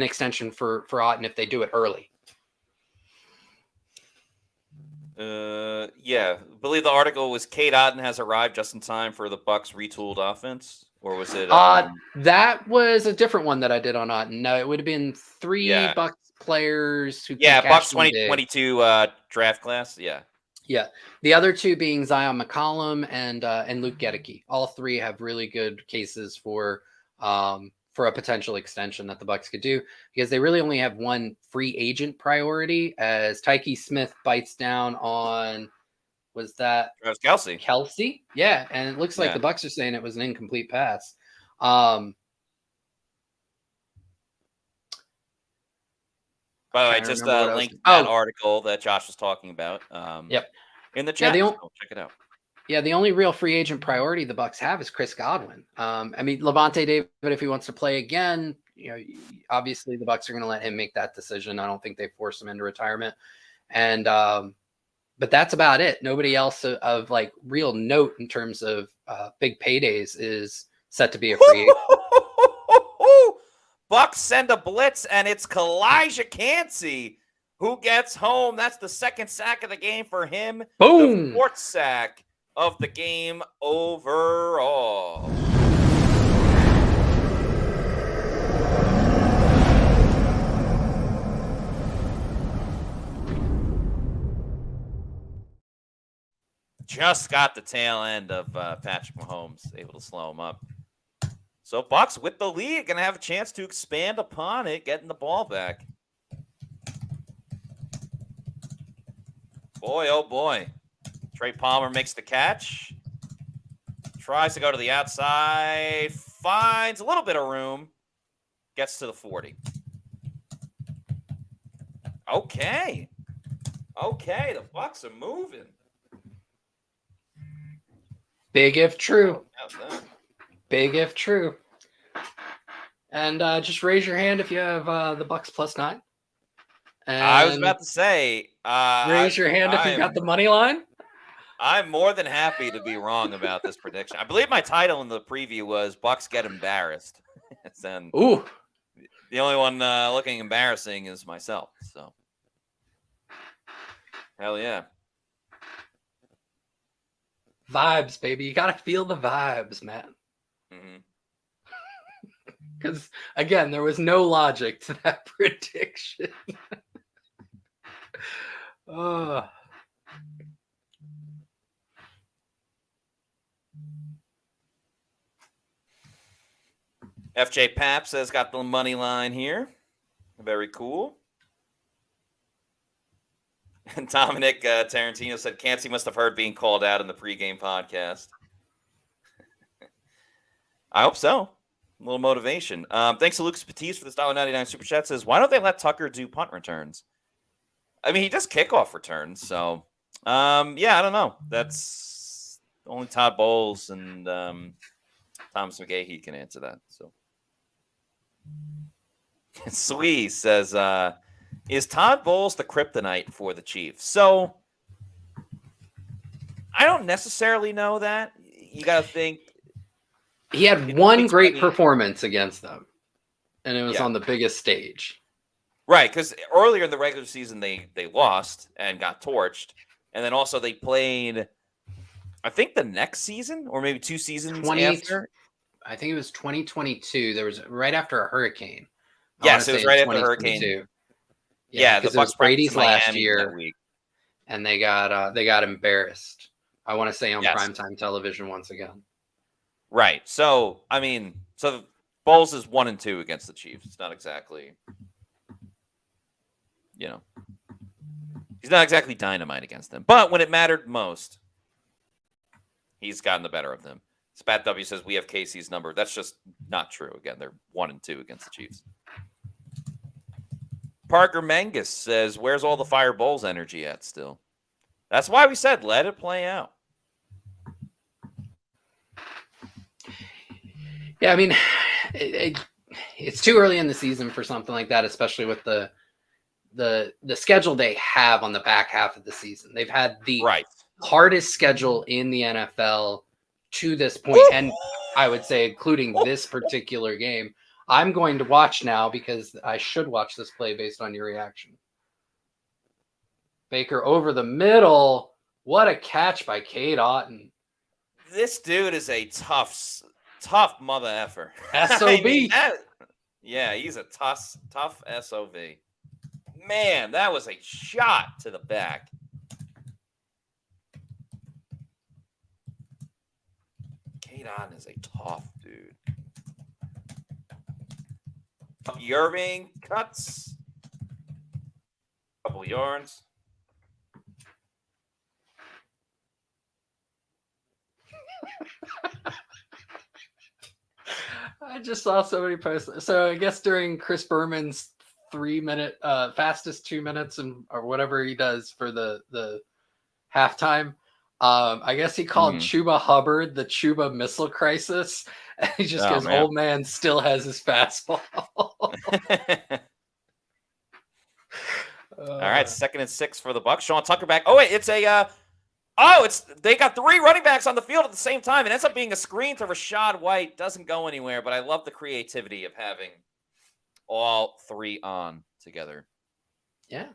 extension for Otton if they do it early. Yeah, I believe the article was Cade Otton has arrived just in time for the Bucs retooled offense, or was it? That was a different one that I did on Otton. No, it would have been 3 Bucs players who. Yeah, Bucs 2022 draft class. Yeah. Yeah, the other 2 being Zion McCollum and Luke Gedeke. All 3 have really good cases for a potential extension that the Bucs could do, because they really only have one free agent priority, as Tyke Smith bites down on, was that Travis Kelce? Kelce? Yeah, and it looks like the Bucs are saying it was an incomplete pass. By the way, just link that article that Josh was talking about. Yep. In the chat. Check it out. Yeah, the only real free agent priority the Bucs have is Chris Godwin. I mean, Levante David, if he wants to play again, obviously the Bucs are going to let him make that decision. I don't think they force him into retirement. And but that's about it. Nobody else of like real note in terms of big paydays is set to be a free agent. Bucs send a blitz, and it's Kalijah Cansey who gets home. That's the second sack of the game for him. Boom! The fourth sack of the game overall. Just got the tail end of Patrick Mahomes, able to slow him up. So Bucs with the lead, going to have a chance to expand upon it, getting the ball back. Boy, oh boy. Trey Palmer makes the catch. Tries to go to the outside. Finds a little bit of room. Gets to the 40. Okay. Okay, the Bucs are moving. Big if true. Big if true. And just raise your hand if you have the Bucs +9. And I was about to say, raise your hand if you got the money line. I'm more than happy to be wrong about this prediction. I believe my title in the preview was Bucs get embarrassed. And Ooh. the only one looking embarrassing is myself. So, hell yeah. Vibes, baby. You got to feel the vibes, man. Because, again, there was no logic to that prediction. Oh. FJ Pap says got the money line here. Very cool. And Dominic Tarantino said Cansey must have heard being called out in the pregame podcast. I hope so. A little motivation. Thanks to Lucas Patisse for this $1.99 super chat. Says, why don't they let Tucker do punt returns? I mean, he does kickoff returns. So, yeah, I don't know. That's only Todd Bowles and Thomas McGahee can answer that. So, Swee says, is Todd Bowles the kryptonite for the Chiefs? So, I don't necessarily know that. You got to think. He had one great performance against them, and it was on the biggest stage. Right, because earlier in the regular season, they lost and got torched. And then also they played, I think, the next season or maybe 2 seasons after. I think it was 2022. There was right after a hurricane. Yes, it was right after a hurricane. Yeah, the Bucs Brady's last year, and they got embarrassed. I want to say on primetime television once again. Right. So I mean, so Bowles is 1-2 against the Chiefs. It's not exactly, he's not exactly dynamite against them. But when it mattered most, he's gotten the better of them. Spat W says we have Casey's number. That's just not true. Again, they're 1-2 against the Chiefs. Parker Mangus says, where's all the Fire Bowles energy at still? That's why we said let it play out. Yeah, I mean, it's too early in the season for something like that, especially with the schedule they have on the back half of the season. They've had the hardest schedule in the NFL to this point, and I would say including this particular game. I'm going to watch now because I should watch this play based on your reaction. Baker over the middle. What a catch by Cade Otton. This dude is a tough mother effer. SOB. I mean, yeah, he's a tough SOB. Man, that was a shot to the back. Cade Otton is a tough dude. Irving cuts. Couple yards. I just saw somebody post. So I guess during Chris Berman's 3-minute fastest 2 minutes or whatever he does for the halftime, I guess he called Chuba Hubbard the Chuba Missile Crisis. And he just goes, man. old man still has his fastball. All right, 2nd and 6 for the Bucs. Sean Tucker back. Oh wait, it's a they got 3 running backs on the field at the same time. It ends up being a screen to Rachaad White. Doesn't go anywhere, but I love the creativity of having all 3 on together. Yeah.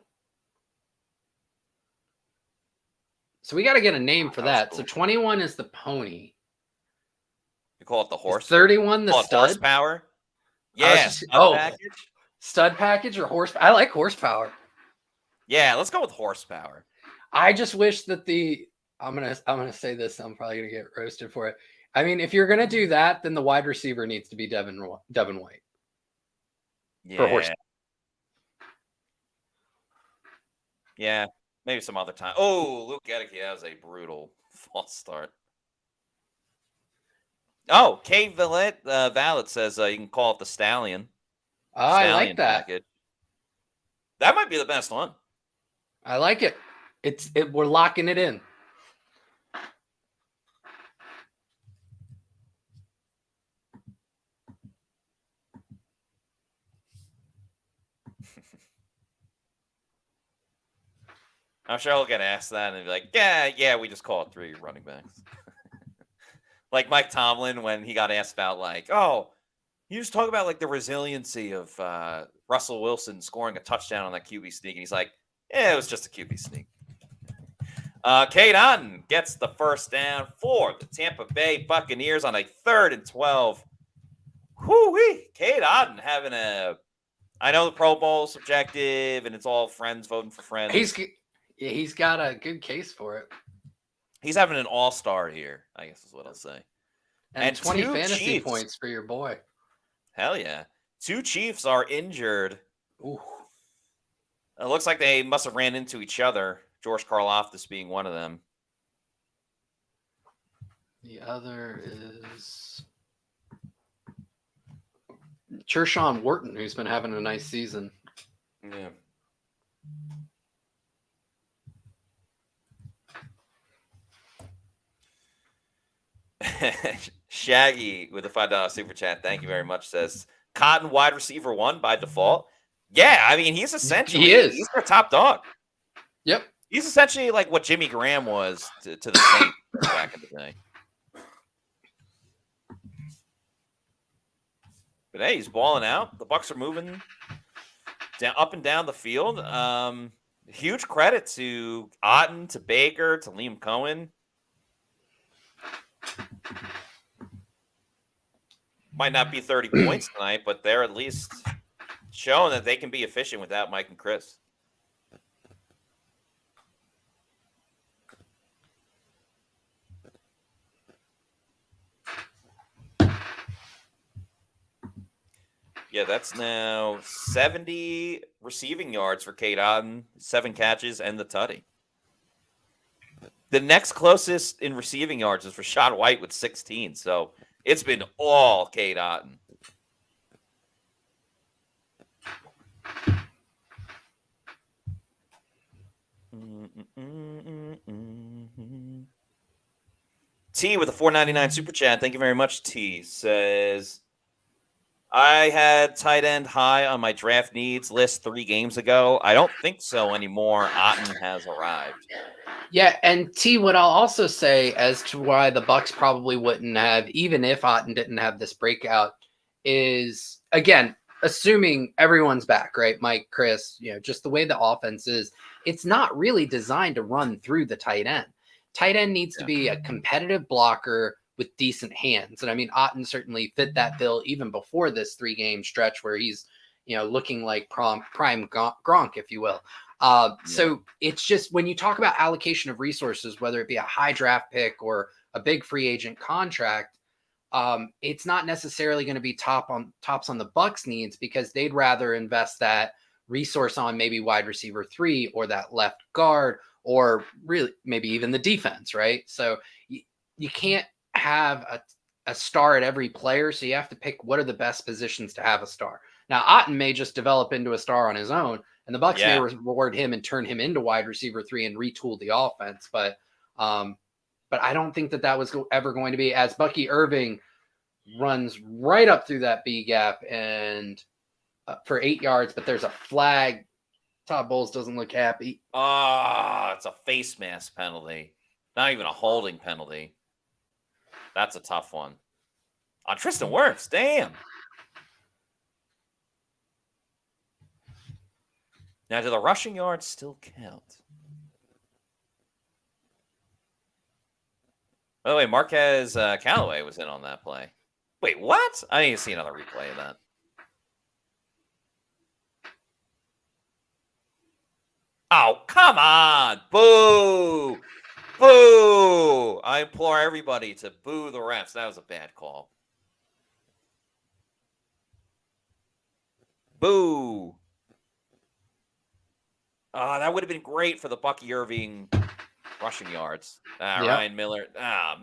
So we got to get a name for that. Cool. So 21 is the pony. You call it the horse. Is 31 the stud? Horsepower. Yeah. Package. Stud package or horse? I like horsepower. Yeah, let's go with horsepower. I just wish that I'm gonna say this. I'm probably gonna get roasted for it. I mean, if you're gonna do that, then the wide receiver needs to be Devin White. Yeah. For horsepower. Yeah. Maybe some other time. Oh, Luke Gedeke has a brutal false start. Oh, K Vallet says you can call it the Stallion. Oh, I like that. Package. That might be the best one. I like it. We're locking it in. I'm sure I'll get asked that and be like, yeah, we just call it 3 running backs. Like Mike Tomlin when he got asked about you just talk about the resiliency of Russell Wilson scoring a touchdown on that QB sneak. And he's like, yeah, it was just a QB sneak. Cade Otton gets the first down for the Tampa Bay Buccaneers on a 3rd and 12. Whoo-wee. Cade Otton having I know the Pro Bowl is subjective and it's all friends voting for friends. He's got a good case for it. He's having an all-star here, I guess is what I'll say. And 20 fantasy points for your boy. Hell yeah. 2 Chiefs are injured. Ooh. It looks like they must have ran into each other. George Karlaftis being one of them. The other is Chershawn Wharton, who's been having a nice season. Yeah. Shaggy with a $5 super chat. Thank you very much. Says Cotton wide receiver 1 by default. Yeah, I mean he's essentially he's their top dog. Yep. He's essentially like what Jimmy Graham was to the Saints back in the day. But hey, he's balling out. The Bucs are moving up and down the field. Huge credit to Otton, to Baker, to Liam Cohen. Might not be 30 points tonight, but they're at least showing that they can be efficient without Mike and Chris. Yeah, that's now 70 receiving yards for Cade Otton, 7 catches, and the tutty. The next closest in receiving yards is Rachaad White with 16. So it's been all Cade Otton. T with a $4.99 super chat. Thank you very much, T. Says, I had tight end high on my draft needs list 3 games ago. I don't think so anymore. Otton has arrived. Yeah, and T, what I'll also say as to why the Bucs probably wouldn't have, even if Otton didn't have this breakout, is, again, assuming everyone's back, right? Mike, Chris, just the way the offense is, it's not really designed to run through the tight end. Tight end needs to be a competitive blocker with decent hands. And I mean, Otton certainly fit that bill even before this 3-game stretch where he's, looking like prime Gronk, if you will. So it's just when you talk about allocation of resources, whether it be a high draft pick or a big free agent contract, it's not necessarily going to be tops on the Bucs needs because they'd rather invest that resource on maybe wide receiver 3 or that left guard or really maybe even the defense, right? So you can't have a star at every player. So you have to pick what are the best positions to have a star. Now, Otton may just develop into a star on his own, and the Bucs may reward him and turn him into wide receiver 3 and retool the offense. But but I don't think that was ever going to be, as Bucky Irving runs right up through that B gap and for 8 yards, but there's a flag. Todd Bowles doesn't look happy. It's a face mask penalty. Not even a holding penalty. That's a tough one. On Tristan Wirfs, damn. Now, do the rushing yards still count? By the way, Marquez Callaway was in on that play. Wait, what? I need to see another replay of that. Oh, come on. Boo. Boo. I implore everybody to boo the refs. That was a bad call. Boo. That would have been great for the Bucky Irving rushing yards. Yep. Ryan Miller.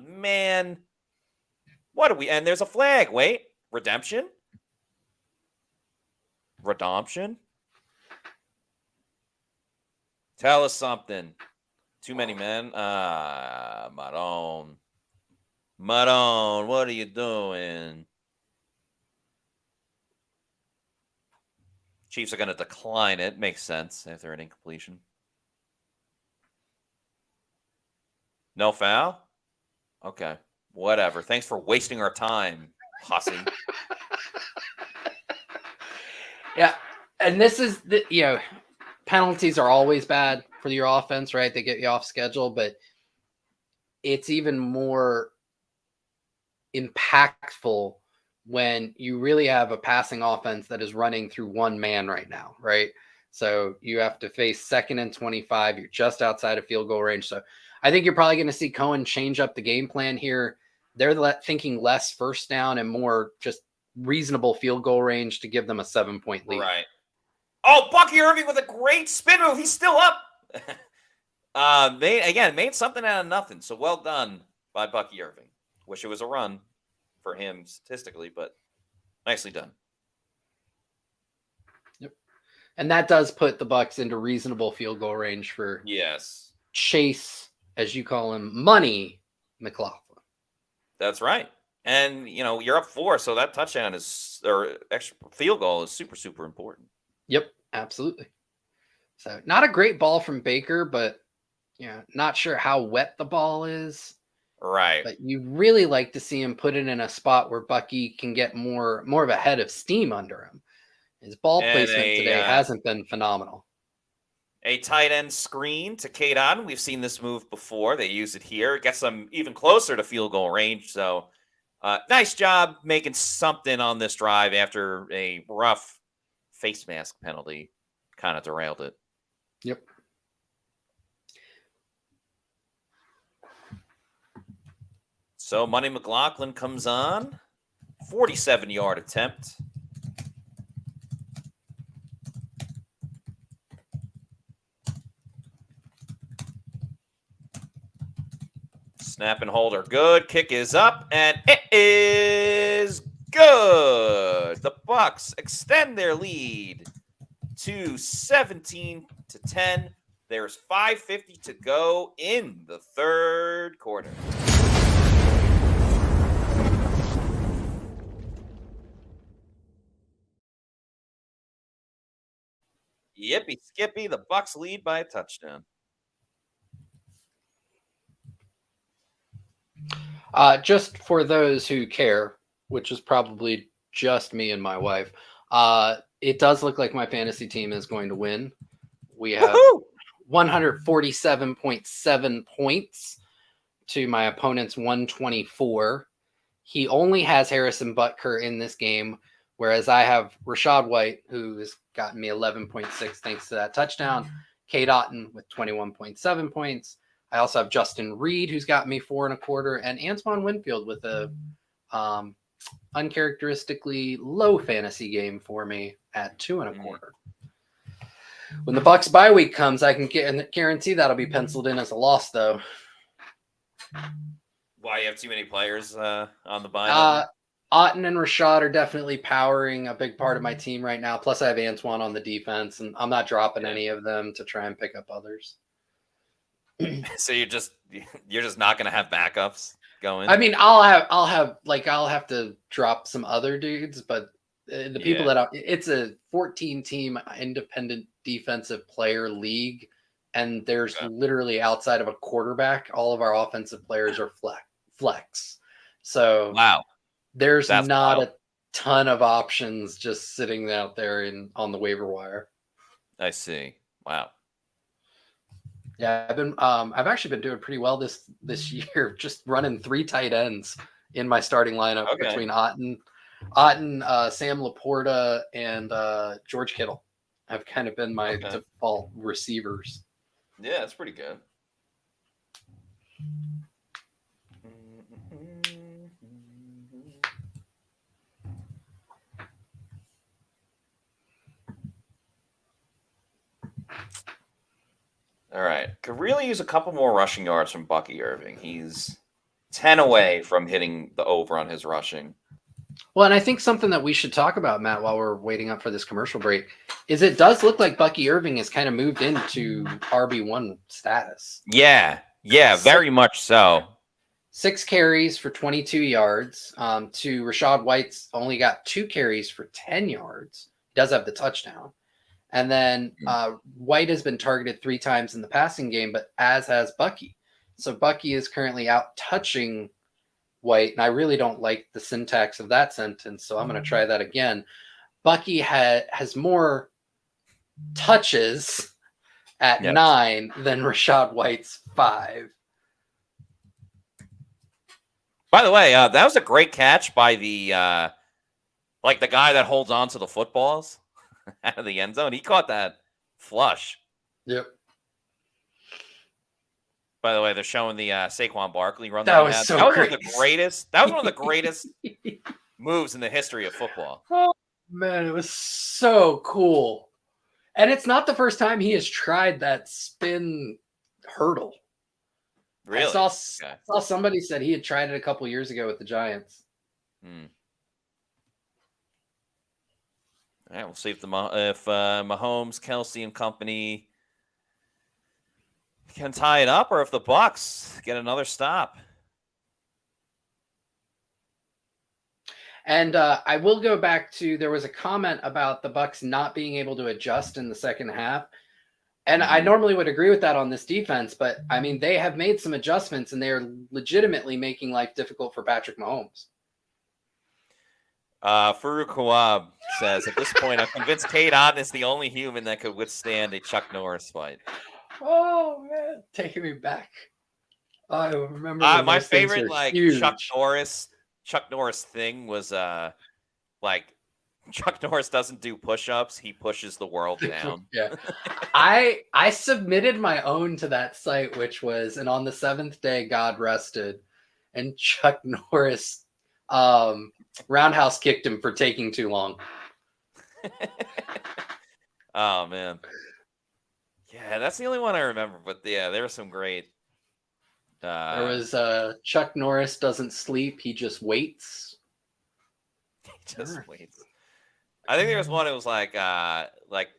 Man. What do we... And there's a flag. Wait. Redemption? Redemption? Tell us something. Too many men. Maron. Maron, what are you doing? Chiefs are going to decline it. Makes sense after an incompletion. No foul? Okay. Whatever. Thanks for wasting our time, hussy. Yeah. And this is, penalties are always bad for your offense, right? They get you off schedule, but it's even more impactful when you really have a passing offense that is running through one man right now, right? So you have to face 2nd and 25. You're just outside of field goal range. So I think you're probably going to see Cohen change up the game plan here. They're thinking less first down and more just reasonable field goal range to give them a 7-point lead. Right. Oh, Bucky Irving with a great spin move. He's still up. Made something out of nothing. So well done by Bucky Irving. Wish it was a run for him statistically, but nicely done. Yep. And that does put the Bucs into reasonable field goal range for Chase, as you call him, Money McLaughlin. That's right. And, you're up 4, so that touchdown or extra field goal is super, super important. Yep, absolutely. So not a great ball from Baker, but not sure how wet the ball is. Right. But you really like to see him put it in a spot where Bucky can get more of a head of steam under him. His ball placement today hasn't been phenomenal. A tight end screen to Kate Otten. We've seen this move before. They use it here. It gets them even closer to field goal range. So nice job making something on this drive after a rough face mask penalty kind of derailed it. Yep. So Money McLaughlin comes on. 47-yard attempt. Snap and hold are good. Kick is up, and it is good. The Bucs extend their lead to 17-10. There's 5:50 to go in the third quarter. Yippee skippy, the Bucs lead by a touchdown. Just for those who care, which is probably just me and my wife, it does look like my fantasy team is going to win. We have 147.7 points to my opponent's 124. He only has Harrison Butker in this game, whereas I have Rachaad White, who has gotten me 11.6 thanks to that touchdown. Kate Otten with 21.7 points. I also have Justin Reed, who's got me 4.25, and Antoine Winfield with a uncharacteristically low fantasy game for me at 2.25. When the Bucs bye week comes, I can guarantee that'll be penciled in as a loss, though. Why, you have too many players on the bye? Otten and Rachaad are definitely powering a big part of my team right now. Plus, I have Antoine on the defense, and I'm not dropping any of them to try and pick up others. So you're just not going to have backups going. I mean, I'll have to drop some other dudes, but the people it's a 14-team independent defensive player league, and there's literally outside of a quarterback, all of our offensive players are flex. So wow, there's that's not wild. a ton of options just sitting out there on the waiver wire. I see. Wow. Yeah, I've actually been doing pretty well this year, just running 3 tight ends in my starting lineup between Otten, Sam Laporta, and George Kittle. Have kind of been my default receivers. Yeah, that's pretty good. All right. Could really use a couple more rushing yards from Bucky Irving. He's 10 away from hitting the over on his rushing. Well, and I think something that we should talk about, Matt, while we're waiting up for this commercial break, is it does look like Bucky Irving has kind of moved into RB1 status. Yeah, very much so. 6 carries for 22 yards. To Rachaad White's only got 2 carries for 10 yards. He does have the touchdown. And then White has been targeted 3 times in the passing game, but as has Bucky. So Bucky is currently out touching White, and I really don't like the syntax of that sentence, so I'm going to try that again. Bucky has more touches at 9 than Rachaad White's 5. By the way, that was a great catch by the the guy that holds on to the footballs out of the end zone. He caught that flush. Yep. By the way, they're showing the Saquon Barkley run. That was so that was great. one of the greatest. That was one of the greatest moves in the history of football. Oh man, it was so cool. And it's not the first time he has tried that spin hurdle. Really? I saw somebody said he had tried it a couple years ago with the Giants. All right, we'll see if Mahomes, Kelsey, and company can tie it up, or if the Bucs get another stop. And I will go back to, there was a comment about the Bucs not being able to adjust in the second half. And I normally would agree with that on this defense, but I mean, they have made some adjustments and they are legitimately making life difficult for Patrick Mahomes. Farouk Kawab says, at this point, I'm convinced Cade Otton is the only human that could withstand a Chuck Norris fight. Oh, man. Taking me back. I remember my favorite Chuck Norris thing was Chuck Norris doesn't do push-ups. He pushes the world down. Yeah. I submitted my own to that site, which was, and on the 7th day, God rested. And Chuck Norris roundhouse kicked him for taking too long. Oh, man. Yeah, that's the only one I remember. But yeah, there were some great. There was Chuck Norris doesn't sleep. He just waits. He just waits. I think there was one. It was like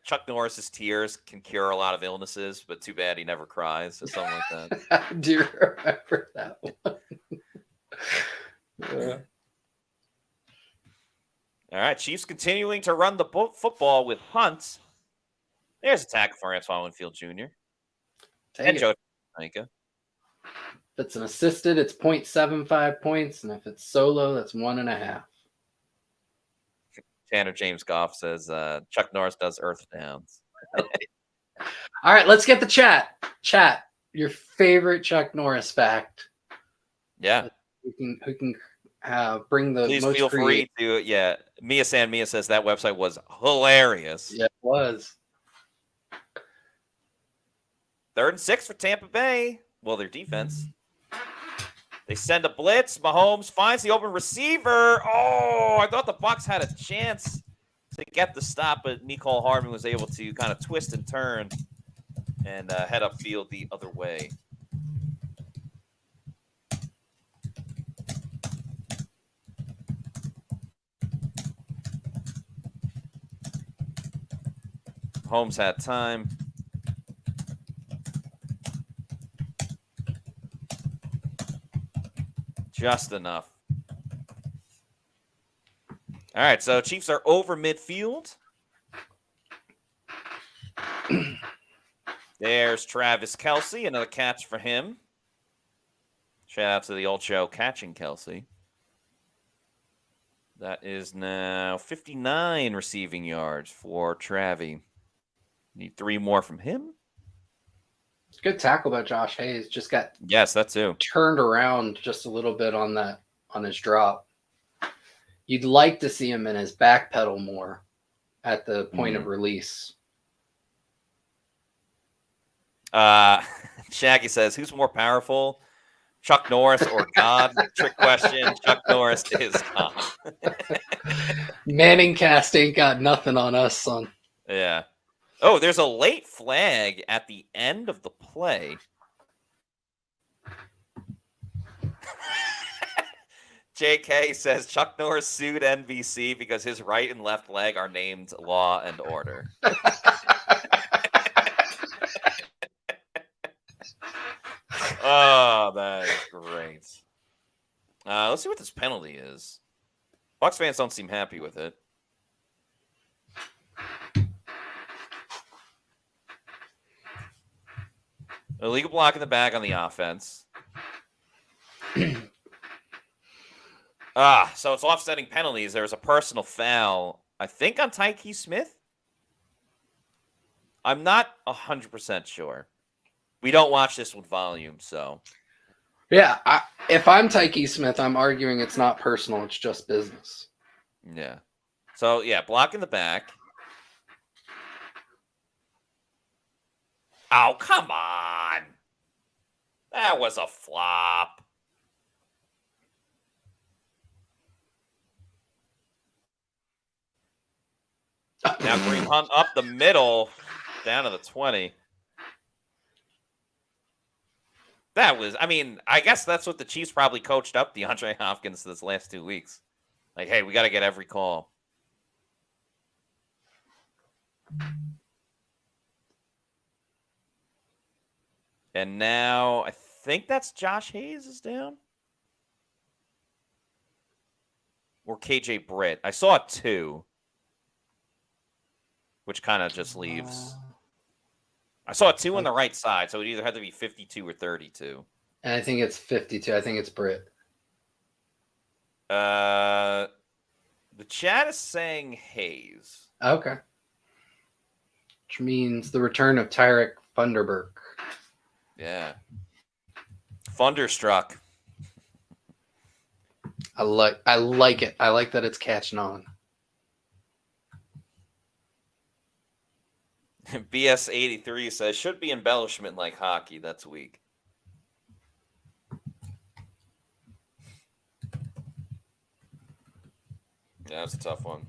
Chuck Norris's tears can cure a lot of illnesses, but too bad he never cries, or something like that. I do remember that one. Yeah. All right, Chiefs continuing to run the football with punts. There's a tackle for Antoine Winfield Jr. And Joe If it's an assisted, it's 0.75 points, and if it's solo, that's 1.5. Tanner James Goff says Chuck Norris does earth downs. All right, let's get the chat. Chat, your favorite Chuck Norris fact. Yeah. Who can bring the Please most feel free to, yeah. Mia says that website was hilarious. Yeah, it was. 3rd and 6 for Tampa Bay. Well, their defense. They send a blitz. Mahomes finds the open receiver. Oh, I thought the Bucs had a chance to get the stop, but Mecole Hardman was able to kind of twist and turn and head upfield the other way. Mahomes had time. Just enough. All right, so Chiefs are over midfield. There's Travis Kelce, another catch for him. Shout out to the old show, Catching Kelce. That is now 59 receiving yards for Travie. Need 3 more from him. Good tackle by Josh Hayes. Just got that too. Turned around just a little bit on his drop. You'd like to see him in his back pedal more at the point of release. Shaggy says, who's more powerful, Chuck Norris or God? Trick question. Chuck Norris is God. Manning cast ain't got nothing on us, son. Yeah. Oh, there's a late flag at the end of the play. JK says Chuck Norris sued NBC because his right and left leg are named Law and Order. Oh, that is great. Let's see what this penalty is. Bucs fans don't seem happy with it. Illegal block in the back on the offense. So it's offsetting penalties. There was a personal foul, I think, on Tyke Smith. I'm not 100% sure. We don't watch this with volume, so. Yeah, if I'm Tyke Smith, I'm arguing it's not personal. It's just business. Yeah. So, yeah, block in the back. Oh, come on. That was a flop. Now Green Hunt up the middle, down to the 20. That was, I mean, I guess that's what the Chiefs probably coached up DeAndre Hopkins this last 2 weeks. Like, hey, we got to get every call. And now I think that's Josh Hayes is down. Or KJ Britt. I saw 2. Which kind of just leaves. I saw 2 on the right side, so it either had to be 52 or 32. And I think it's 52. I think it's Britt. The chat is saying Hayes. Okay. Which means the return of Tyrek Thunderberg. Yeah. Thunderstruck. I like it. I like that it's catching on. BS83 says, should be embellishment like hockey. That's weak. Yeah, that's a tough one.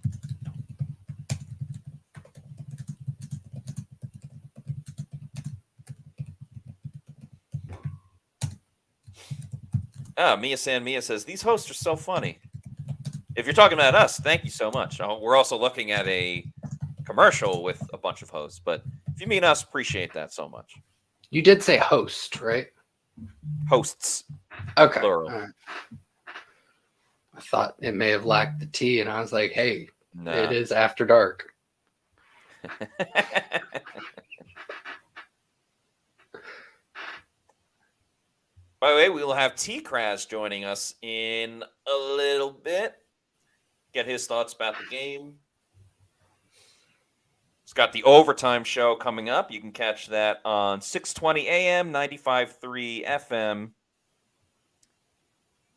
Mia San Mia says, these hosts are so funny. If you're talking about us, thank you so much. We're also looking at a commercial with a bunch of hosts, but if you mean us, appreciate that so much. You did say host, right? Hosts. Okay. Plural. Right. I thought it may have lacked the T, and I was like, hey, Nah. It is after dark. By the way, we will have T-Kraz joining us in a little bit. Get his thoughts about the game. It's got the overtime show coming up. You can catch that on 6:20 a.m., 95.3 FM,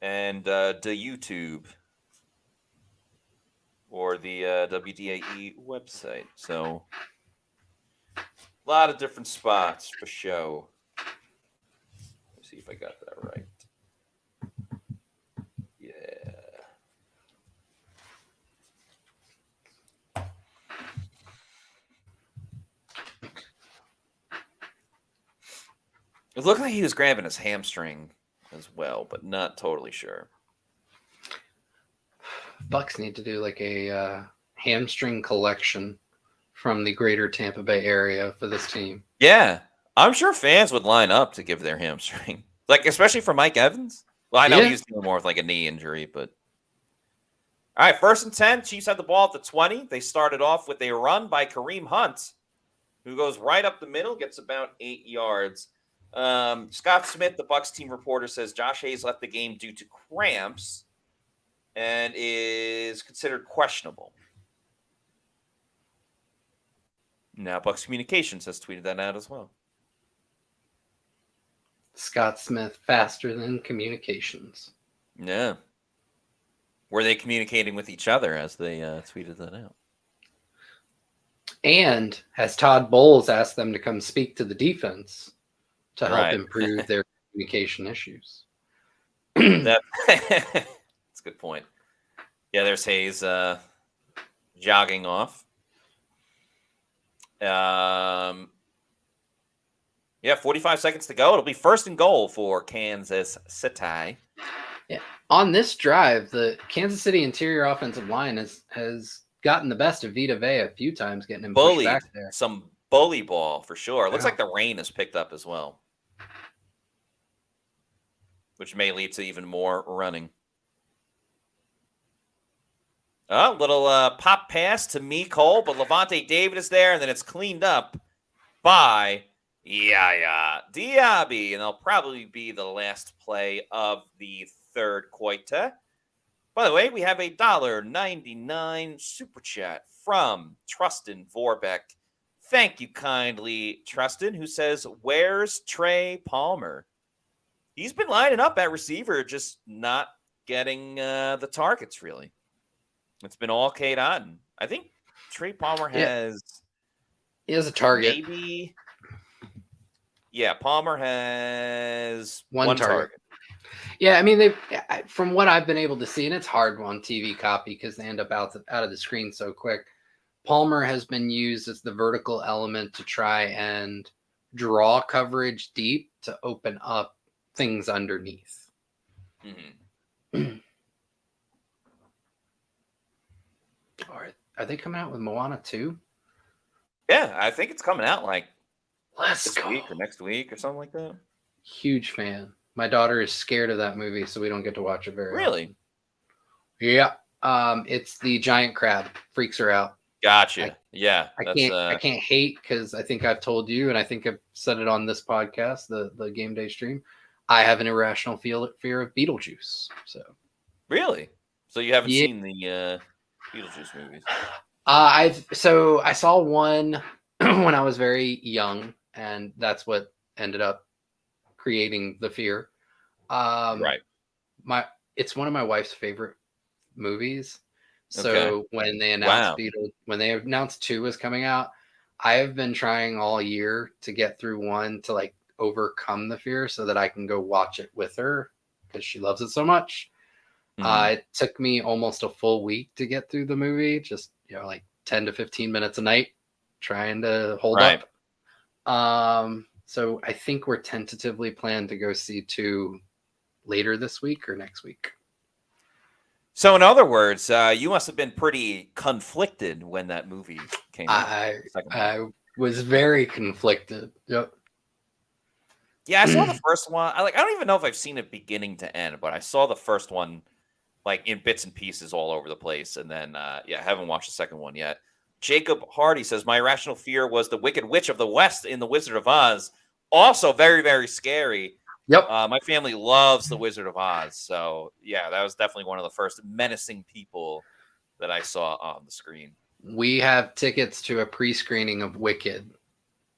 and the YouTube or the WDAE website. So a lot of different spots for show. Let's see if I got that right. Yeah. It looked like he was grabbing his hamstring as well, but not totally sure. Bucs need to do like a hamstring collection from the greater Tampa Bay area for this team. Yeah, I'm sure fans would line up to give their hamstring. Like, especially for Mike Evans. Well, I know Yeah. he's dealing more with like a knee injury, but all right, 1st and 10. Chiefs had the ball at the 20. They started off with a run by Kareem Hunt, who goes right up the middle, gets about 8 yards. Scott Smith, the Bucs team reporter, says Josh Hayes left the game due to cramps and is considered questionable. Now, Bucs Communications has tweeted that out as well. Scott Smith, faster than communications. Yeah. Were they communicating with each other as they tweeted that out? And has Todd Bowles asked them to come speak to the defense to help Right. improve their communication issues. That's a good point. Yeah, there's Hayes jogging off. Yeah, 45 seconds to go. It'll be 1st and goal for Kansas City. Yeah. On this drive, the Kansas City interior offensive line has gotten the best of Vita Vea a few times, getting him pushed Bullied. back there. Some bully ball for sure. Looks Yeah. like the rain has picked up as well, which may lead to even more running. A little pop pass to me, Cole, but Levante David is there, and then it's cleaned up by Yaya Diaby, and they'll probably be the last play of the third quarter. By the way, we have a $1.99 super chat from Trustin Vorbeck. Thank you kindly, Trustin, who says, "Where's Trey Palmer?" He's been lining up at receiver, just not getting the targets, really. It's been all Cade Otton. I think Trey Palmer has... He has a target. Maybe... Yeah, Palmer has One target. Yeah, I mean, from what I've been able to see, and it's hard on TV copy because they end up out of the screen so quick, Palmer has been used as the vertical element to try and draw coverage deep to open up things underneath. Mm-hmm. Are they coming out with Moana 2? Yeah, I think it's coming out like Let's this go. week or next week or something like that. Huge fan. My daughter is scared of that movie, so we don't get to watch it very Really? often. Yeah. It's the giant crab. Freaks her out. Gotcha. I can't hate because I think I've told you, and I think I've said it on this podcast, the Game Day stream. I have an irrational fear of Beetlejuice. So Really? So you haven't seen the Beetlejuice movies? I saw one when I was very young, and that's what ended up creating the fear. Right. It's one of my wife's favorite movies. So Okay. when they announced when they announced 2 was coming out, I have been trying all year to get through 1 to like overcome the fear so that I can go watch it with her because she loves it so much. Mhm. It took me almost a full week to get through the movie, just like 10 to 15 minutes a night trying to hold Right. up. So I think we're tentatively planned to go see 2 later this week or next week. So in other words, you must have been pretty conflicted when that movie came out. I was very conflicted. Yep. Yeah, I saw the first one. I don't even know if I've seen it beginning to end, but I saw the first one like in bits and pieces all over the place, and then I haven't watched the second one yet. Jacob Hardy says my irrational fear was the Wicked Witch of the West in The Wizard of Oz. Also very, very scary. Yep. My family loves The Wizard of Oz, so yeah, that was definitely one of the first menacing people that I saw on the screen. We have tickets to a pre-screening of Wicked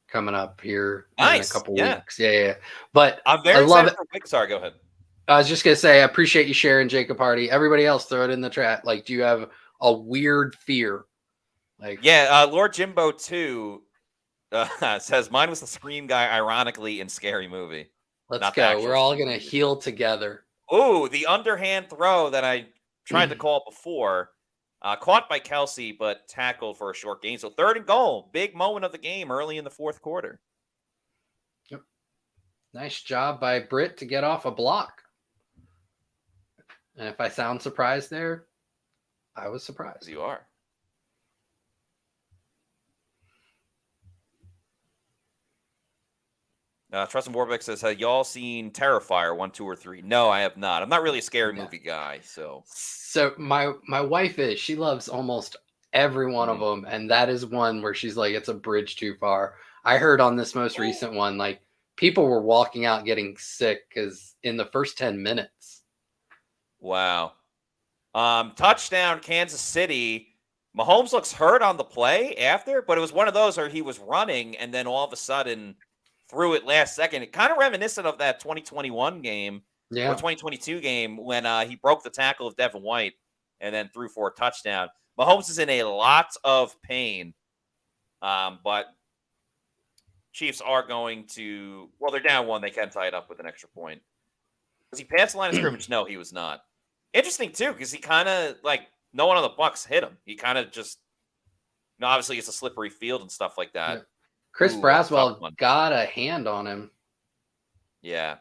coming up here in a couple weeks. Yeah. But I'm very excited for Wicked. Sorry, go ahead. I was just gonna say I appreciate you sharing, Jacob Hardy. Everybody else, throw it in the chat. Like, do you have a weird fear? Like, Lord Jimbo 2 says mine was the Scream guy, ironically, in Scary Movie. Let's go. We're all gonna heal together. Oh, the underhand throw that I tried to call before, caught by Kelsey, but tackled for a short gain. So 3rd and goal, big moment of the game early in the 4th quarter. Yep. Nice job by Britt to get off a block. And if I sound surprised there, I was surprised. You are. Trustin Warbeck says, "Have y'all seen Terrifier 1, 2, or 3?" No, I have not. I'm not really a scary movie guy, so. So my wife is. She loves almost every one of them, and that is one where she's like, it's a bridge too far. I heard on this most recent one, like people were walking out getting sick because in the first 10 minutes. Wow. Touchdown, Kansas City. Mahomes looks hurt on the play after, but it was one of those where he was running and then all of a sudden threw it last second. It kind of reminiscent of that 2021 game or 2022 game when he broke the tackle of Devin White and then threw for a touchdown. Mahomes is in a lot of pain, but Chiefs are going to, well, they're down 1. They can tie it up with an extra point. Was he past the line of scrimmage? No, he was not. Interesting, too, because he kind of, like, no one on the Bucs hit him. He kind of just, obviously it's a slippery field and stuff like that. Yeah. Chris Braswell got a hand on him. Yeah.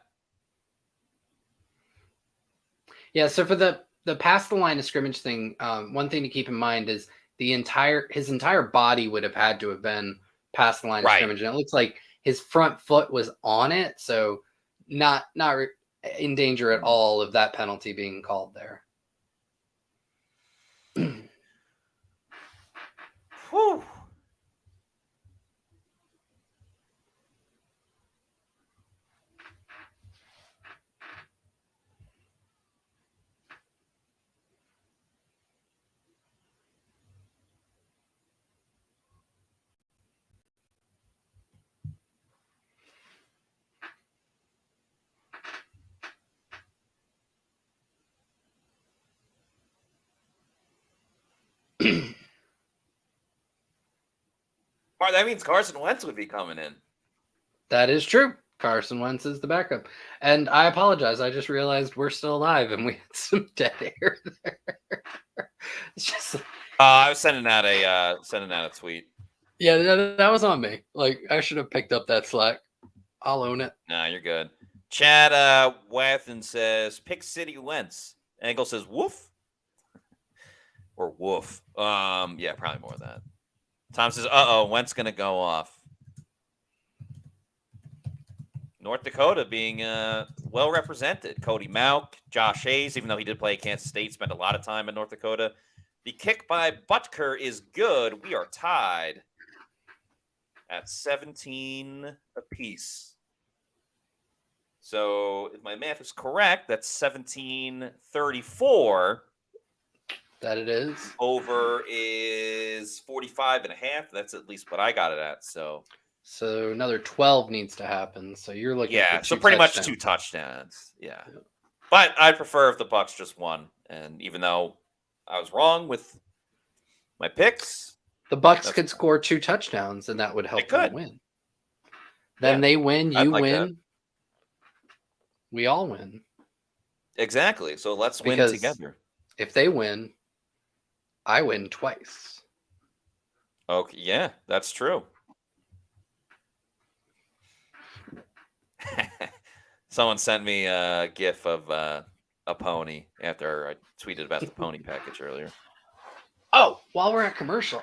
Yeah, so for the past the line of scrimmage thing, one thing to keep in mind is his entire body would have had to have been past the line of scrimmage. And it looks like his front foot was on it, so not in danger at all of that penalty being called there. Whew. That means Carson Wentz would be coming in. That is true. Carson Wentz is the backup. And I apologize. I just realized we're still alive and we had some dead air there. It's just I was sending out a tweet. Yeah, that was on me. Like, I should have picked up that slack. I'll own it. Nah, you're good. Chad Wathen says, "Pick City Wentz." Angle says, "Woof." Or woof. Yeah, probably more of that. Tom says, Wentz going to go off. North Dakota being well represented. Cody Mauch, Josh Hayes, even though he did play at Kansas State, spent a lot of time in North Dakota. The kick by Butker is good. We are tied at 17 apiece. So if my math is correct, that's 17-34. That it is. Over is 45.5. That's at least what I got it at. So another 12 needs to happen. So you're looking at so pretty much 2 touchdowns. Yeah. But I prefer if the Bucs just won. And even though I was wrong with my picks, the Bucs could score 2 touchdowns and that would help them win. Then they win, you win. That. We all win. Exactly. So let's win together. If they win, I win twice. Okay, yeah, that's true. Someone sent me a GIF of a pony after I tweeted about the pony package earlier. Oh, while we're at commercial,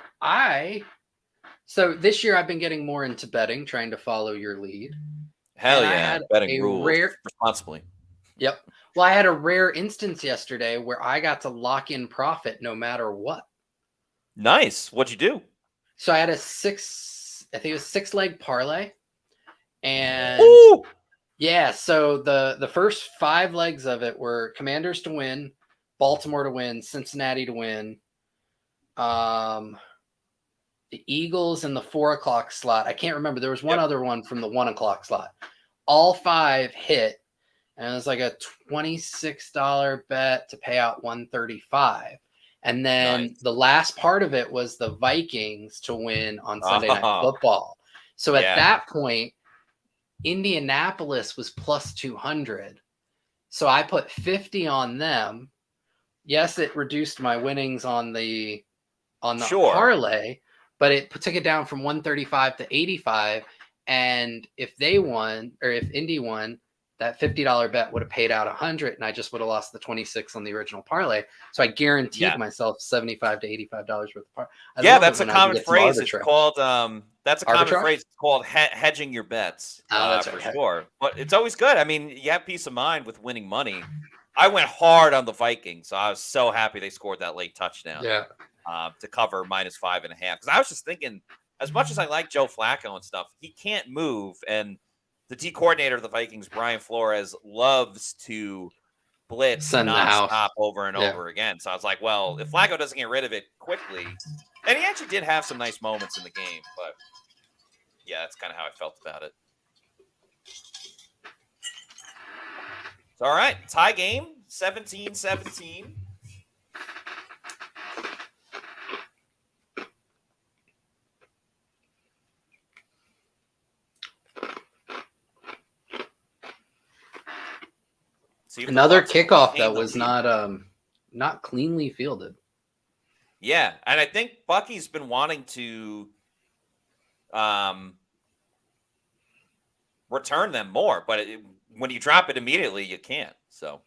so this year I've been getting more into betting, trying to follow your lead. Hell yeah, betting rules responsibly. Yep. Well, I had a rare instance yesterday where I got to lock in profit no matter what. Nice. What'd you do? So I had a 6-leg parlay. And Ooh! Yeah, so the first 5 legs of it were Commanders to win, Baltimore to win, Cincinnati to win, the Eagles in the 4 o'clock slot. I can't remember. There was one other one from the 1 o'clock slot. All 5 hit. And it was like a $26 bet to pay out $135. And then the last part of it was the Vikings to win on Sunday Night Football. So at that point, Indianapolis was plus 200. So I put 50 on them. Yes, it reduced my winnings on the parlay, but it took it down from 135 to 85. And if they won, or if Indy won, that $50 bet would have paid out 100, and I just would have lost the 26 on the original parlay. So I guaranteed myself $75 to $85 worth of parlay. Yeah, that's a common phrase. It's called that's a common Arbitrage? phrase. It's called hedging your bets. That's for right. sure. But it's always good. I mean, you have peace of mind with winning money. I went hard on the Vikings, so I was so happy they scored that late touchdown. Yeah. To cover -5.5. Because I was just thinking, as much as I like Joe Flacco and stuff, he can't move. And the D coordinator of the Vikings, Brian Flores, loves to blitz Send the house. nonstop over and over again. So I was like, well, if Flacco doesn't get rid of it quickly, and he actually did have some nice moments in the game, but yeah, that's kind of how I felt about it. So, all right, tie game, 17-17. Another kickoff that was not cleanly fielded. Yeah, and I think Bucky's been wanting to return them more, but when you drop it immediately, you can't. So,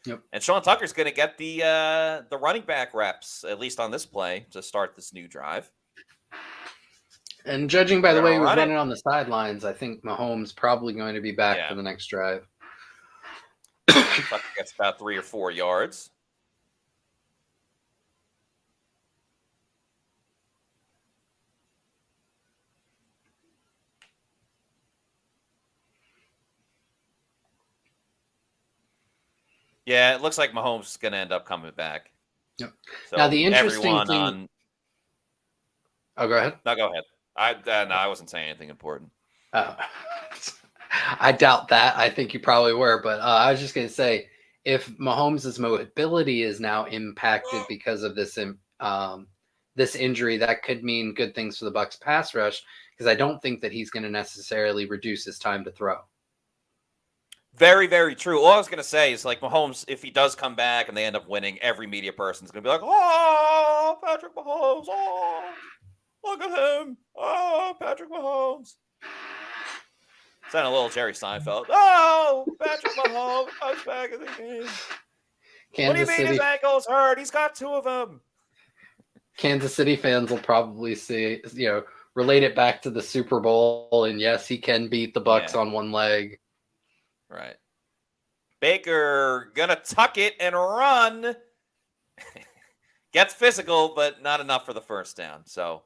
and Sean Tucker's going to get the running back reps, at least on this play, to start this new drive. And judging by the way he was running on the sidelines, I think Mahomes probably going to be back for the next drive. Tucker gets about 3 or 4 yards. Yeah, it looks like Mahomes is going to end up coming back. Yep. So now the interesting thing. Oh, go ahead. No, go ahead. I wasn't saying anything important. I doubt that. I think you probably were, but I was just going to say, if Mahomes' mobility is now impacted because of this this injury, that could mean good things for the Bucs pass rush, because I don't think that he's going to necessarily reduce his time to throw. Very, very true. All I was going to say is, like, Mahomes, if he does come back and they end up winning, every media person's going to be like, oh, Patrick Mahomes, oh, look at him, oh, Patrick Mahomes. Sound a little Jerry Seinfeld. Oh, Patrick Mahomes comes back in the game. What do you mean his ankle's hurt? He's got 2 of them. Kansas City fans will probably relate it back to the Super Bowl, and yes, he can beat the Bucs on one leg. Right. Baker gonna tuck it and run. Gets physical, but not enough for the first down. So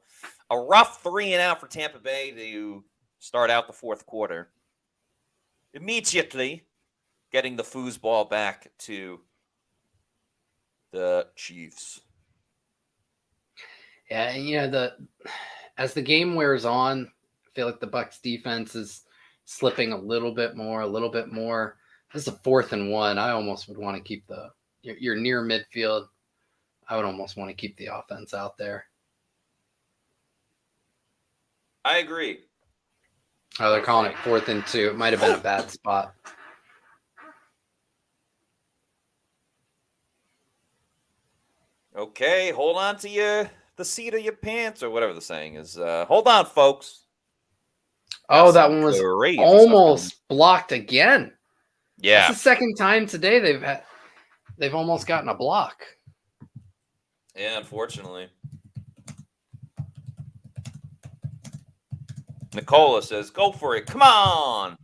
a rough 3 and out for Tampa Bay to start out the fourth quarter. Immediately getting the foosball back to the Chiefs. Yeah, and as the game wears on, I feel like the Bucs defense is slipping a little bit more. This is a 4th and 1. I almost would want to keep you're near midfield. I would almost want to keep the offense out there. I agree. Oh, they're calling it 4th and 2. It might have been a bad spot. Okay, hold on to the seat of your pants, or whatever the saying is. Hold on, folks. Oh, that one was almost blocked again. Yeah, it's the second time today they've almost gotten a block. Yeah, unfortunately. Nicola says, "Go for it! Come on!"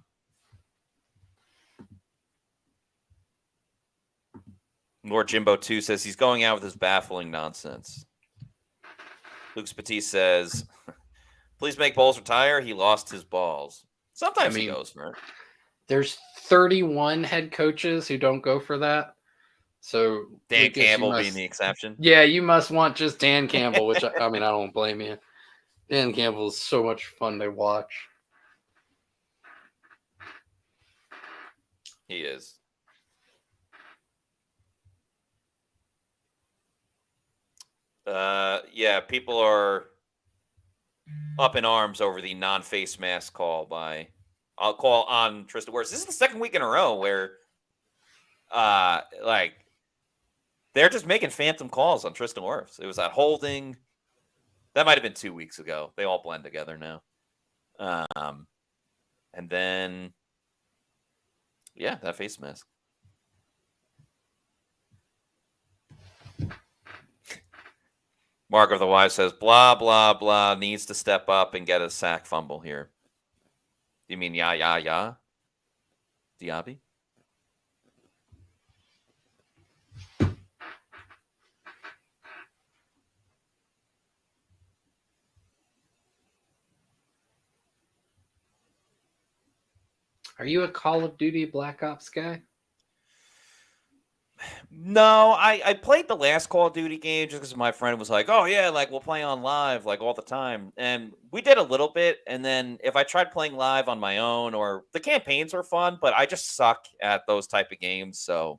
Lord Jimbo 2 says he's going out with his baffling nonsense. Luke Petit says, "Please make Bowles retire. He lost his balls." Sometimes he goes for it. There's 31 head coaches who don't go for that. So Dan Campbell being the exception. Yeah, you must want just Dan Campbell, which I don't blame you. Dan Campbell is so much fun to watch. He is. Yeah, people are up in arms over the non-face mask call by I'll call on Tristan Wirfs. This is the second week in a row where they're just making phantom calls on Tristan Wirfs. It was that holding. That might have been 2 weeks ago. They all blend together now. And then Yeah, that face mask. Mark of the Wise says, blah, blah, blah, needs to step up and get a sack fumble here. You mean ya? Diaby? Are you a Call of Duty Black Ops guy? No, I played the last Call of Duty game just because my friend was like, oh, yeah, like we'll play on live like all the time. And we did a little bit. And then if I tried playing live on my own, or the campaigns were fun, but I just suck at those type of games. So,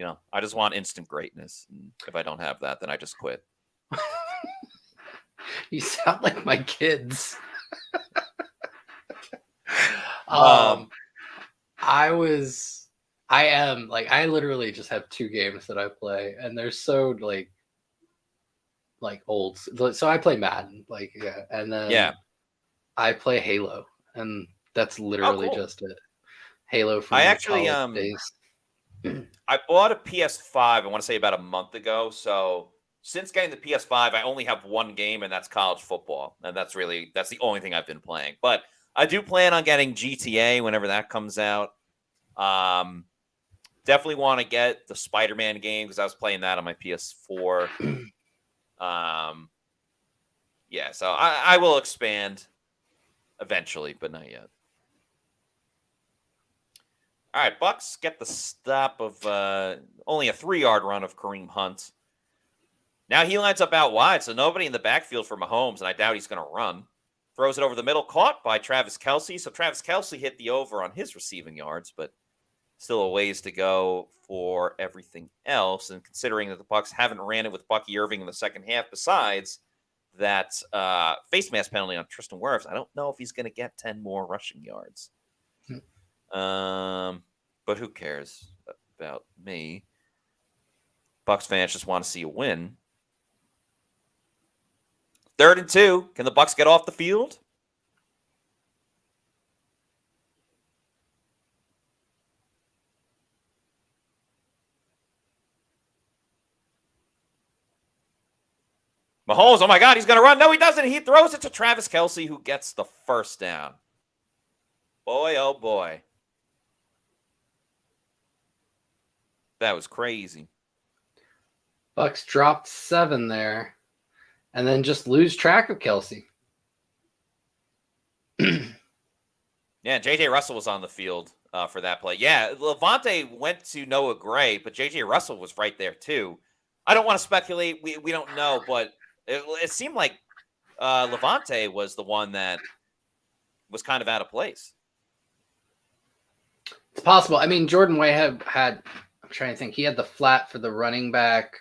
I just want instant greatness. And if I don't have that, then I just quit. You sound like my kids. I literally just have 2 games that I play, and they're so like old. So I play Madden, and then I play Halo, and that's literally just it. Halo from I actually days. I bought a PS5, I want to say about a month ago. So since getting the PS5, I only have one game, and that's college football. And that's the only thing I've been playing. But I do plan on getting GTA whenever that comes out. Definitely want to get the Spider-Man game because I was playing that on my PS4. Yeah, so I will expand eventually, but not yet. All right, Bucs get the stop of only a 3-yard run of Kareem Hunt. Now he lines up out wide, so nobody in the backfield for Mahomes, and I doubt he's going to run. Throws it over the middle, caught by Travis Kelce. So Travis Kelce hit the over on his receiving yards, but still a ways to go for everything else. And considering that the Bucs haven't ran it with Bucky Irving in the second half, besides that face mask penalty on Tristan Wirfs, I don't know if he's going to get 10 more rushing yards. But who cares about me? Bucs fans just want to see a win. 3rd and 2. Can the Bucs get off the field? Mahomes, oh my God, he's going to run. No, he doesn't. He throws it to Travis Kelce, who gets the first down. Boy, oh boy. That was crazy. Bucs dropped 7 there, and then just lose track of Kelce. Yeah, J.J. Russell was on the field for that play. Yeah, Levante went to Noah Gray, but J.J. Russell was right there too. I don't want to speculate. We don't know, but it seemed like Levante was the one that was kind of out of place. It's possible. I mean, Jordan Wayheb had, I'm trying to think, he had the flat for the running back.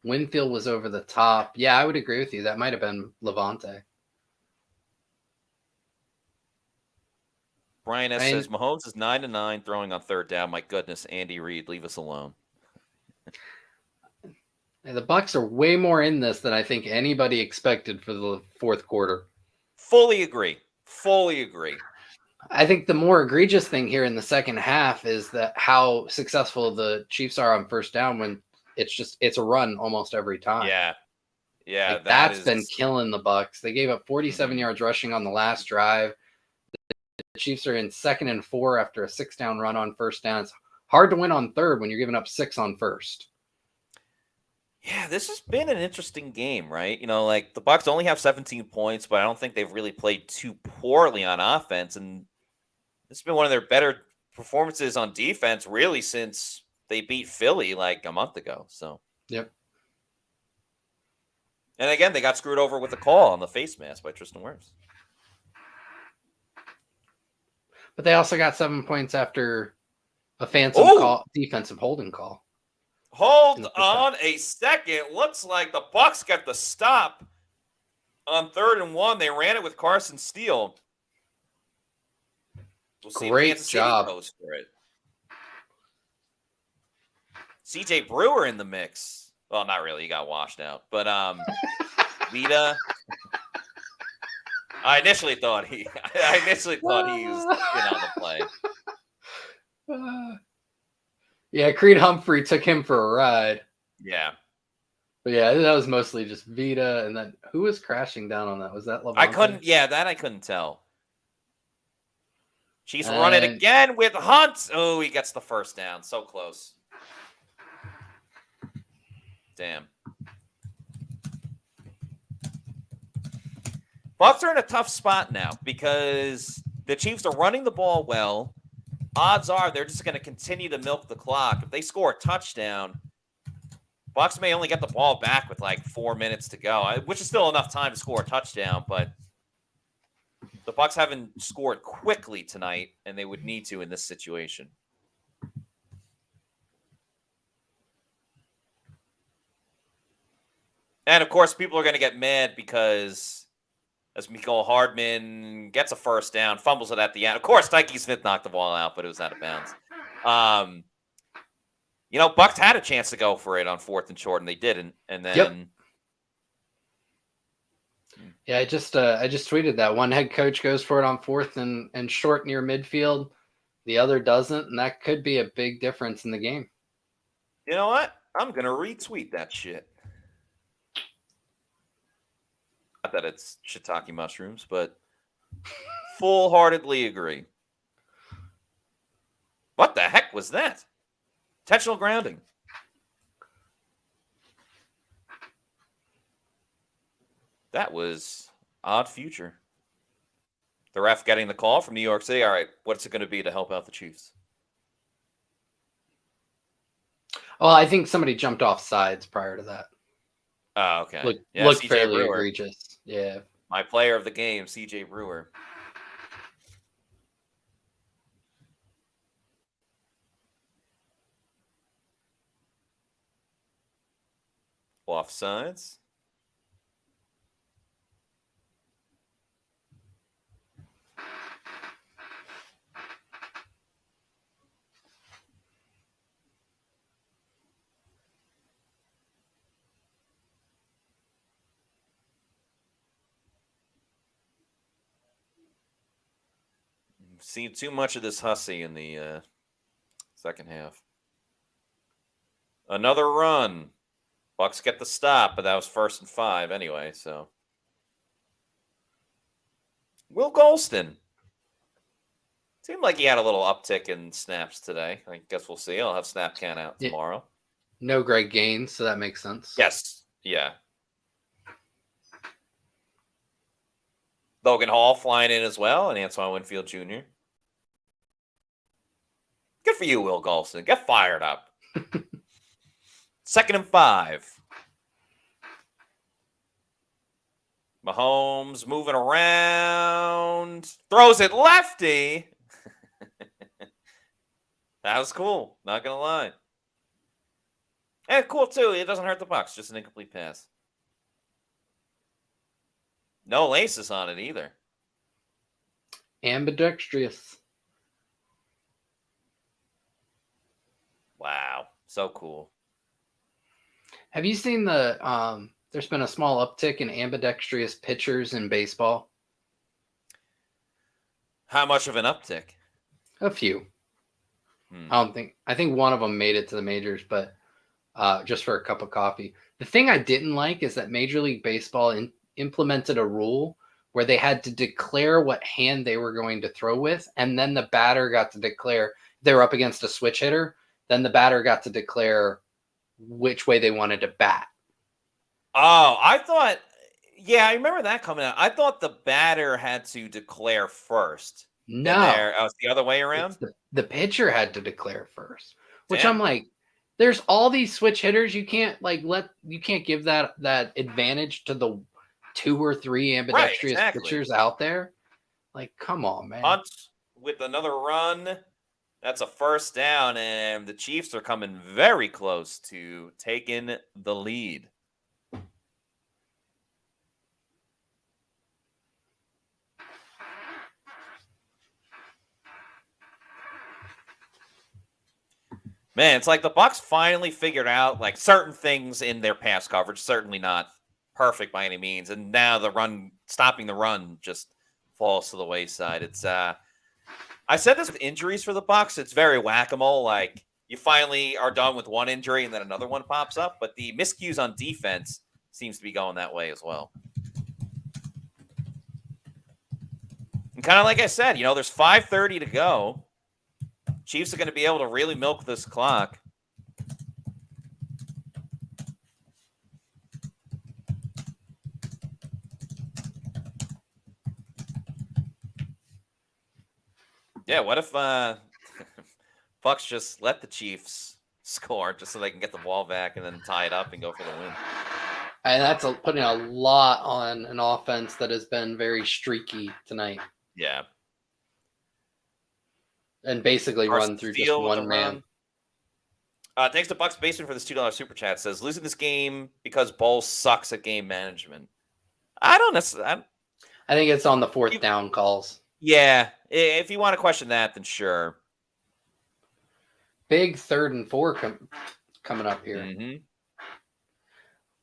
Winfield was over the top. Yeah, I would agree with you. That might have been Levante. Brian S. says, Mahomes is 9-9 throwing on 3rd down. My goodness, Andy Reid, leave us alone. The Bucs are way more in this than I think anybody expected for the 4th quarter. Fully agree. I think the more egregious thing here in the second half is that how successful the Chiefs are on 1st down when it's a run almost every time. Yeah. That's been killing the Bucs. They gave up 47 yards rushing on the last drive. The Chiefs are in 2nd and 4 after a 6-down run on 1st down. It's hard to win on 3rd when you're giving up 6 on 1st. Yeah, this has been an interesting game, right? Like the Bucs only have 17 points, but I don't think they've really played too poorly on offense. And this has been one of their better performances on defense, really, since they beat Philly like a month ago. So, yep. And again, they got screwed over with a call on the face mask by Tristan Wirfs. But they also got 7 points after a defensive holding call. Hold on a second. Looks like the Bucs got the stop on 3rd and 1. They ran it with Carson Steele. We'll see Great if Kansas job. City goes for it. CJ Brewer in the mix. Well, not really. He got washed out. But Lita. I initially thought he was in on the play. Yeah, Creed Humphrey took him for a ride. Yeah. But yeah, that was mostly just Vita. And then who was crashing down on that? Was that Levante? I couldn't tell. Chiefs run it again with Hunt. Oh, he gets the first down. So close. Damn. Bucs are in a tough spot now because the Chiefs are running the ball well. Odds are they're just going to continue to milk the clock. If they score a touchdown, Bucs may only get the ball back with like 4 minutes to go, which is still enough time to score a touchdown. But the Bucs haven't scored quickly tonight, and they would need to in this situation. And of course, people are going to get mad because as Mecole Hardman gets a first down, fumbles it at the end. Of course, Tyke Smith knocked the ball out, but it was out of bounds. Bucs had a chance to go for it on 4th and short, and they didn't. And then, Yeah, I just tweeted that one head coach goes for it on 4th and short near midfield, the other doesn't, and that could be a big difference in the game. You know what? I'm gonna retweet that shit. Not that it's shiitake mushrooms, but full-heartedly agree. What the heck was that? Intentional grounding. That was odd future. The ref getting the call from New York City. All right, what's it going to be to help out the Chiefs? Well, I think somebody jumped off sides prior to that. Oh, okay. Looked CJ fairly Brewer. egregious. Yeah. My player of the game, CJ Brewer. Offsides. Seen too much of this hussy in the second half. Another run. Bucs get the stop, but that was 1st and 5 anyway, so. Will Golston. Seemed like he had a little uptick in snaps today. I guess we'll see. I'll have snap count out tomorrow. No Greg Gaines, so that makes sense. Yes. Yeah. Logan Hall flying in as well, and Antoine Winfield Jr. Good for you, Will Golston. Get fired up. 2nd and 5. Mahomes moving around. Throws it lefty. That was cool. Not going to lie. And cool, too. It doesn't hurt the Bucs. Just an incomplete pass. No laces on it either. Ambidextrous. Wow. So cool. Have you seen there's been a small uptick in ambidextrous pitchers in baseball? How much of an uptick? A few. I think one of them made it to the majors, but just for a cup of coffee. The thing I didn't like is that Major League Baseball implemented a rule where they had to declare what hand they were going to throw with, and then the batter got to declare they were up against a switch hitter. Then the batter got to declare which way they wanted to bat. Oh, I I remember that coming out. I thought the batter had to declare first. No. It's the other way around? The pitcher had to declare first, which Damn. I'm like, there's all these switch hitters. You can't you can't give that advantage to the 2 or 3 ambidextrous pitchers out there. Like, come on, man. Hunt with another run. That's a first down, and the Chiefs are coming very close to taking the lead. Man, it's like the Bucs finally figured out like certain things in their pass coverage, certainly not perfect by any means, and now stopping the run just falls to the wayside. It's I said this with injuries for the Bucs. It's very whack-a-mole. Like, you finally are done with one injury and then another one pops up. But the miscues on defense seems to be going that way as well. And kind of like I said, there's 5:30 to go. Chiefs are going to be able to really milk this clock. Yeah, what if Bucs just let the Chiefs score just so they can get the ball back and then tie it up and go for the win? And that's putting a lot on an offense that has been very streaky tonight. Yeah. And basically run through just one man. Thanks to Bucs Basement for this $2 super chat. Says, losing this game because Bowles sucks at game management. I don't necessarily. I think it's on the fourth down calls. Yeah. If you want to question that, then sure. Big 3rd and 4 coming up here. Mm-hmm.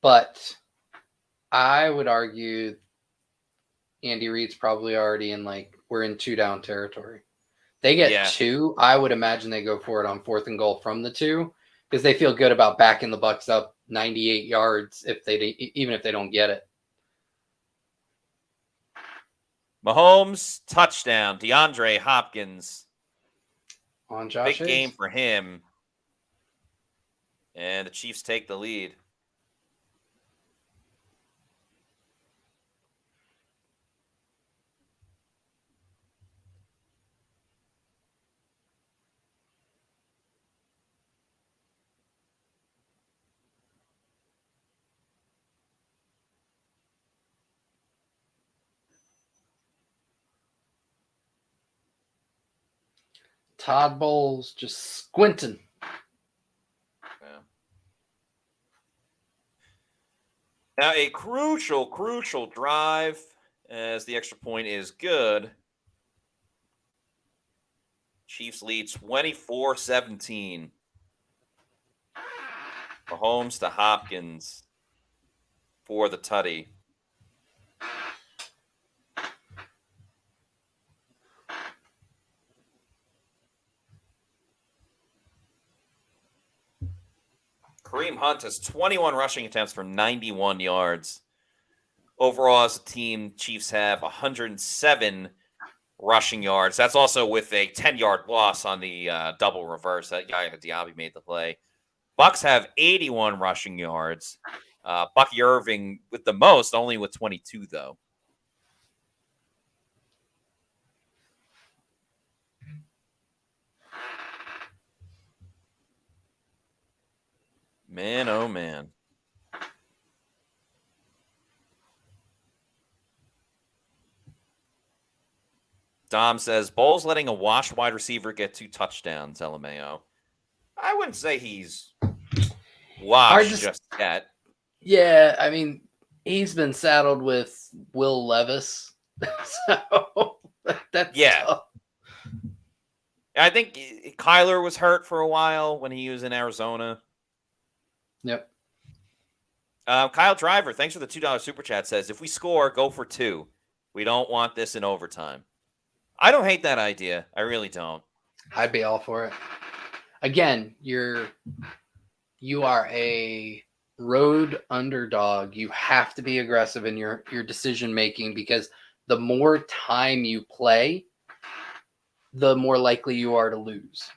But I would argue Andy Reid's probably already we're in 2-down territory. They get 2. I would imagine they go for it on 4th and goal from the 2 because they feel good about backing the Bucs up 98 yards even if they don't get it. Mahomes, touchdown. DeAndre Hopkins. On Josh Big game for him. And the Chiefs take the lead. Todd Bowles just squinting. Yeah. Now a crucial drive as the extra point is good. Chiefs lead 24-17. Mahomes to Hopkins for the tutty. Kareem Hunt has 21 rushing attempts for 91 yards. Overall, as a team, Chiefs have 107 rushing yards. That's also with a 10-yard loss on the double reverse. That guy Diaby made the play. Bucs have 81 rushing yards. Bucky Irving with the most, only with 22, though. Man, oh man. Dom says, Bowles letting a washed wide receiver get 2 touchdowns, LMAO. I wouldn't say he's washed just yet. Yeah, I mean, he's been saddled with Will Levis. So that's tough. I think Kyler was hurt for a while when he was in Arizona. Yep. Kyle Driver, thanks for the $2 super chat, says, if we score, go for 2. We don't want this in overtime. I don't hate that idea. I really don't. I'd be all for it. Again, you are a road underdog. You have to be aggressive in your decision making because the more time you play, the more likely you are to lose.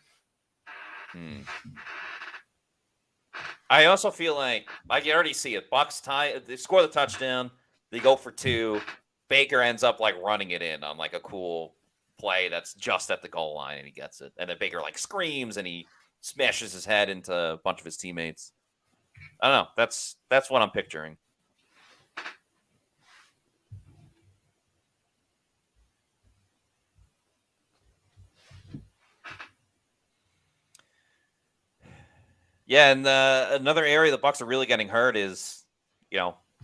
I also feel like you already see it. Bucs they score the touchdown. They go for 2. Baker ends up running it in on a cool play that's just at the goal line, and he gets it. And then Baker screams and he smashes his head into a bunch of his teammates. I don't know. That's what I'm picturing. Yeah, and another area the Bucs are really getting hurt is,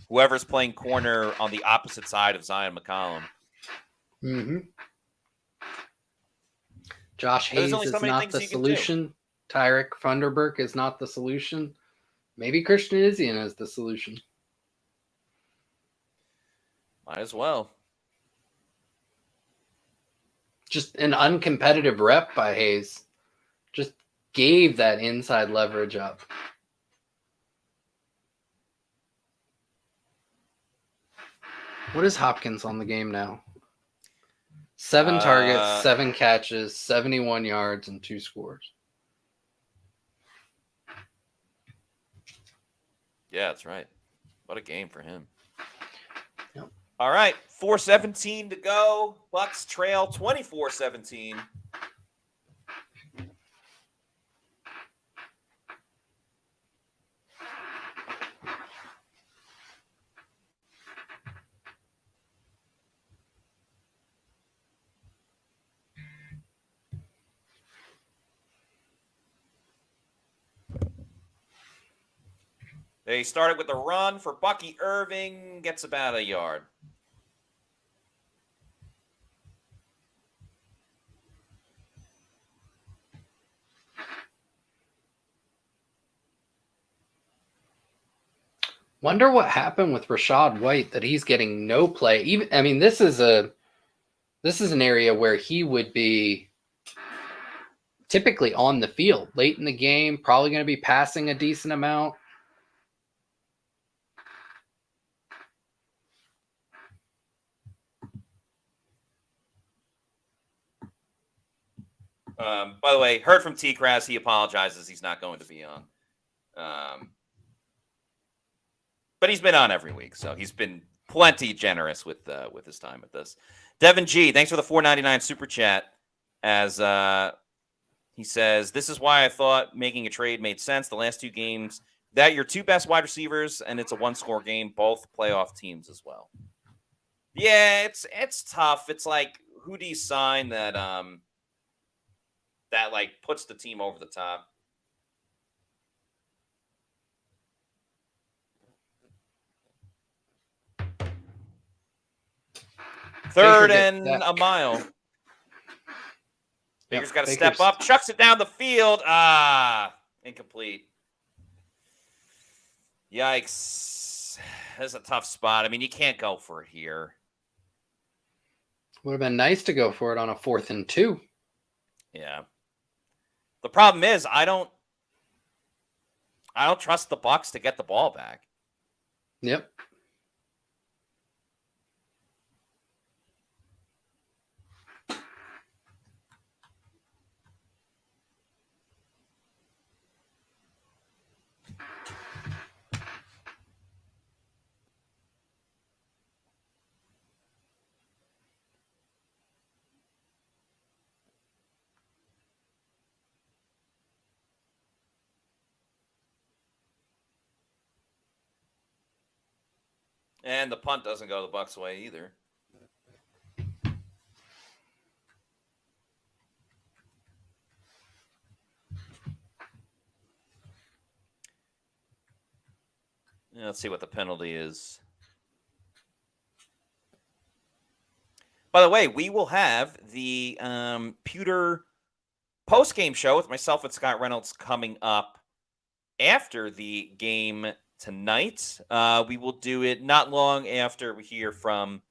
whoever's playing corner on the opposite side of Zion McCollum. Mm-hmm. Josh Hayes is not the solution. Tyrick Funderburk is not the solution. Maybe Christian Izzian is the solution. Might as well. Just an uncompetitive rep by Hayes. Just gave that inside leverage up. What is Hopkins on the game now? 7 targets, 7 catches, 71 yards, and 2 scores. Yeah, that's right. What a game for him. Yep. All right, 4:17 to go. Bucs trail 24-17. They started with a run for Bucky Irving. Gets about a yard. Wonder what happened with Rashad White that he's getting no play. Even I mean, this is an area where he would be typically on the field late in the game, probably going to be passing a decent amount. By the way, heard from T-Crass. He apologizes. He's not going to be on. But he's been on every week, so he's been plenty generous with his time with this. Devin G, thanks for the $4.99 super chat. As he says, this is why I thought making a trade made sense. The last 2 games, that your 2 best wide receivers, and it's a 1-score game, both playoff teams as well. Yeah, it's tough. It's like, who do you sign that that like puts the team over the top? Third and a mile. Baker's got to step up. Chucks it down the field. Incomplete. Yikes. That's a tough spot. I mean, you can't go for it here. Would have been nice to go for it on a 4th and 2. Yeah. The problem is I don't trust the Bucs to get the ball back. Yep. And the punt doesn't go the Bucs' way either. Yeah, let's see what the penalty is. By the way, we will have the Pewter post-game show with myself and Scott Reynolds coming up after the game tonight. We will do it not long after we hear from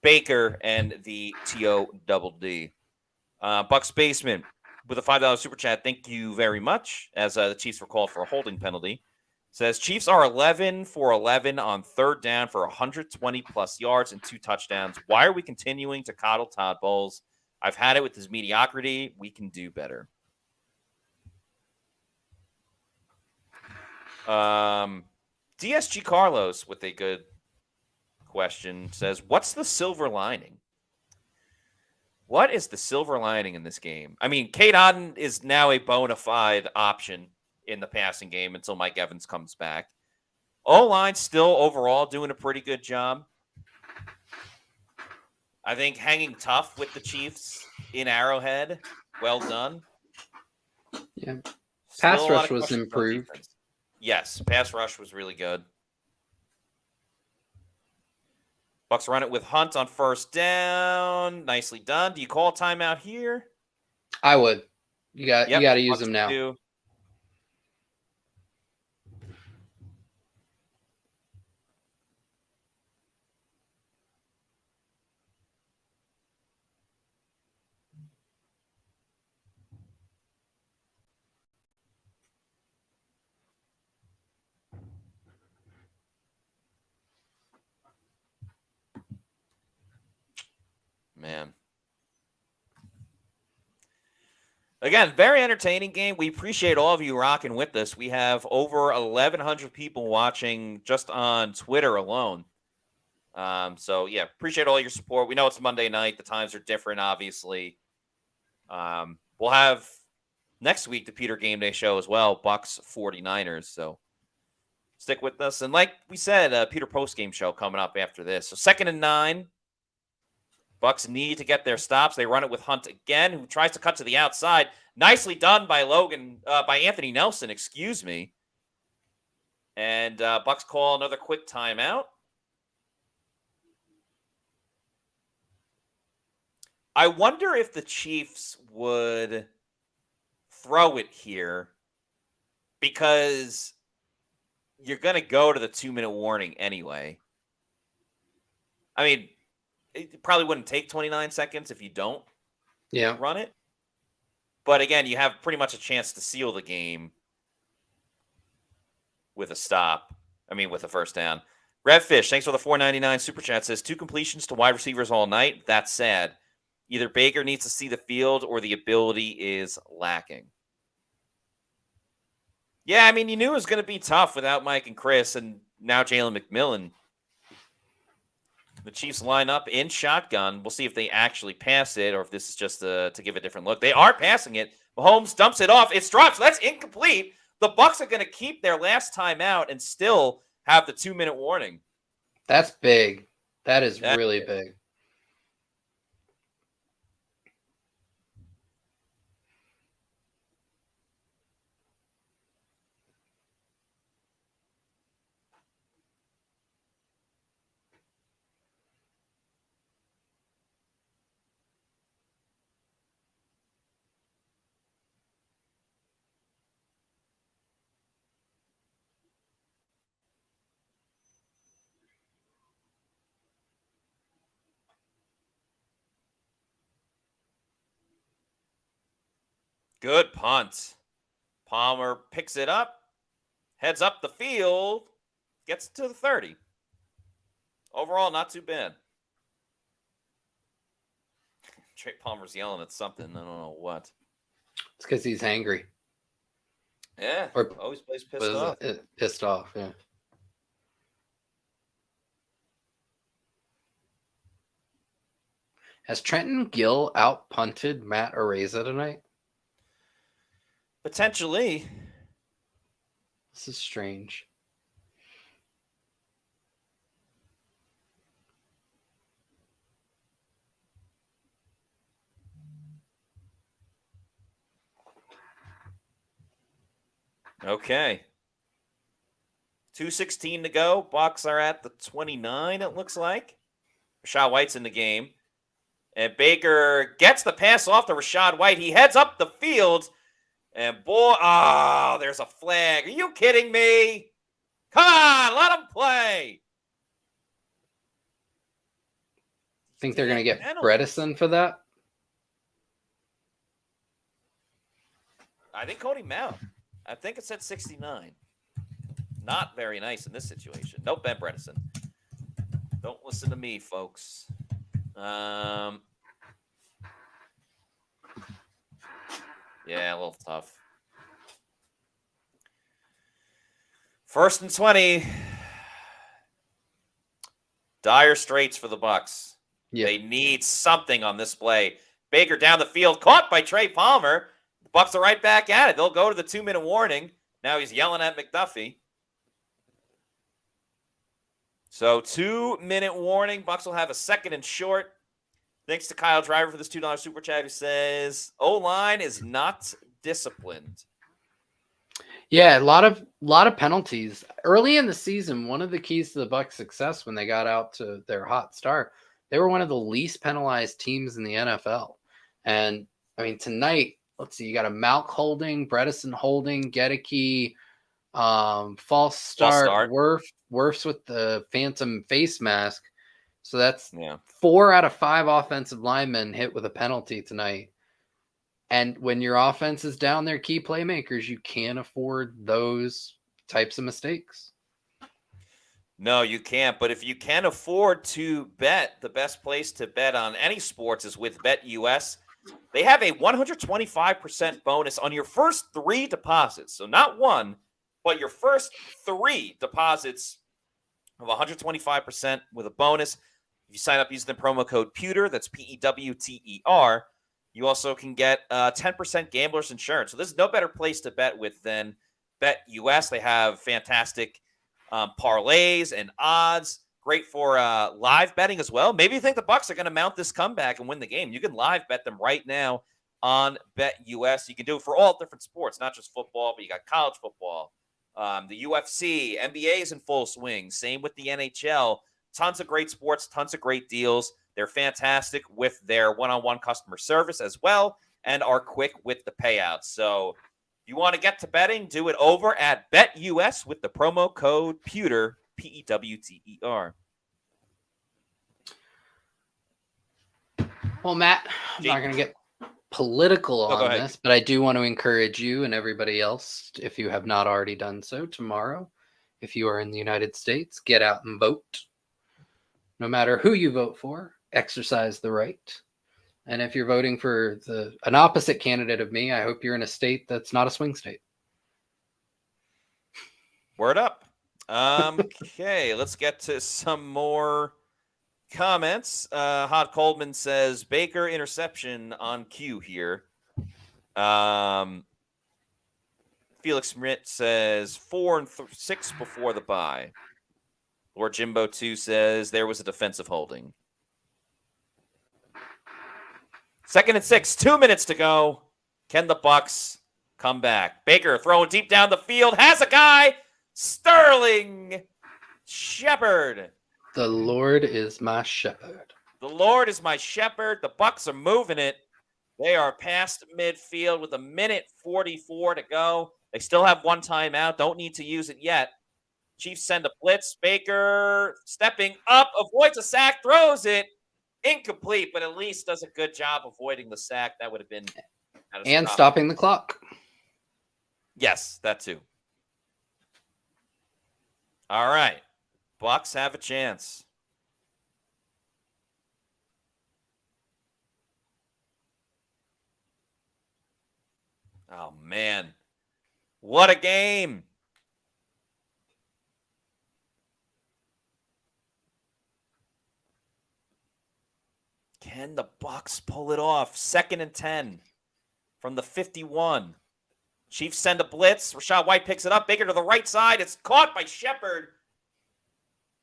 Baker and the TODD. Bucs Basement with a $5 super chat. Thank you very much. As the Chiefs were called for a holding penalty. Says Chiefs are 11 for 11 on 3rd down for 120 plus yards and 2 touchdowns. Why are we continuing to coddle Todd Bowles? I've had it with his mediocrity. We can do better. DSG Carlos with a good question says, what's the silver lining? What is the silver lining in this game? I mean, Kate Otten is now a bona fide option in the passing game until Mike Evans comes back. O-line still overall doing a pretty good job. I think hanging tough with the Chiefs in Arrowhead. Well done. Yeah. Still Pass rush was improved. Yes, pass rush was really good. Bucs run it with Hunt on 1st down. Nicely done. Do you call a timeout here? I would. You got to use them now. Do. Again, very entertaining game. We appreciate all of you rocking with us. We have over 1,100 people watching just on Twitter alone. So, yeah, appreciate all your support. We know it's Monday night. The times are different, obviously. We'll have next week the Pewter Game Day show as well, Bucs 49ers. So stick with us. And like we said, Pewter post-game show coming up after this. So 2nd and 9. Bucs need to get their stops. They run it with Hunt again, who tries to cut to the outside. Nicely done by by Anthony Nelson, excuse me. And Bucs call another quick timeout. I wonder if the Chiefs would throw it here because you're going to go to the 2-minute warning anyway. I mean, it probably wouldn't take 29 seconds if you don't run it. But again, you have pretty much a chance to seal the game with a stop. I mean, with a first down. Redfish, thanks for the $4.99 super chat. Says 2 completions to wide receivers all night. That's sad. Either Baker needs to see the field or the ability is lacking. Yeah, I mean, you knew it was going to be tough without Mike and Chris, and now Jalen McMillan. The Chiefs line up in shotgun. We'll see if they actually pass it or if this is just to give a different look. They are passing it. Mahomes dumps it off. It's dropped. So that's incomplete. The Bucs are going to keep their last time out and still have the 2-minute warning. That's big. That is really big. Good punt. Palmer picks it up, heads up the field, gets to the 30. Overall, not too bad. Trey Palmer's yelling at something. I don't know what. It's because he's angry. Yeah, Or always plays pissed off. Pissed off, yeah. Has Trenton Gill out-punted Matt Araiza tonight? Potentially. This is strange. Okay. 2:16 to go. Bucs are at the 29, it looks like. Rashad White's in the game. And Baker gets the pass off to Rashad White. He heads up the field. And boy, there's a flag. Are you kidding me? Come on, let him play. Think they're going to get Bredesen for that? I think Cody Mount. I think it said 69. Not very nice in this situation. Nope, Ben Bredesen. Don't listen to me, folks. Yeah, a little tough. 1st and 20. Dire straits for the Bucs. Yep. They need something on this play. Baker down the field, caught by Trey Palmer. The Bucs are right back at it. They'll go to the 2-minute warning. Now he's yelling at McDuffie. So 2-minute warning. Bucs will have a 2nd and short. Thanks to Kyle Driver for this $2 super chat who says O-line is not disciplined. Yeah, a lot of penalties. Early in the season, one of the keys to the Bucs' success when they got out to their hot start, they were one of the least penalized teams in the NFL. And I mean, tonight, let's see, you got a Malk holding, Bredesen holding, Gedeke, false start. Wirfs with the phantom face mask. So that's 4 out of 5 offensive linemen hit with a penalty tonight. And when your offense is down their key playmakers, you can't afford those types of mistakes. No, you can't. But if you can afford to bet, the best place to bet on any sports is with BetUS. They have a 125% bonus on your first 3 deposits. So not one, but your first 3 deposits of 125% with a bonus. If you sign up using the promo code Pewter, that's Pewter, you also can get 10% gambler's insurance. So there's no better place to bet with than BetUS. They have fantastic parlays and odds. Great for live betting as well. Maybe you think the Bucs are going to mount this comeback and win the game. You can live bet them right now on BetUS. You can do it for all different sports, not just football, but you got college football, the UFC, NBA is in full swing. Same with the NHL. Tons of great sports, tons of great deals. They're fantastic with their one-on-one customer service as well and are quick with the payouts. So if you want to get to betting, do it over at BetUS with the promo code Pewter, Pewter. Well, Matt, I'm not going to get political on this, but I do want to encourage you and everybody else, if you have not already done so, tomorrow, if you are in the United States, get out and vote. No matter who you vote for, exercise the right. And if you're voting for an opposite candidate of me, I hope you're in a state that's not a swing state. Word up. Okay, let's get to some more comments. Hot Coldman says Baker interception on cue here. Felix Schmidt says 4 and 6 before the bye. Lord Jimbo 2 says there was a defensive holding. 2nd and 6, 2 minutes to go. Can the Bucs come back? Baker throwing deep down the field, has a guy. Sterling Shepard. The Lord is my shepherd. The Lord is my shepherd. The Bucs are moving it. They are past midfield with 1:44 to go. They still have 1 timeout. Don't need to use it yet. Chiefs send a blitz. Baker stepping up, avoids a sack, throws it. Incomplete, but at least does a good job avoiding the sack. That would have been... And stopping the clock. Yes, that too. All right. Bucs have a chance. Oh, man. What a game. Can the Bucs pull it off? 2nd and 10 from the 51. Chiefs send a blitz. Rachaad White picks it up. Baker to the right side. It's caught by Shepard.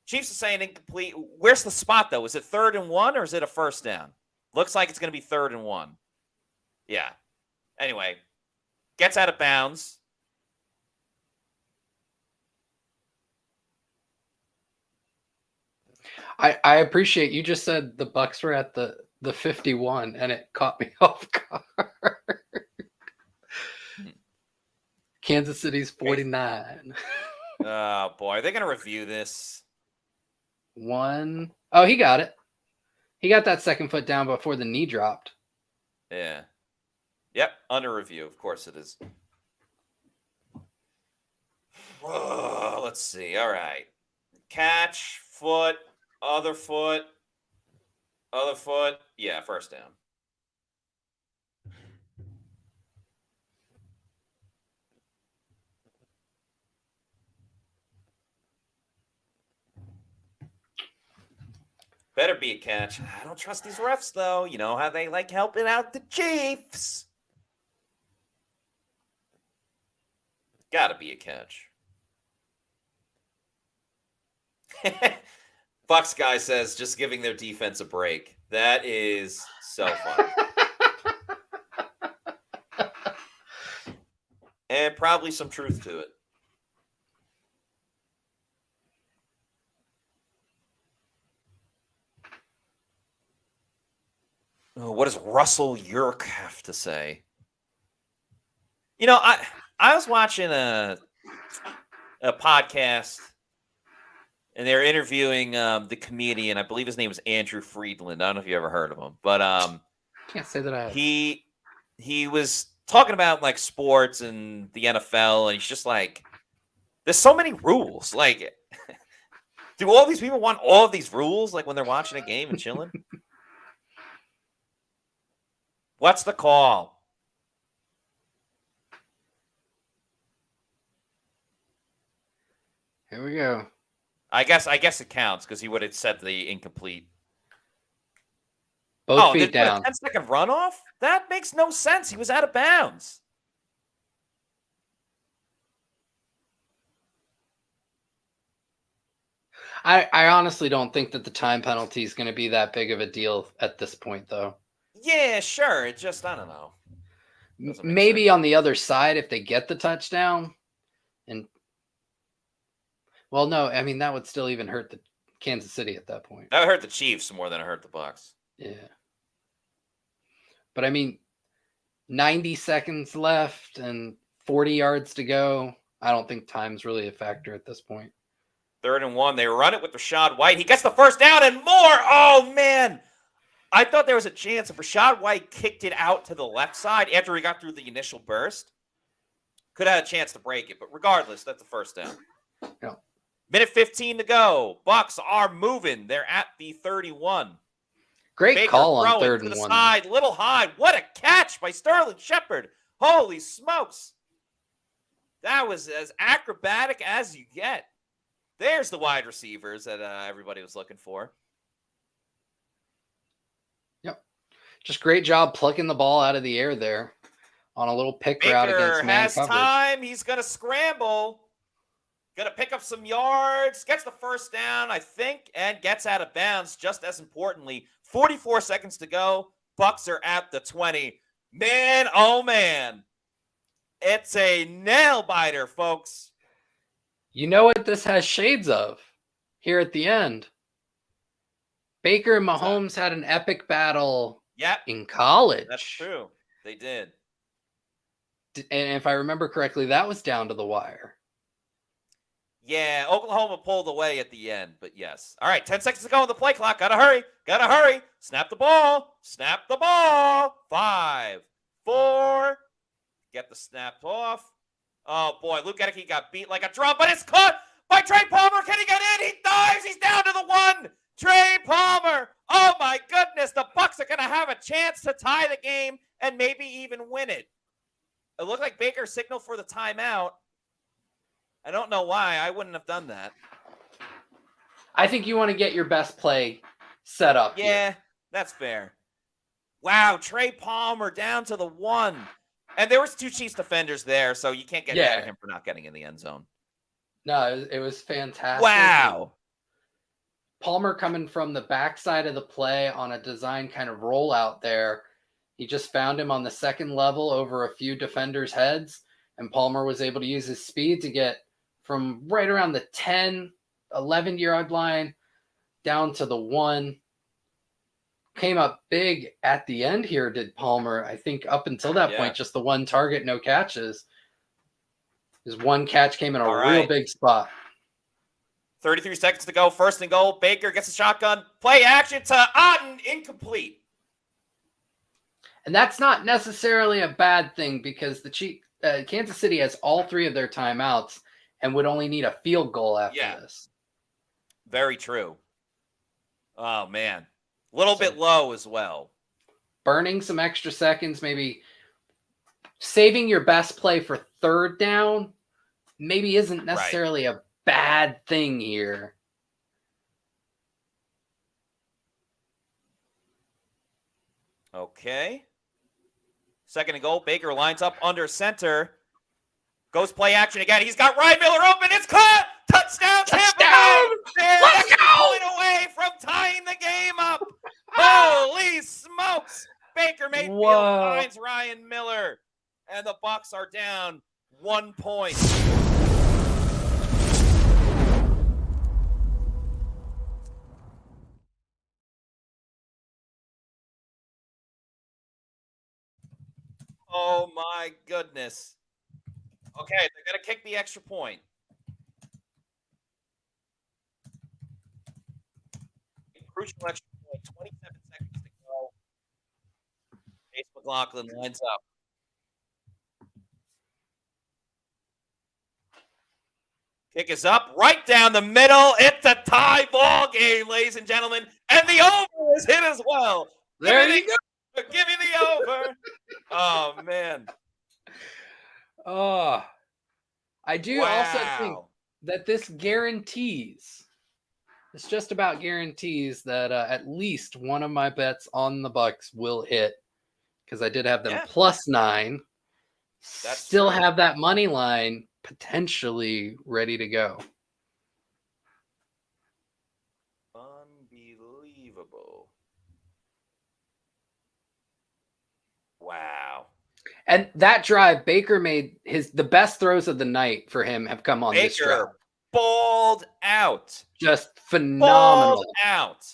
Chiefs are saying incomplete. Where's the spot, though? Is it 3rd and 1 or is it a first down? Looks like it's going to be 3rd and 1. Yeah. Anyway, gets out of bounds. I appreciate you just said the Bucs were at the 51 and it caught me off guard. Kansas City's 49. Oh, boy. Are they going to review this? 1. Oh, he got it. He got that second foot down before the knee dropped. Yeah. Yep. Under review. Of course it is. Whoa, let's see. All right. Catch, foot, other foot. Yeah, first down. Better be a catch. I don't trust these refs, though. You know how they like helping out the Chiefs. Gotta be a catch. Bucs guy says just giving their defense a break. That is so funny. And probably some truth to it. Oh, what does Russell Yerk have to say? You know, I was watching a podcast, and they're interviewing the comedian. I believe his name is Andrew Friedland. I don't know if you ever heard of him, but Can't say that I have. he was talking about like sports and the NFL, and he's just like, there's so many rules. Like, do all these people want all of these rules like when they're watching a game and chilling? What's the call? Here we go. I guess it counts because he would have said the incomplete. Both They feet put a down. 10-second runoff? That makes no sense. He was out of bounds. I honestly don't think that the time penalty is going to be that big of a deal at this point, though. Yeah, sure. It just, I don't know. Maybe on the other side if they get the touchdown. Well, no, I mean, that would still even hurt the Kansas City at that point. That would hurt the Chiefs more than it hurt the Bucs. Yeah. But I mean, 90 seconds left and 40 yards to go. I don't think time's really a factor at this point. 3rd and 1. They run it with Rachaad White. He gets the first down and more. Oh, man. I thought there was a chance if Rachaad White kicked it out to the left side after he got through the initial burst. Could have had a chance to break it. But regardless, that's the first down. Yeah. Minute 15 to go. Bucs are moving. They're at the 31. Great Baker call on throwing 3rd to and the 1. side, little high. What a catch by Sterling Shepard. Holy smokes. That was as acrobatic as you get. There's the wide receivers that everybody was looking for. Yep. Just great job plucking the ball out of the air there on a little pick route against man has coverage. time. He's going to scramble. Going to pick up some yards. Gets the first down, I think, and gets out of bounds. Just as importantly, 44 seconds to go. Bucs are at the 20. Man, oh man. It's a nail biter, folks. You know what this has shades of here at the end? Baker and Mahomes had an epic battle in college. That's true. They did. And if I remember correctly, that was down to the wire. Yeah, Oklahoma pulled away at the end, but yes. All right, 10 seconds to go on the play clock. Gotta hurry. Gotta hurry. Snap the ball. Snap the ball. 5, 4. Get the snap off. Oh, boy. Luke Gedeke got beat like a drum, but it's caught by Trey Palmer. Can he get in? He dives. He's down to the 1. Trey Palmer. Oh, my goodness. The Bucs are going to have a chance to tie the game and maybe even win it. It looked like Baker signaled for the timeout. I don't know why. I wouldn't have done that. I think you want to get your best play set up. Yeah, that's fair. Wow, Trey Palmer down to the 1. And there was 2 Chiefs defenders there, so you can't get mad at him for not getting in the end zone. No, it was fantastic. Wow. Palmer coming from the backside of the play on a design kind of rollout there. He just found him on the second level over a few defenders' heads, and Palmer was able to use his speed to get from right around the 10, 11-yard line down to the 1. Came up big at the end here, did Palmer. I think up until that point, just the 1 target, no catches. His 1 catch came in a real big spot. 33 seconds to go. 1st and goal. Baker gets a shotgun. Play action to Otten. Incomplete. And that's not necessarily a bad thing because the Kansas City has all 3 of their timeouts and would only need a field goal after this. Very true. Oh, man. A little bit low as well. Burning some extra seconds, maybe saving your best play for 3rd down maybe isn't necessarily a bad thing here. Okay. 2nd and goal. Baker lines up under center. Goes play action again. He's got Ryan Miller open. It's caught. Touchdown, Tampa Bay. Let's go. Away from tying the game up. Holy smokes. Baker Mayfield finds Ryan Miller. And the Bucs are down 1 point. Oh, my goodness. Okay, they're going to kick the extra point. Crucial extra point, 27 seconds to go. Chase McLaughlin lines up. Kick is up, right down the middle. It's a tie ball game, ladies and gentlemen. And the over is hit as well. There you go. Give me the over. Oh man. Oh, I do also think Wow. that this guarantees, it's just about guarantees that at least one of my bets on the Bucs will hit, because I did have them Yeah. +9. That's Still true. have that money line potentially ready to go. Unbelievable. Wow. And that drive, Baker made the best throws of the night for him have come on this drive. Baker balled out. Just Balled phenomenal out.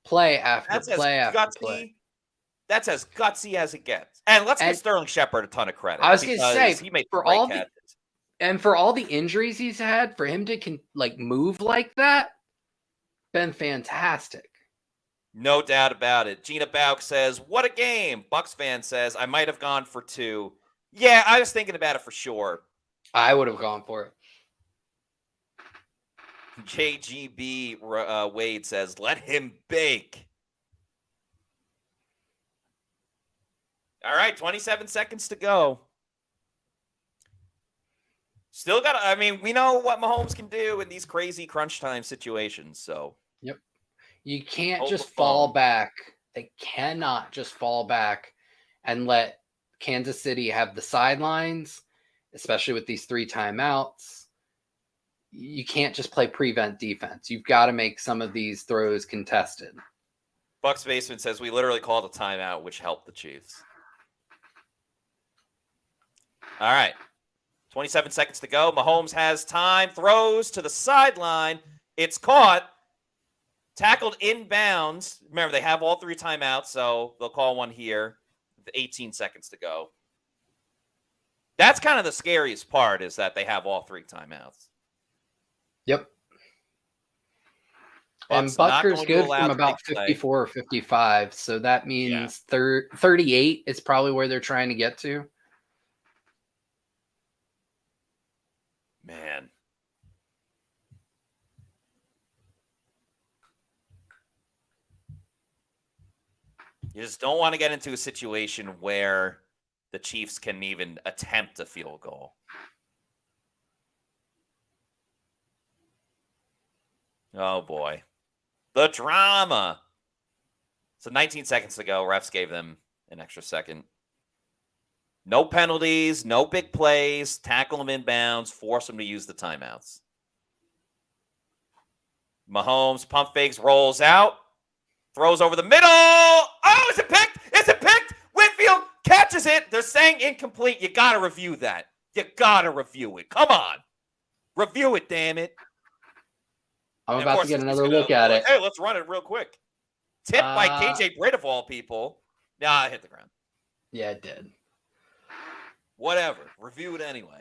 play after That's play as after gutsy. play. That's as gutsy as it gets. And let's give Sterling Shepard a ton of credit. I was going to say, he made for great all catches. for all the injuries he's had, for him to move like that, been fantastic. No doubt about it. Gina Bauk says, what a game. Bucs fan says, I might have gone for 2. Yeah, I was thinking about it for sure. I would have gone for it. JGB Wade says, let him bake. All right, 27 seconds to go. Still got to, I mean, we know what Mahomes can do in these crazy crunch time situations, so. Yep. You can't Hold just the fall phone. back. They cannot just fall back and let Kansas City have the sidelines, especially with these 3 timeouts. You can't just play prevent defense. You've got to make some of these throws contested. Bucks Basement says, we literally called a timeout, which helped the Chiefs. All right. 27 seconds to go. Mahomes has time. Throws to the sideline. It's caught. Tackled inbounds. Remember, they have all 3 timeouts, so they'll call one here. 18 seconds to go. That's kind of the scariest part, is that they have all 3 timeouts. Yep. And Bucks not Butker's going to good allow from the about big play. 54 or 55, so that means 38 is probably where they're trying to get to. Man. You just don't want to get into a situation where the Chiefs can even attempt a field goal. Oh, boy. The drama. So 19 seconds to go. Refs gave them an extra second. No penalties, no big plays. Tackle them inbounds. Force them to use the timeouts. Mahomes pump fakes, rolls out. Throws over the middle. Oh, is it picked? Is it picked? Whitfield catches it. They're saying incomplete. You got to review that. You got to review it. Come on. Review it, damn it. I'm about to get another look at it. Hey, let's run it real quick. Tipped by KJ Britt of all people. Nah, it hit the ground. Yeah, it did. Whatever. Review it anyway.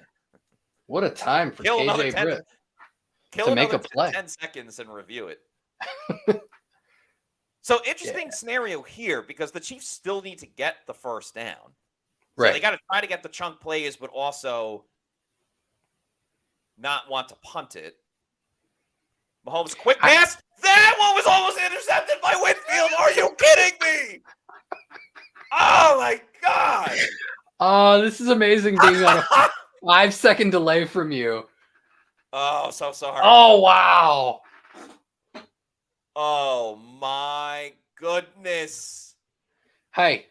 What a time for KJ Britt to make a play. 10 seconds and review it. So interesting scenario here, because the Chiefs still need to get the first down. So they got to try to get the chunk plays, but also not want to punt it. Mahomes, quick pass. That one was almost intercepted by Whitfield. Are you kidding me? Oh, my God. Oh, this is amazing being on a 5-second delay from you. Oh, so hard. Oh, wow. Oh, my goodness. Hey,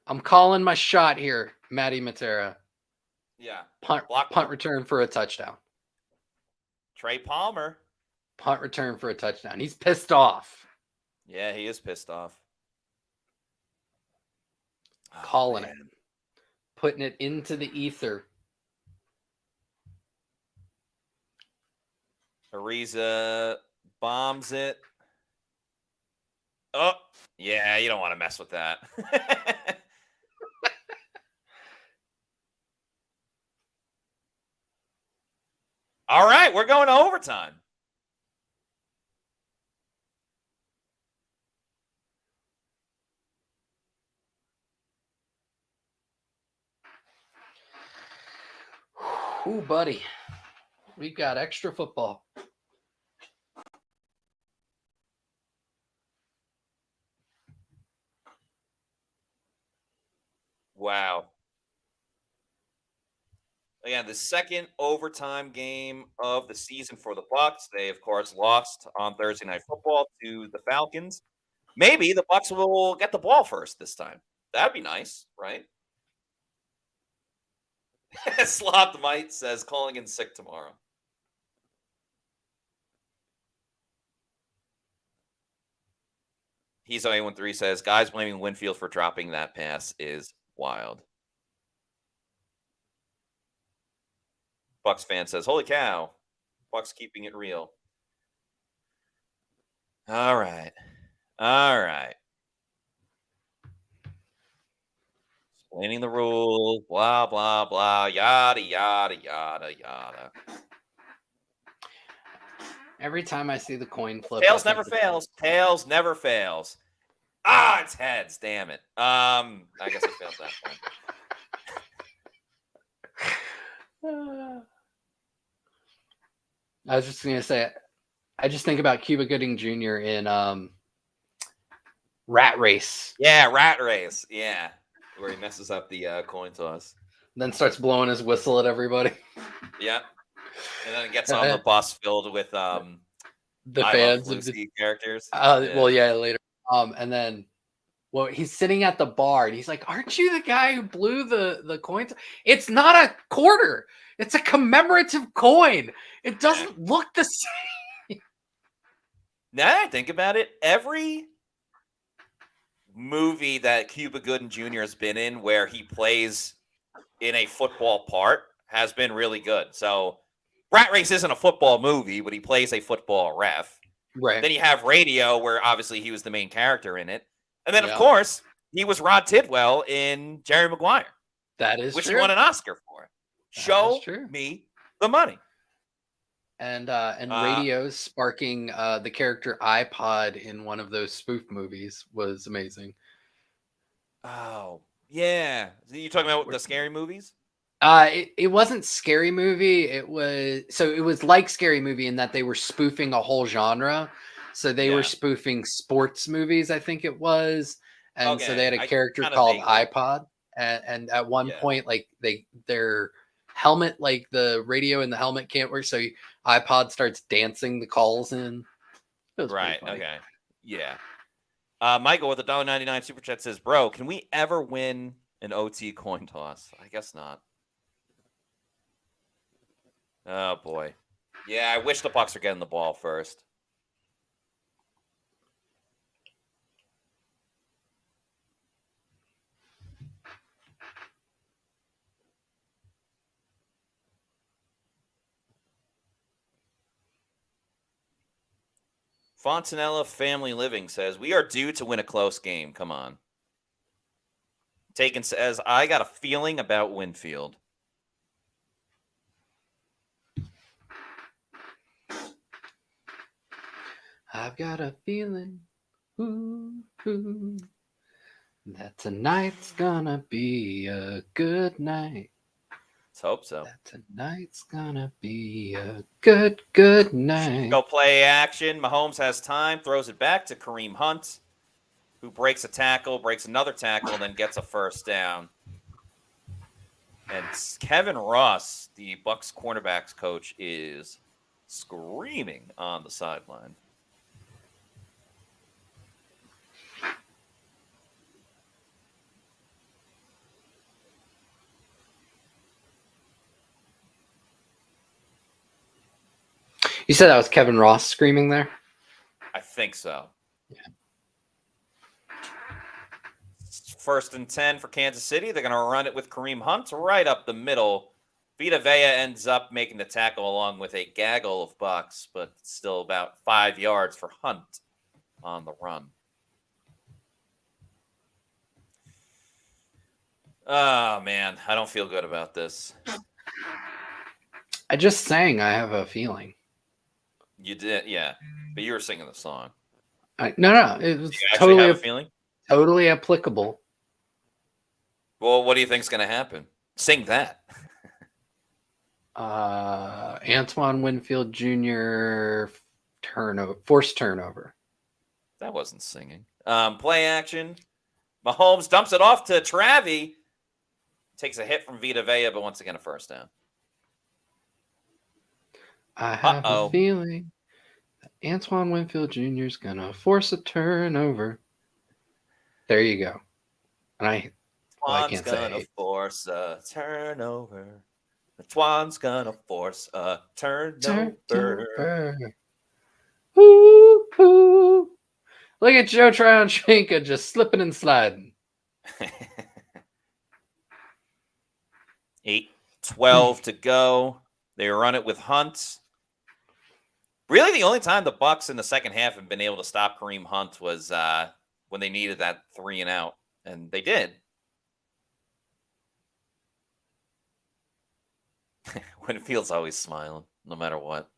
I'm calling my shot here, Matty Matera. Yeah. Punt return for a touchdown. Trey Palmer. Punt return for a touchdown. He's pissed off. Yeah, he is pissed off. Calling it. Putting it into the ether. Ariza bombs it. Oh, yeah, you don't want to mess with that. All right, we're going to overtime. Ooh, buddy. We've got extra football. Wow. Again, the second overtime game of the season for the Bucs. They, of course, lost on Thursday Night Football to the Falcons. Maybe the Bucs will get the ball first this time. That'd be nice, right? Sloth Mite says calling in sick tomorrow. He's 813 says guys blaming Winfield for dropping that pass is wild. Bucs fan says, holy cow. Bucs keeping it real. All right. Explaining the rules, blah, blah, blah, yada, yada, yada, yada. Every time I see the coin flip, Tails never fails. Tails never fails. Ah, it's heads. Damn it. I guess I failed that one. I was just going to say, I just think about Cuba Gooding Jr. in Rat Race. Yeah, Rat Race. Yeah, where he messes up the coin toss. Then starts blowing his whistle at everybody. Yeah. And then it gets on the bus filled with the fans of the characters. Well, yeah, later. And then, well, he's sitting at the bar and he's like, "Aren't you the guy who blew the coin? It's not a quarter. It's a commemorative coin. It doesn't look the same." Now that I think about it, every movie that Cuba Gooding Jr. has been in where he plays in a football part has been really good. So Rat Race isn't a football movie, but he plays a football ref. Right. Then you have Radio, where obviously he was the main character in it. And then, of course, he was Rod Tidwell in Jerry Maguire. That is which true. he won an Oscar for. Show me the money. And Radio sparking the character iPod in one of those spoof movies was amazing. Oh, yeah. You talking about the scary movies? It wasn't Scary Movie. It was like Scary Movie in that they were spoofing a whole genre. So they were spoofing sports movies, I think it was. And so they had a character called iPod. And at one point, like their helmet, like the radio in the helmet can't work. So iPod starts dancing the calls in. Right. Okay. Yeah. Michael with $1.99 super chat says, bro, can we ever win an OT coin toss? I guess not. Oh, boy. Yeah, I wish the Bucs were getting the ball first. Fontanella Family Living says, we are due to win a close game. Come on. Taken says, I got a feeling about Winfield. I've got a feeling that tonight's gonna be a good night. Let's hope so. That tonight's gonna be a good night. Go play action. Mahomes has time, throws it back to Kareem Hunt, who breaks a tackle, breaks another tackle, and then gets a first down. And Kevin Ross, the Bucs cornerbacks coach, is screaming on the sideline. You said that was Kevin Ross screaming there? I think so. Yeah. 1st and 10 for Kansas City. They're going to run it with Kareem Hunt right up the middle. Vita Vea ends up making the tackle along with a gaggle of Bucs, but still about 5 yards for Hunt on the run. Oh, man. I don't feel good about this. I just sang I have a feeling. You did, yeah. But you were singing the song. No. It was you actually have a feeling? Totally applicable. Well, what do you think is going to happen? Sing that. Antoine Winfield Jr. Forced turnover. That wasn't singing. Play action. Mahomes dumps it off to Travie. Takes a hit from Vita Vea, but once again, a first down. I have a feeling that Antoine Winfield Jr. is going to force a turnover. There you go. And I can't gonna say force a turnover. Antoine's gonna force a turnover. Woo, woo. Look at Joe Tryon-Shanka just slipping and sliding. 8:12 to go. They run it with Hunt. Really, the only time the Bucs in the second half have been able to stop Kareem Hunt was when they needed that 3 and out, and they did. Winfield's always smiling, no matter what.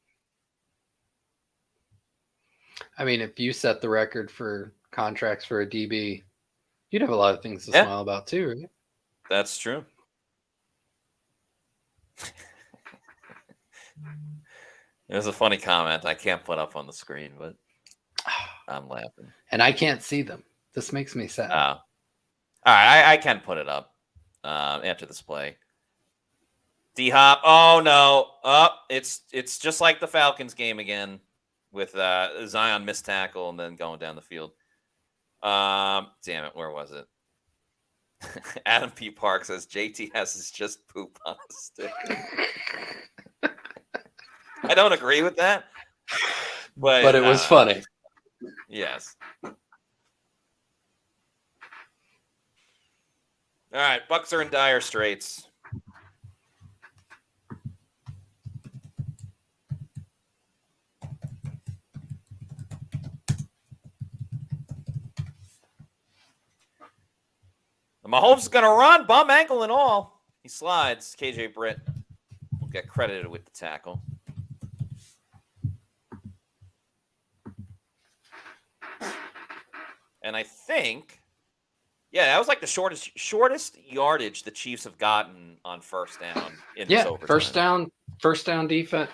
I mean, if you set the record for contracts for a DB, you'd have a lot of things to smile about too, right? That's true. It was a funny comment I can't put up on the screen, but I'm laughing. And I can't see them. This makes me sad. All right, I can put it up after this play. D-Hop. Oh, no. It's just like the Falcons game again with Zion missed tackle and then going down the field. Damn it. Where was it? Adam P. Park says JT has his just poop on a stick. I don't agree with that. But it was funny. Yes. All right. Bucs are in dire straits. Mahomes is going to run, bum ankle and all. He slides. KJ Britt will get credited with the tackle. And I think, that was like the shortest yardage the Chiefs have gotten on first down in this overtime. First down defense.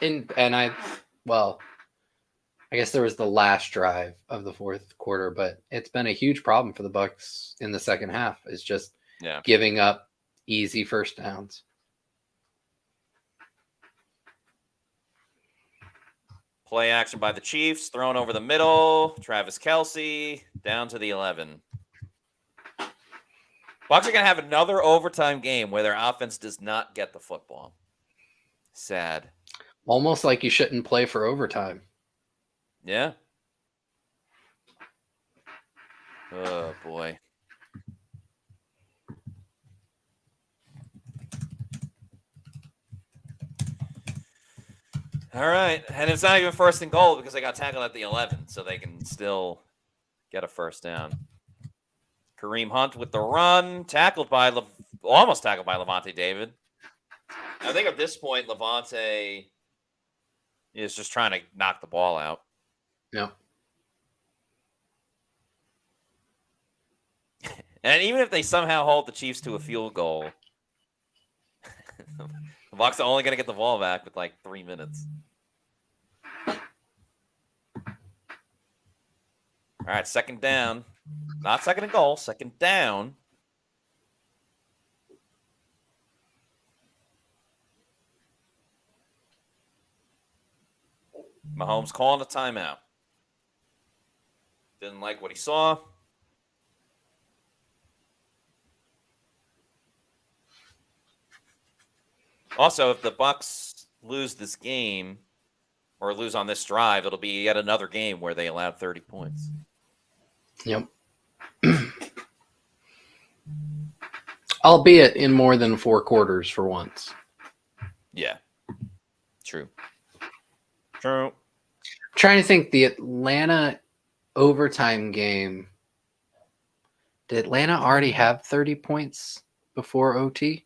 I guess there was the last drive of the fourth quarter, but it's been a huge problem for the Bucs in the second half. Is just giving up easy first downs. Play action by the Chiefs, thrown over the middle. Travis Kelce down to the 11. Bucs are going to have another overtime game where their offense does not get the football. Sad. Almost like you shouldn't play for overtime. Yeah. Oh, boy. All right. And it's not even first and goal because they got tackled at the 11, so they can still get a first down. Kareem Hunt with the run, almost tackled by Levante David. I think at this point, Levante is just trying to knock the ball out. Yeah. And even if they somehow hold the Chiefs to a field goal, the Bucs are only going to get the ball back with like 3 minutes. All right, second down. Not second and goal, second down. Mahomes calling a timeout. Didn't like what he saw. Also, if the Bucs lose this game or lose on this drive, it'll be yet another game where they allowed 30 points. Yep. Albeit in more than 4 quarters for once. Yeah. True. True. I'm trying to think, the Atlanta overtime game. Did Atlanta already have 30 points before OT?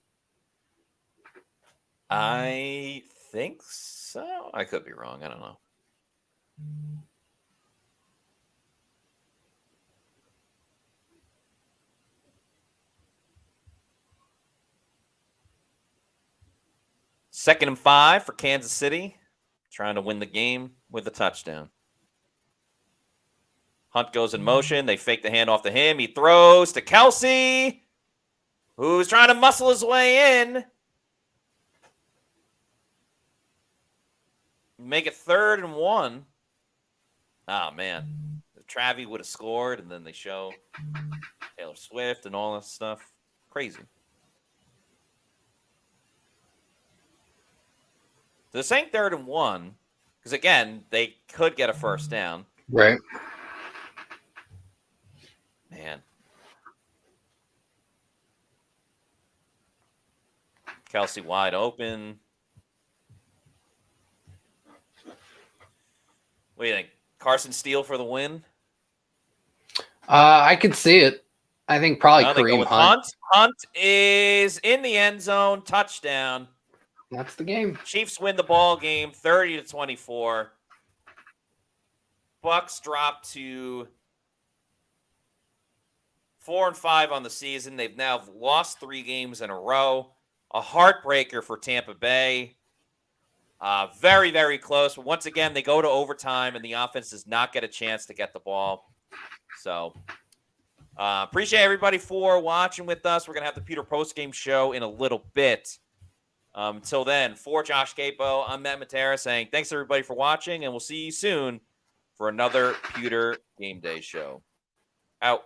I think so. I could be wrong. I don't know. Second and 5 for Kansas City. Trying to win the game with a touchdown. Hunt goes in motion. They fake the handoff to him. He throws to Kelce. who's trying to muscle his way in. Make it 3rd and 1. Oh, man. If Travi would have scored, and then they show Taylor Swift and all that stuff. Crazy. So this ain't 3rd and 1, because, again, they could get a first down. Right. Man. Kelsey wide open. What do you think? Carson Steele for the win? I could see it. I think probably No, they go Kareem with Hunt. Hunt is in the end zone. Touchdown. That's the game. Chiefs win the ball game 30-24. Bucs drop to 4-5 on the season. They've now lost 3 games in a row. A heartbreaker for Tampa Bay. Very, very close. But once again, they go to overtime, and the offense does not get a chance to get the ball. So, appreciate everybody for watching with us. We're going to have the Pewter postgame show in a little bit. Until then, for Josh Queipo, I'm Matt Matera saying thanks, everybody, for watching, and we'll see you soon for another Pewter Game Day show. Out.